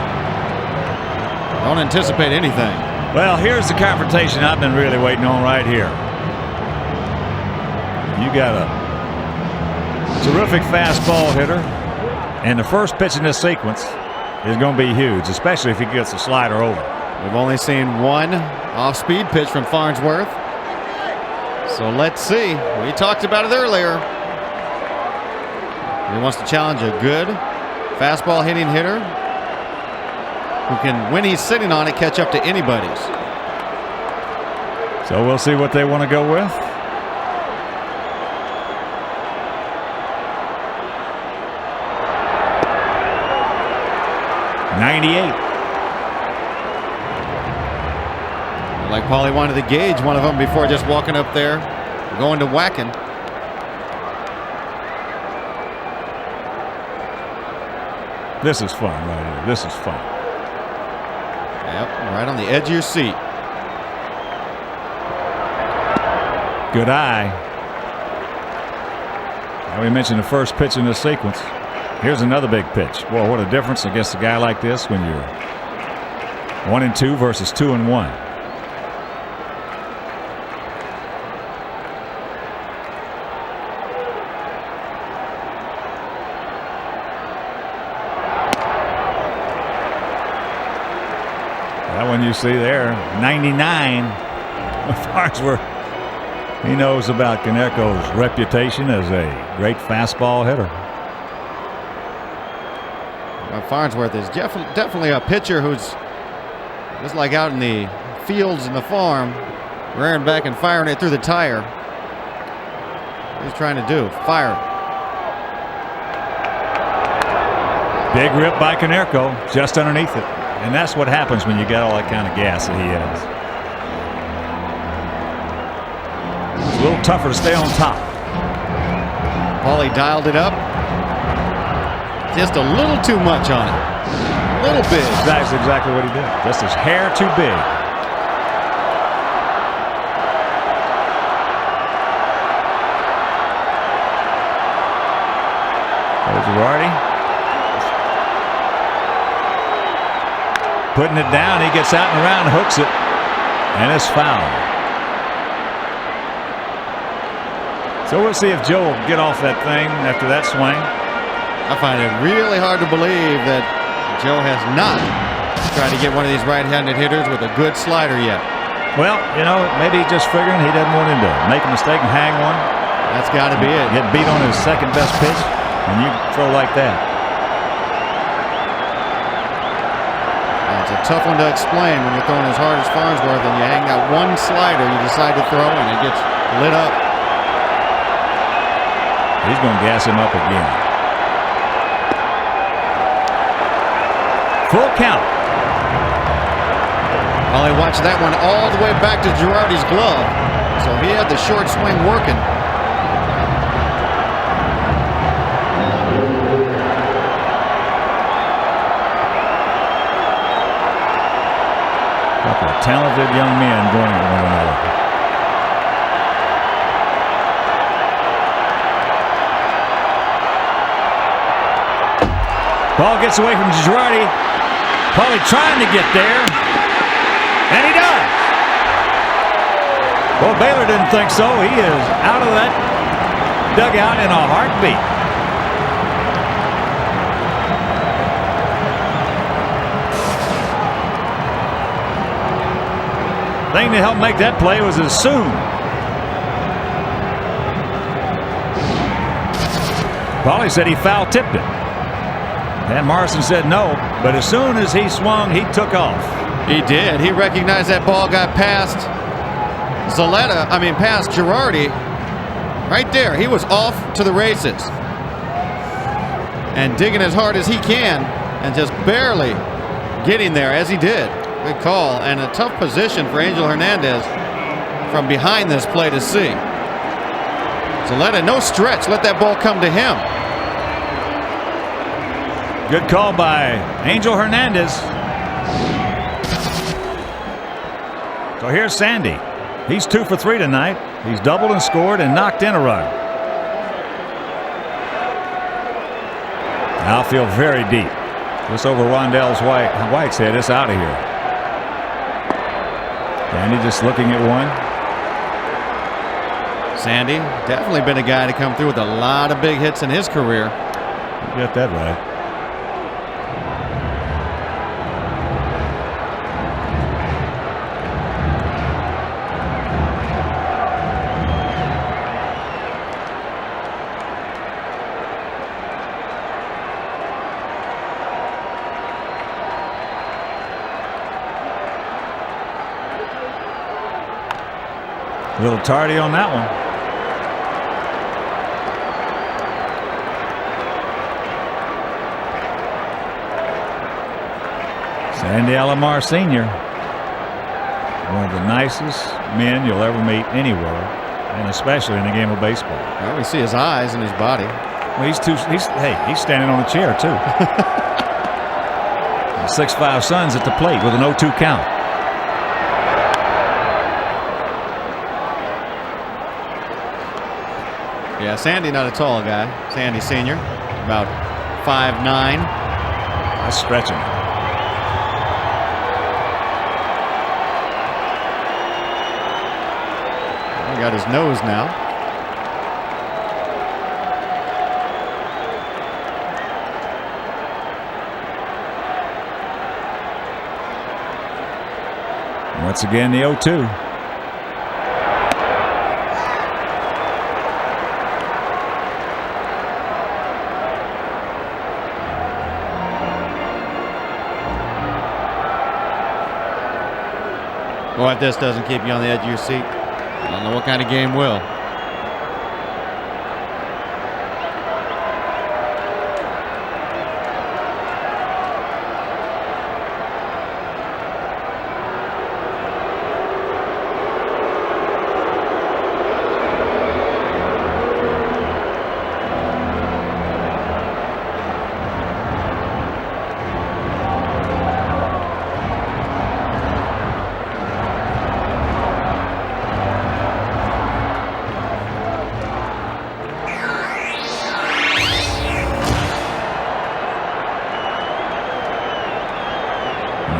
Don't anticipate anything. Well, here's the confrontation I've been really waiting on right here. You got a terrific fastball hitter, and the first pitch in this sequence is going to be huge, especially if he gets the slider over. We've only seen one off-speed pitch from Farnsworth. So let's see. We talked about it earlier. He wants to challenge a good fastball hitting hitter who can, when he's sitting on it, catch up to anybody's. So we'll see what they want to go with. .98. Like Paulie wanted to gauge one of them before just walking up there, going to whacking. This is fun right here. This is fun. Yep, right on the edge of your seat. Good eye. Now we mentioned the first pitch in this sequence. Here's another big pitch. Boy, what a difference against a guy like this when you're 1-2 versus 2-1. That one you see there, 99. Farnsworth, he knows about Konerko's reputation as a great fastball hitter. Well, Farnsworth is definitely a pitcher who's just like out in the fields in the farm, rearing back and firing it through the tire. What he's trying to do, fire it. Big rip by Konerko, just underneath it. And that's what happens when you get all that kind of gas that he has. It's a little tougher to stay on top. Paulie dialed it up. Just a little too much on it. A little big. That's exactly what he did. Just his hair too big. There's Girardi. Putting it down, he gets out and around, hooks it, and it's foul. So we'll see if Joe will get off that thing after that swing. I find it really hard to believe that Joe has not tried to get one of these right-handed hitters with a good slider yet. Well, you know, maybe he's just figuring he doesn't want him to make a mistake and hang one. That's got to be it. Get beat on his second best pitch, and you throw like that. It's a tough one to explain when you're throwing as hard as Farnsworth and you hang that one slider you decide to throw and it gets lit up. He's going to gas him up again. Full count. Well, he watched that one all the way back to Girardi's glove, so he had the short swing working. Couple of talented young men going at one another. Ball gets away from Girardi. Paulie trying to get there. And he does. Well, Baylor didn't think so. He is out of that dugout in a heartbeat. Thing to help make that play was as soon. Paulie said he foul tipped it. Dan Morrison said no, but as soon as he swung, he took off. He did. He recognized that ball got past past Girardi. Right there. He was off to the races. And digging as hard as he can and just barely getting there as he did. Good call, and a tough position for Angel Hernandez from behind this play to see. Zaletta, no stretch. Let that ball come to him. Good call by Angel Hernandez. So here's Sandy. He's 2 for 3 tonight. He's doubled and scored and knocked in a run. Outfield very deep. This over Rondell's White's head. It's out of here. Sandy just looking at one. Sandy, definitely been a guy to come through with a lot of big hits in his career. You got that right. A little tardy on that one. Sandy Alomar Sr., one of the nicest men you'll ever meet anywhere, and especially in the game of baseball. Well, we see his eyes and his body. Well, he's standing on a chair too. 6'5" Suns at the plate with an 0-2 count. Yeah, Sandy not a tall guy. Sandy Sr., about 5'9". That's stretching. He got his nose now. Once again, the 0-2. Well, if this doesn't keep you on the edge of your seat, I don't know what kind of game will.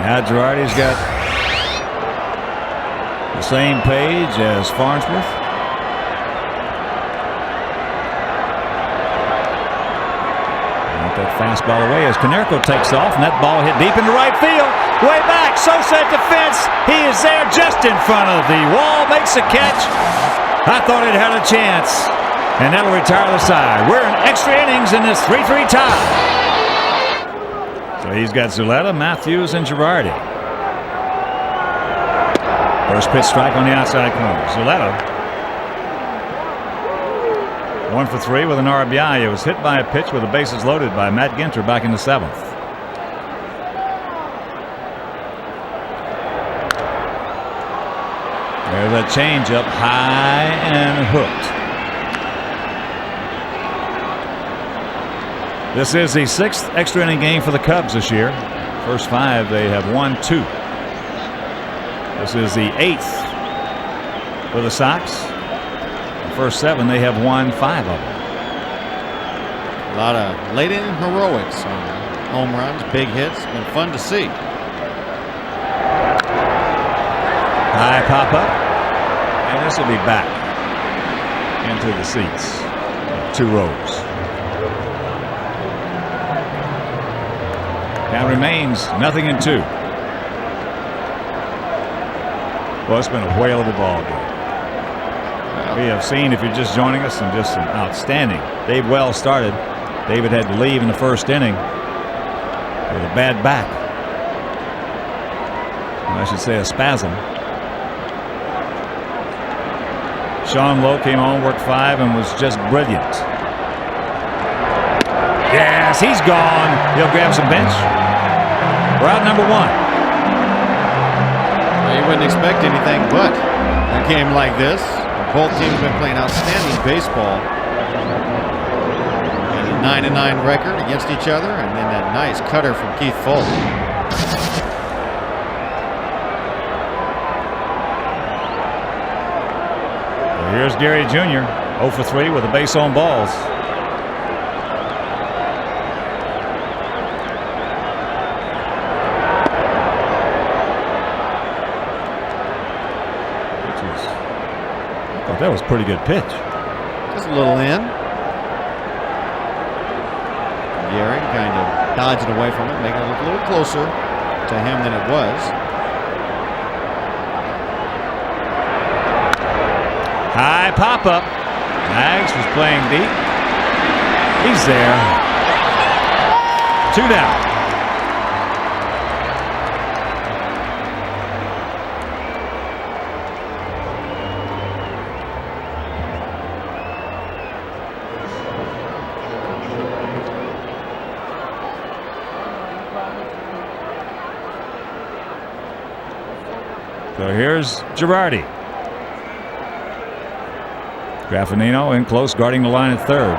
Now Girardi's got the same page as Farnsworth. Got that fastball away as Konerko takes off, and that ball hit deep into right field. Way back, Sosa at the fence. He is there just in front of the wall, makes a catch. I thought it had a chance, and that'll retire the side. We're in extra innings in this 3-3 tie. So he's got Zuleta, Matthews, and Girardi. First pitch strike on the outside corner. Zuleta 1 for 3 with an RBI. It was hit by a pitch with the bases loaded by Matt Ginter back in the 7th. There's a changeup high and hooked. This is the 6th extra inning game for the Cubs this year. First 5 they have won 2. This is the 8th for the Sox. The first 7 they have won 5 of them. A lot of late inning heroics on home runs, big hits. Been fun to see. High pop up, and this will be back into the seats. 2 rows. Now remains 0-2. Well, it's been a whale of a ball game. We have seen, if you're just joining us, some outstanding. Dave Wells started. David had to leave in the first inning with a bad back. I should say a spasm. Sean Lowe came on, worked 5, and was just brilliant. Yes, he's gone. He'll grab some bench. We're out number 1. Well, you wouldn't expect anything but a game like this. Both teams have been playing outstanding baseball. And a 9-9 record against each other, and then that nice cutter from Keith Folk. Well, here's Gary Jr. 0 for 3 with a base on balls. That was a pretty good pitch. Just a little in. Gary kind of dodging away from it, making it look a little closer to him than it was. High pop up. Nags was playing deep. He's there. 2 down. So here's Girardi. Graffinino in close, guarding the line at third.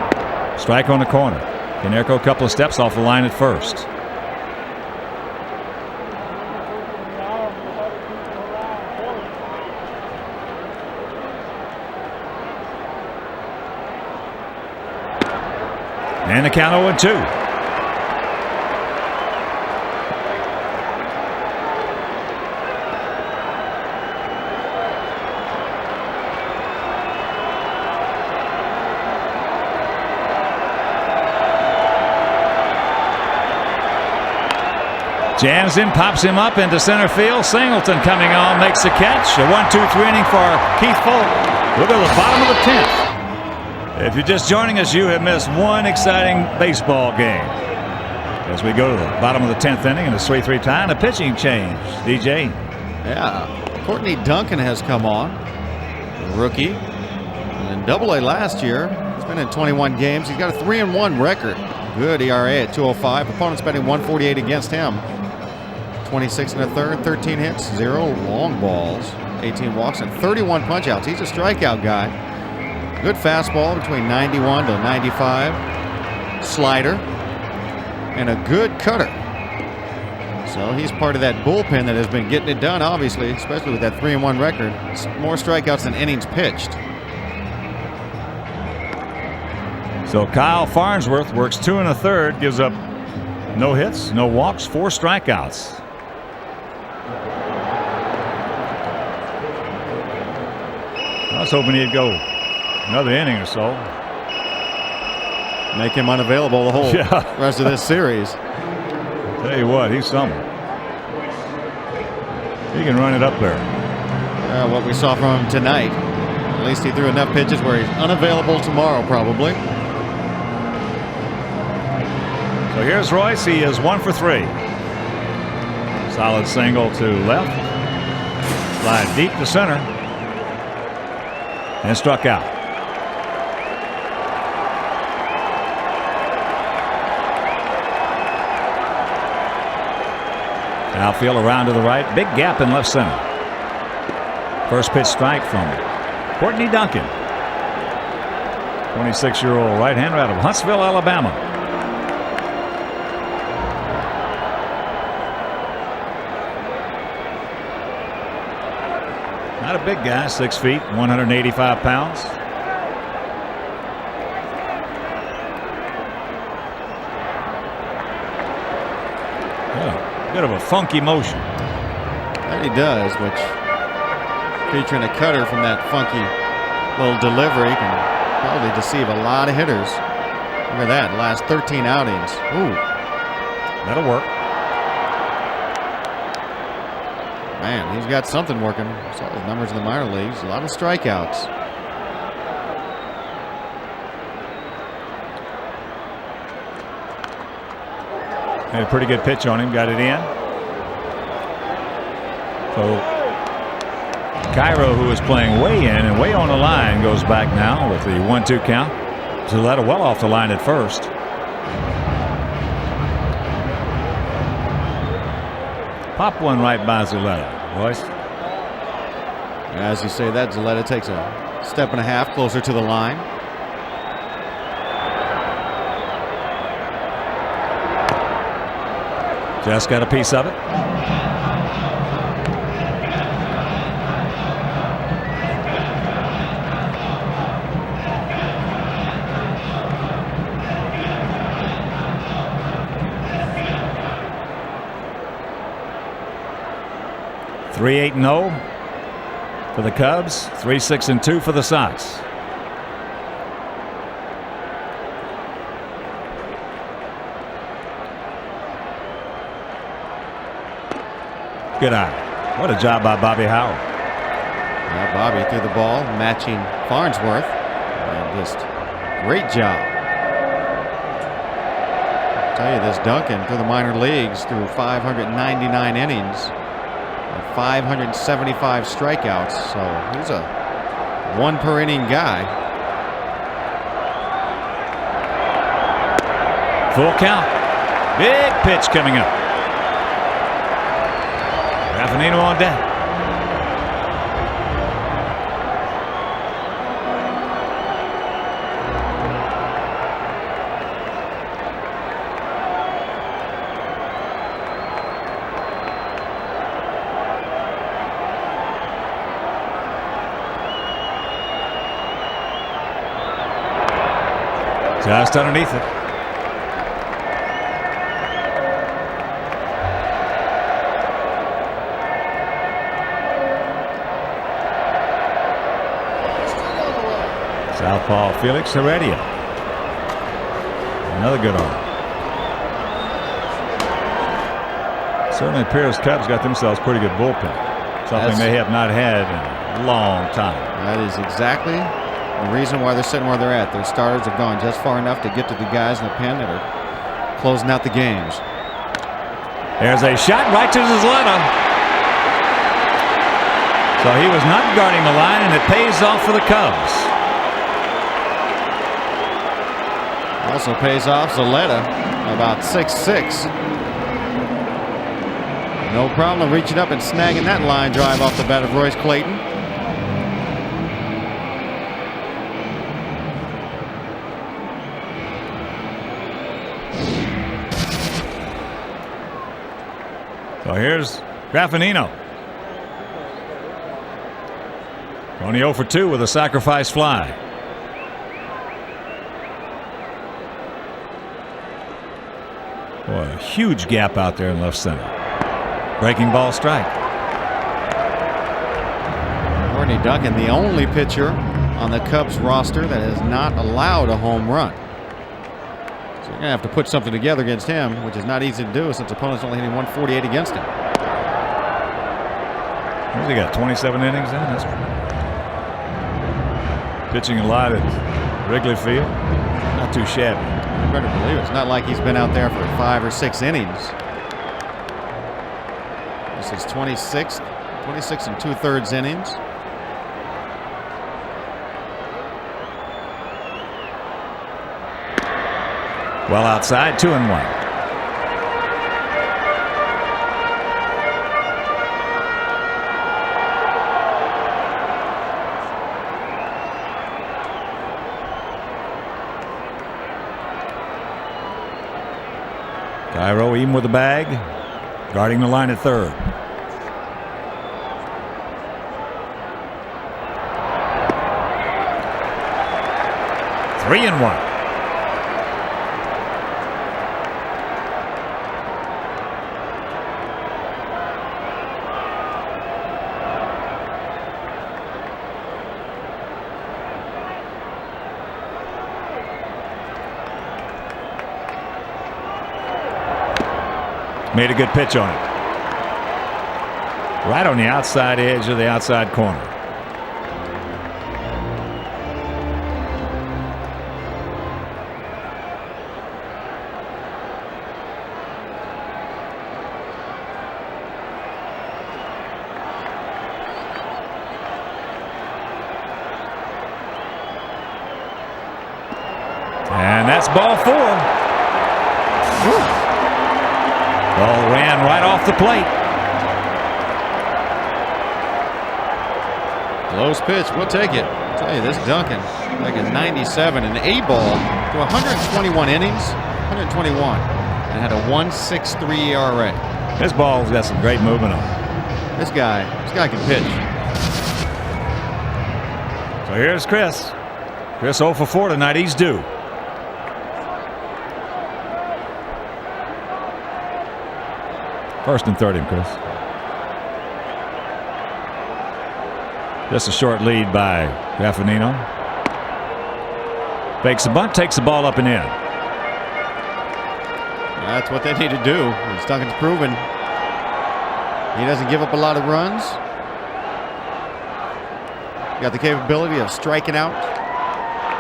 Strike on the corner. Konerko a couple of steps off the line at first. And the count 0-2. Jams him, pops him up into center field. Singleton coming on, makes the catch. A 1-2-3 inning for Keith Folk. We'll go to the bottom of the 10th. If you're just joining us, you have missed one exciting baseball game. As we go to the bottom of the 10th inning in the 3-3 tie, and a pitching change. DJ. Yeah. Courtney Duncan has come on, a rookie, and in AA last year. He's been in 21 games. He's got a 3-1 record. Good ERA at 2.05. Opponents batting 148 against him. 26 and a third, 13 hits, 0 long balls, 18 walks, and 31 punch-outs. He's a strikeout guy. Good fastball between 91 to 95. Slider. And a good cutter. So he's part of that bullpen that has been getting it done, obviously, especially with that 3-1 record. It's more strikeouts than innings pitched. So Kyle Farnsworth works 2 1/3, gives up no hits, no walks, 4 strikeouts. I was hoping he'd go another inning or so. Make him unavailable the whole rest of this series. Tell you what, he's something. He can run it up there. What we saw from him tonight. At least he threw enough pitches where he's unavailable tomorrow, probably. So here's Royce. He is 1 for 3. Solid single to left. Slide deep to center. And struck out. Outfield around to the right. Big gap in left center. First pitch strike from Courtney Duncan. 26-year-old right-hander out of Huntsville, Alabama. Not a big guy, 6 feet, 185 pounds. Bit of a funky motion. That he does, which featuring a cutter from that funky little delivery can probably deceive a lot of hitters. Look at that, last 13 outings. Ooh. That'll work. Man, he's got something working. Saw his numbers in the minor leagues. A lot of strikeouts. Had a pretty good pitch on him. Got it in. So Cairo, who was playing way in and way on the line, goes back now with the 1-2 count. Zaletta well off the line at first. Pop one right by Zaletta. Royce. As you say that, Zaletta takes a step and a half closer to the line. Just got a piece of it. Three 8-0 for the Cubs. 3-6-2 for the Sox. Good eye. What a job by Bobby Howard. Yeah, Bobby threw the ball, matching Farnsworth. And just great job. I'll tell you, this Duncan through the minor leagues through 599 innings, and 575 strikeouts. So he's a 1 per inning guy. Full count. Big pitch coming up. Raffanino on deck. Just underneath it. Southpaw Felix Heredia. Another good arm. Certainly appears Cubs got themselves pretty good bullpen. Something they have not had in a long time. That is exactly the reason why they're sitting where they're at. Their starters have gone just far enough to get to the guys in the pen that are closing out the games. There's a shot right to Zaletta. So he was not guarding the line, and it pays off for the Cubs. Also pays off Zaletta, about 6'6". No problem reaching up and snagging that line drive off the bat of Royce Clayton. So here's Graffinino. Only 0 for 2 with a sacrifice fly. Boy, a huge gap out there in left center. Breaking ball strike. Courtney Duncan, the only pitcher on the Cubs roster that has not allowed a home run. So you're going to have to put something together against him, which is not easy to do since opponents only hitting 148 against him. What's he got, 27 innings in? That's pitching a lot at Wrigley Field. Not too shabby. You better believe it. It's not like he's been out there for 5 or 6 innings. This is 26 and 2/3 innings. Well outside, 2-1. Cairo even with the bag, guarding the line at third. Three and one. Made a good pitch on it. Right on the outside edge of the outside corner. And that's ball 4. Whew. Ball ran right off the plate. Close pitch. We'll take it. I'll tell you, this Duncan, like a 97, an A ball to 121 innings, 121, and had a 1.63 ERA. This ball's got some great movement on it. This guy can pitch. So here's Chris. Chris 0 for 4 tonight. He's due. First and 30, Chris. Just a short lead by Graffinino. Fakes a bunt, takes the ball up and in. That's what they need to do. As Duncan's proven, he doesn't give up a lot of runs. Got the capability of striking out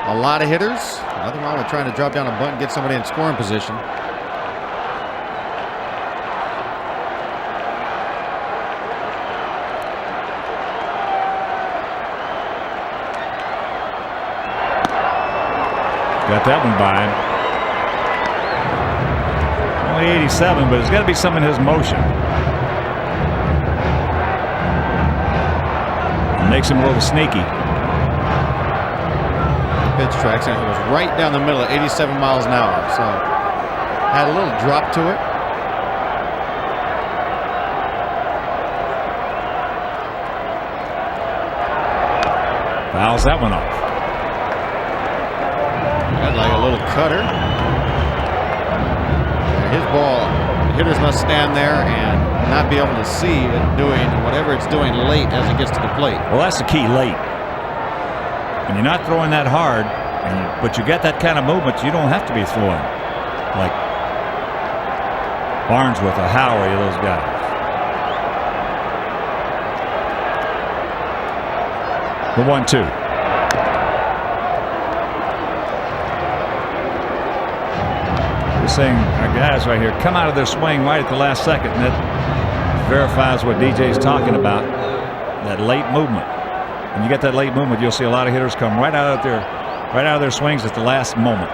a lot of hitters. Nothing wrong with trying to drop down a bunt and get somebody in scoring position. Got that one by him. Only 87, but there's got to be some in his motion. It makes him a little sneaky. Pitch tracks, and it was right down the middle at 87 miles an hour. So had a little drop to it. Fouls that one off. Got like a little cutter. His ball, the hitters must stand there and not be able to see it doing whatever it's doing late as it gets to the plate. Well, that's the key, late. When you're not throwing that hard, but you get that kind of movement, you don't have to be throwing like Barnesworth or Howery, those guys. The 1-2. Saying our guys right here come out of their swing right at the last second, and that verifies what DJ's talking about. that late movement. When you get that late movement, you'll see a lot of hitters come right out of their swings at the last moment.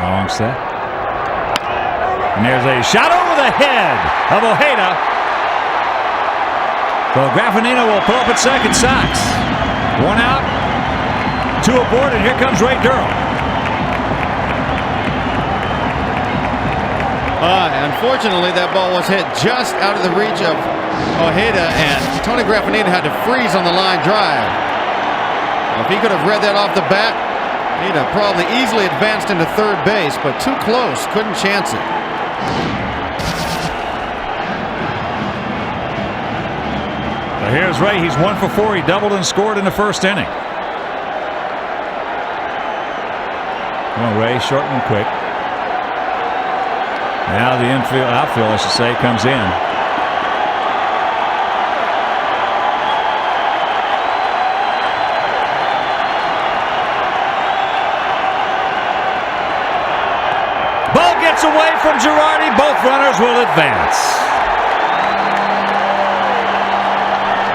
Wrong set. And there's a shot over the head of Ojeda. So Graffinino will pull up at second. Sox. One out, two aboard, and here comes Ray Durham. Unfortunately, that ball was hit just out of the reach of Ojeda, and Tony Graffinino had to freeze on the line drive. If he could have read that off the bat, he'd have probably easily advanced into third base, but too close, couldn't chance it. Now here's Ray. He's 1 for 4. He doubled and scored in the first inning. Come on, Ray, short and quick. Now the outfield, I should say, comes in. Ball gets away from Girardi. Both runners will advance.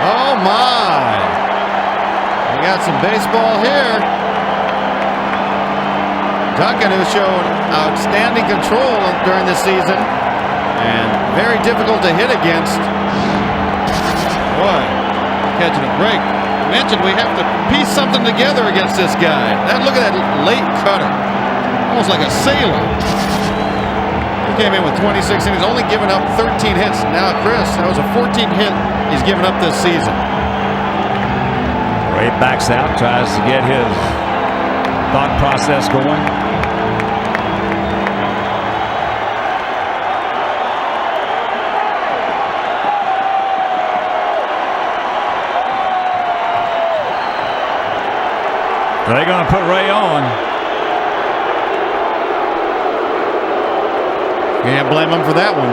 Oh my! We got some baseball here. Duncan, who showed outstanding control during this season and very difficult to hit against. Boy, catching a break. Mentioned we have to piece something together against this guy. Look at that late cutter, almost like a sailor. He came in with 26 innings, only given up 13 hits. Now, Chris, that was a 14th hit he's given up this season. Ray backs out, tries to get his thought process going. They're going to put Ray on. Can't blame him for that one.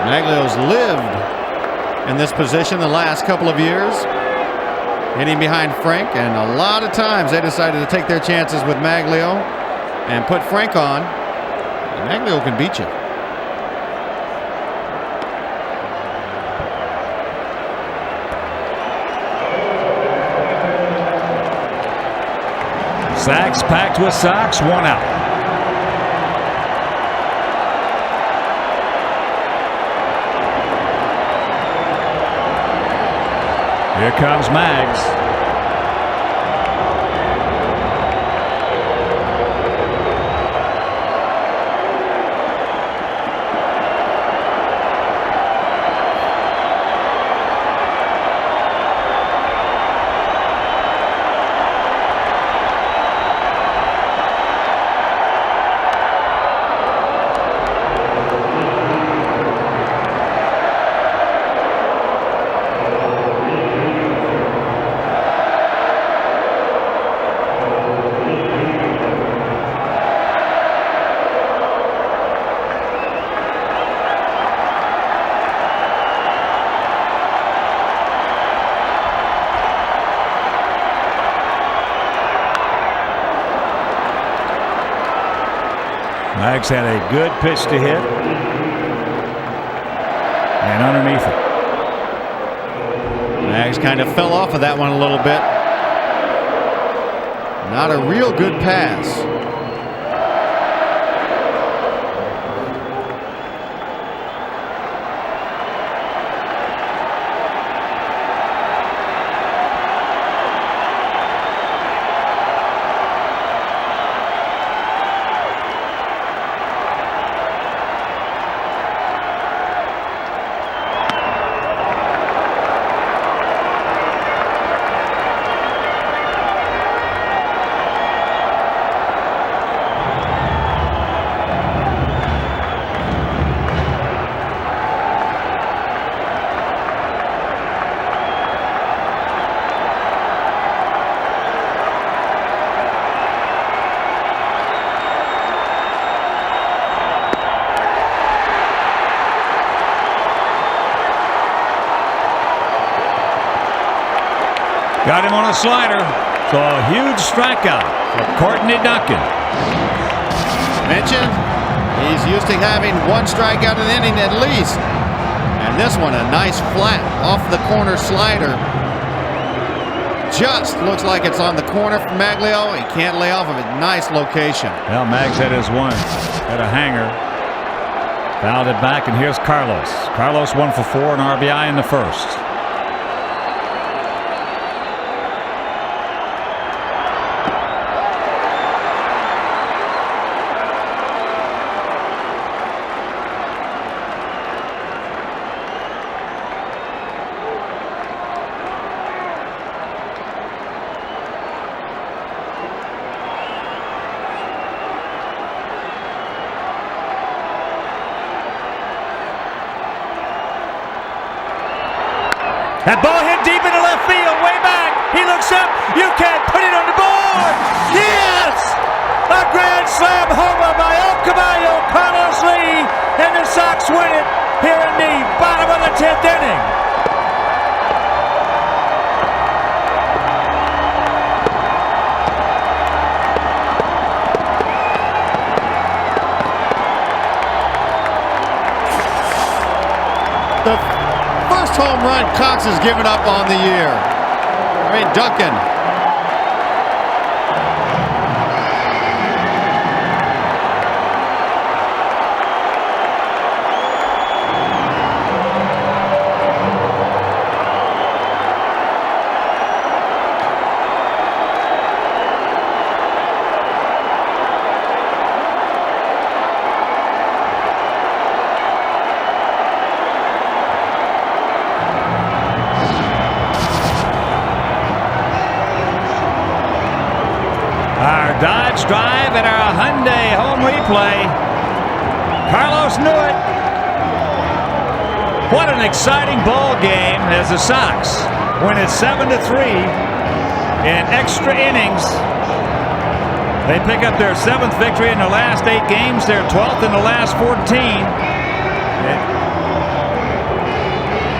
Maglio's lived in this position the last couple of years, hitting behind Frank, and a lot of times they decided to take their chances with Maglio and put Frank on. And Maglio can beat you. Sacks packed with Sox, one out. Here comes Mags. Mags had a good pitch to hit. And underneath it. Mags kind of fell off of that one a little bit. Not a real good pass. Got him on a slider. So a huge strikeout for Courtney Duncan. Mentioned he's used to having one strikeout an inning at least. And this one, a nice flat off the corner slider. Just looks like it's on the corner for Maglio. He can't lay off of it. Nice location. Well, Mags had his one. Had a hanger. Fouled it back, and here's Carlos. Carlos 1 for 4, an RBI in the first. That ball hit deep into left field, way back. He looks up. You can't put it on the board. Yes! A grand slam homer by El Caballo, Carlos Lee, and the Sox win it here in the bottom of the 10th inning. The first home run Cox has given up on the year. Duncan. Dodge drive and our Hyundai home replay. Carlos knew it. What an exciting ball game as the Sox win it 7-3 in extra innings. They pick up their 7th victory in the last 8 games, their 12th in the last 14.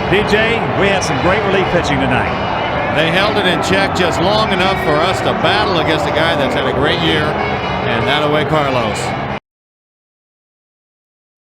DJ, we had some great relief pitching tonight. They held it in check just long enough for us to battle against a guy that's had a great year, and that away Carlos.